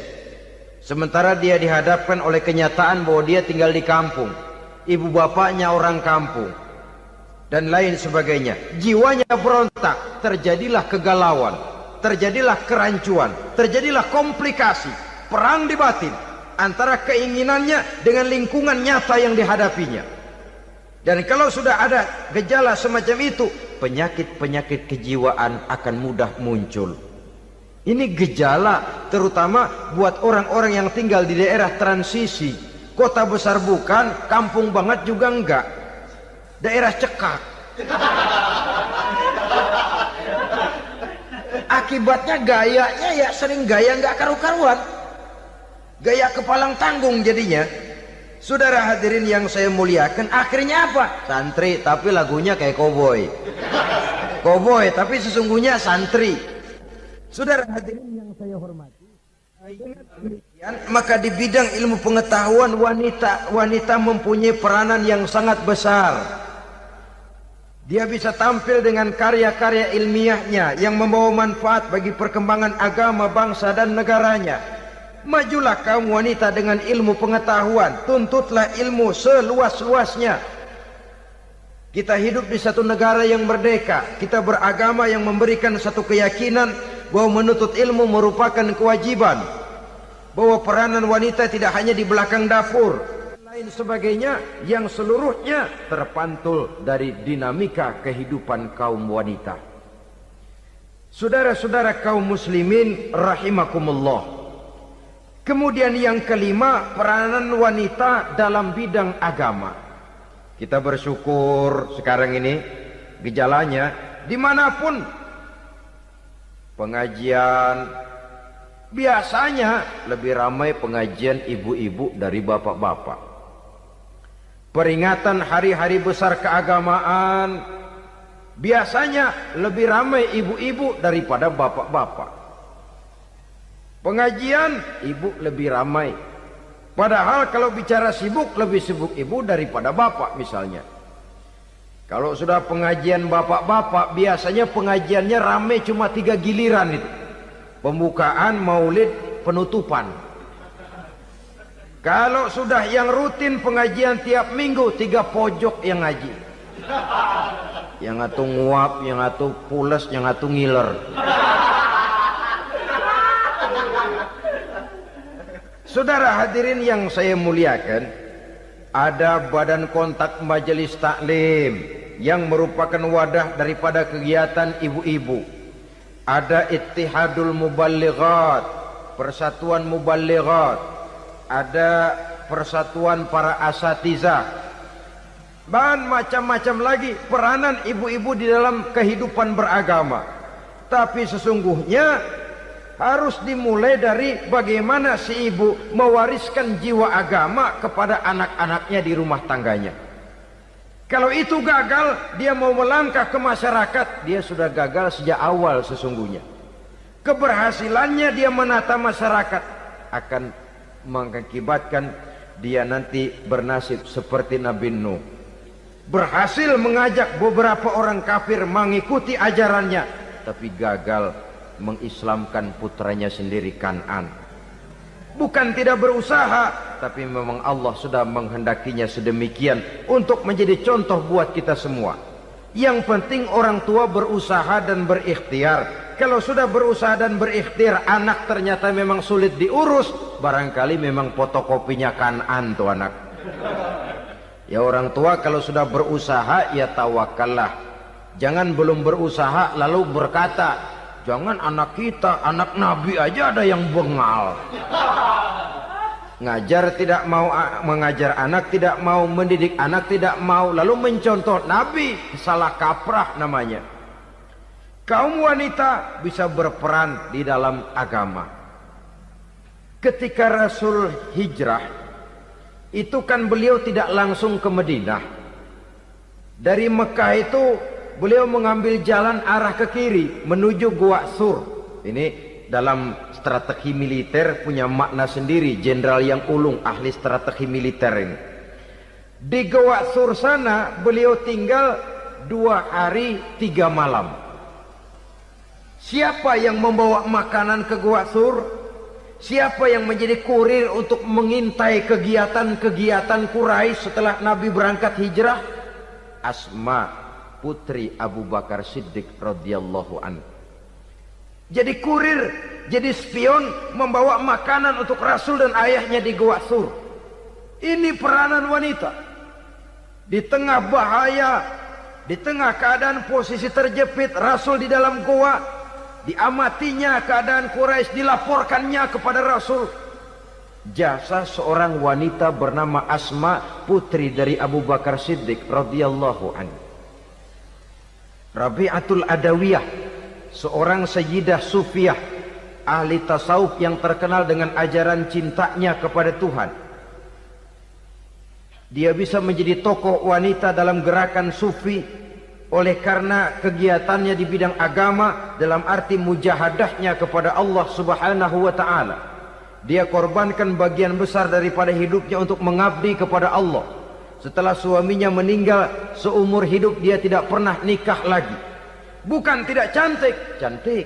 sementara dia dihadapkan oleh kenyataan bahwa dia tinggal di kampung, ibu bapaknya orang kampung, dan lain sebagainya. Jiwanya berontak, terjadilah kegalauan, terjadilah kerancuan, terjadilah komplikasi, perang di batin antara keinginannya dengan lingkungan nyata yang dihadapinya. Dan kalau sudah ada gejala semacam itu, penyakit-penyakit kejiwaan akan mudah muncul. Ini gejala terutama buat orang-orang yang tinggal di daerah transisi. Kota besar bukan, kampung banget juga enggak, daerah cekak. Akibatnya gayanya ya sering gaya enggak karu-karuan, gaya kepalang tanggung jadinya. Saudara hadirin yang saya muliakan, akhirnya apa? Santri tapi lagunya kayak koboi. Koboi tapi sesungguhnya santri. Saudara hadirin yang saya hormati, maka di bidang ilmu pengetahuan wanita mempunyai peranan yang sangat besar. Dia bisa tampil dengan karya-karya ilmiahnya yang membawa manfaat bagi perkembangan agama, bangsa dan negaranya. Majulah kaum wanita dengan ilmu pengetahuan, tuntutlah ilmu seluas-luasnya. Kita hidup di satu negara yang merdeka, kita beragama yang memberikan satu keyakinan bahwa menuntut ilmu merupakan kewajiban, bahwa peranan wanita tidak hanya di belakang dapur, lain sebagainya, yang seluruhnya terpantul dari dinamika kehidupan kaum wanita. Saudara-saudara kaum muslimin rahimakumullah. Kemudian yang kelima, peranan wanita dalam bidang agama. Kita bersyukur sekarang ini gejalanya dimanapun pengajian, biasanya lebih ramai pengajian ibu-ibu dari bapak-bapak. Peringatan hari-hari besar keagamaan, biasanya lebih ramai ibu-ibu daripada bapak-bapak. Pengajian ibu lebih ramai, padahal kalau bicara sibuk, lebih sibuk ibu daripada bapak misalnya. Kalau sudah pengajian bapak-bapak, biasanya pengajiannya ramai cuma 3 giliran itu. Pembukaan, maulid, penutupan. Kalau sudah yang rutin pengajian tiap minggu, 3 pojok yang ngaji. Yang atuh nguap, yang atuh pules, yang atuh ngiler. Saudara hadirin yang saya muliakan, ada badan kontak majelis taklim yang merupakan wadah daripada kegiatan ibu-ibu. Ada Ittihadul Muballighat, Persatuan Muballighat. Ada persatuan para asatiza, dan macam-macam lagi peranan ibu-ibu di dalam kehidupan beragama. Tapi sesungguhnya harus dimulai dari bagaimana si ibu mewariskan jiwa agama kepada anak-anaknya di rumah tangganya. Kalau itu gagal, dia mau melangkah ke masyarakat, dia sudah gagal sejak awal sesungguhnya. Keberhasilannya dia menata masyarakat akan mengakibatkan dia nanti bernasib seperti Nabi Nuh. Berhasil mengajak beberapa orang kafir mengikuti ajarannya, tapi gagal mengislamkan putranya sendiri Kan'an. Bukan tidak berusaha, tapi memang Allah sudah menghendakinya sedemikian untuk menjadi contoh buat kita semua. Yang penting orang tua berusaha dan berikhtiar. Kalau sudah berusaha dan berikhtiar, anak ternyata memang sulit diurus, barangkali memang fotokopinya Kan'an tuh anak. Ya orang tua kalau sudah berusaha, ya tawakallah. Jangan belum berusaha lalu berkata, jangan anak kita, anak Nabi aja ada yang bengal. Ngajar tidak mau, mengajar anak tidak mau, mendidik anak tidak mau, lalu mencontoh Nabi, salah kaprah namanya. Kaum wanita bisa berperan di dalam agama. Ketika Rasul hijrah, itu kan beliau tidak langsung ke Madinah. Dari Mekah itu beliau mengambil jalan arah ke kiri menuju Gua Sur. Ini dalam strategi militer punya makna sendiri. Jenderal yang ulung, ahli strategi militer ini. Di Gua Sur sana beliau tinggal 2 hari 3 malam. Siapa yang membawa makanan ke Gua Sur? Siapa yang menjadi kurir untuk mengintai kegiatan-kegiatan Quraisy setelah Nabi berangkat hijrah? Asma, putri Abu Bakar Siddiq radhiyallahu anhu. Jadi kurir, jadi spion, membawa makanan untuk Rasul dan ayahnya di Gua Sur. Ini peranan wanita. Di tengah bahaya, di tengah keadaan posisi terjepit, Rasul di dalam gua, diamatinya keadaan Quraisy, dilaporkannya kepada Rasul. Jasa seorang wanita bernama Asma, putri dari Abu Bakar Siddiq radhiyallahu anhu. Rabi'atul Adawiyah, seorang sayyidah sufiyah, ahli tasawuf yang terkenal dengan ajaran cintanya kepada Tuhan. Dia bisa menjadi tokoh wanita dalam gerakan sufi oleh karena kegiatannya di bidang agama, dalam arti mujahadahnya kepada Allah Subhanahu wa ta'ala. Dia korbankan bagian besar daripada hidupnya untuk mengabdi kepada Allah. Setelah suaminya meninggal, seumur hidup dia tidak pernah nikah lagi. Bukan tidak cantik, cantik.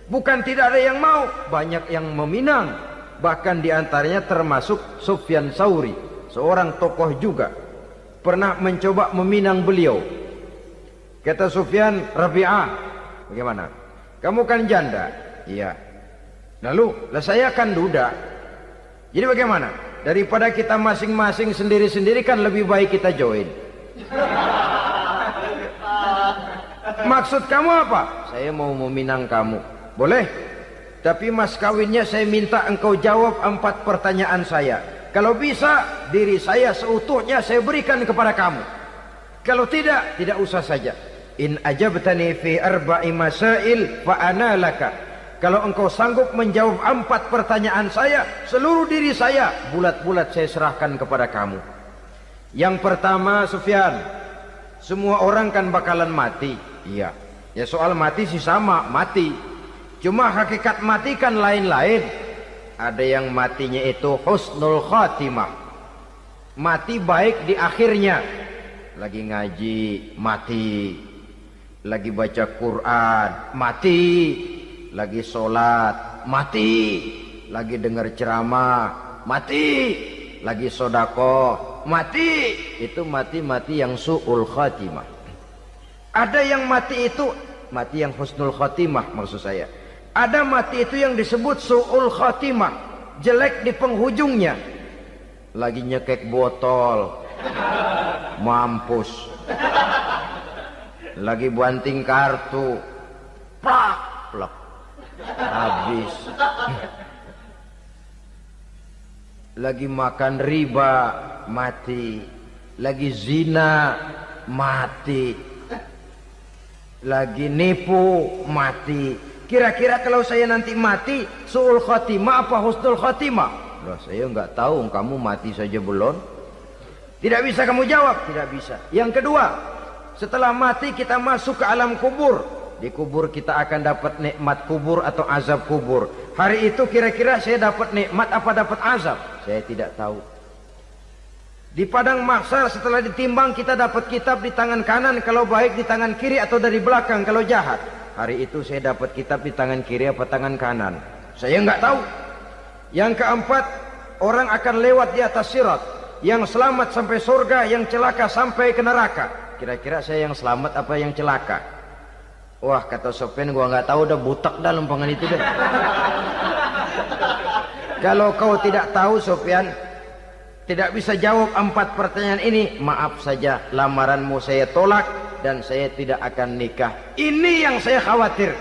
Bukan tidak ada yang mau, banyak yang meminang. Bahkan diantaranya termasuk Sufyan Tsauri, seorang tokoh juga, pernah mencoba meminang beliau. Kata Sufyan, Rabi'ah, bagaimana? Kamu kan janda? Iya. Lalu, lah saya kan duda. Jadi bagaimana? Daripada kita masing-masing sendiri-sendiri kan lebih baik kita join. Maksud kamu apa? Saya mau meminang kamu. Boleh? Tapi mas kawinnya saya minta engkau jawab 4 pertanyaan saya. Kalau bisa, diri saya seutuhnya saya berikan kepada kamu. Kalau tidak, tidak usah saja. In ajabtani fi 4 masail fa ana laka. Kalau engkau sanggup menjawab 4 pertanyaan saya, seluruh diri saya bulat-bulat saya serahkan kepada kamu. Yang pertama, Sufyan, semua orang kan bakalan mati. Iya. Ya soal mati sih sama, mati. Cuma hakikat mati kan lain-lain. Ada yang matinya itu husnul khatimah, mati baik di akhirnya. Lagi ngaji, mati. Lagi baca Quran, mati. Lagi sholat, mati. Lagi dengar ceramah, mati. Lagi sodakoh, mati. Itu mati-mati yang su'ul khatimah. Ada yang mati itu mati yang husnul khatimah, maksud saya. Ada mati itu yang disebut su'ul khatimah, jelek di penghujungnya. Lagi nyekek botol, mampus. Lagi banting kartu, plak plak, habis. lagi makan riba mati, lagi zina mati, lagi nipu mati. Kira-kira kalau saya nanti mati su'ul khotimah apa husnul khotimah? Loh, saya nggak tahu, kamu mati saja belum. Tidak bisa kamu jawab, tidak bisa. Yang kedua, setelah mati kita masuk ke alam kubur. Di kubur kita akan dapat nikmat kubur atau azab kubur. Hari itu kira-kira saya dapat nikmat apa dapat azab? Saya tidak tahu. Di padang mahsyar setelah ditimbang kita dapat kitab di tangan kanan kalau baik, di tangan kiri atau dari belakang kalau jahat. Hari itu saya dapat kitab di tangan kiri apa tangan kanan? Saya nggak tahu. Yang keempat, orang akan lewat di atas sirat. Yang selamat sampai surga, yang celaka sampai ke neraka. Kira-kira saya yang selamat apa yang celaka? Wah, kata Sofyan, gua nggak tahu, udah butak dah lempangan itu deh. Kalau kau tidak tahu Sofyan, tidak bisa jawab 4 pertanyaan ini, maaf saja, lamaranmu saya tolak dan saya tidak akan nikah. Ini yang saya khawatir.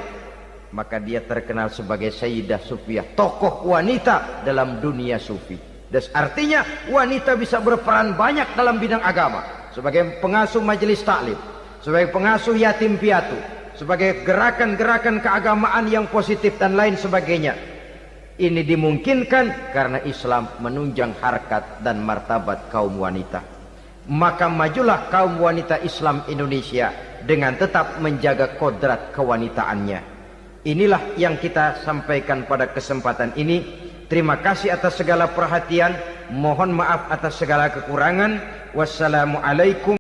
Maka dia terkenal sebagai Sayyidah Sufiyah, tokoh wanita dalam dunia sufi. Dan artinya wanita bisa berperan banyak dalam bidang agama, sebagai pengasuh majelis taklim, sebagai pengasuh yatim piatu, sebagai gerakan-gerakan keagamaan yang positif dan lain sebagainya. Ini dimungkinkan karena Islam menunjang harkat dan martabat kaum wanita. Maka majulah kaum wanita Islam Indonesia dengan tetap menjaga kodrat kewanitaannya. Inilah yang kita sampaikan pada kesempatan ini. Terima kasih atas segala perhatian. Mohon maaf atas segala kekurangan. Wassalamualaikum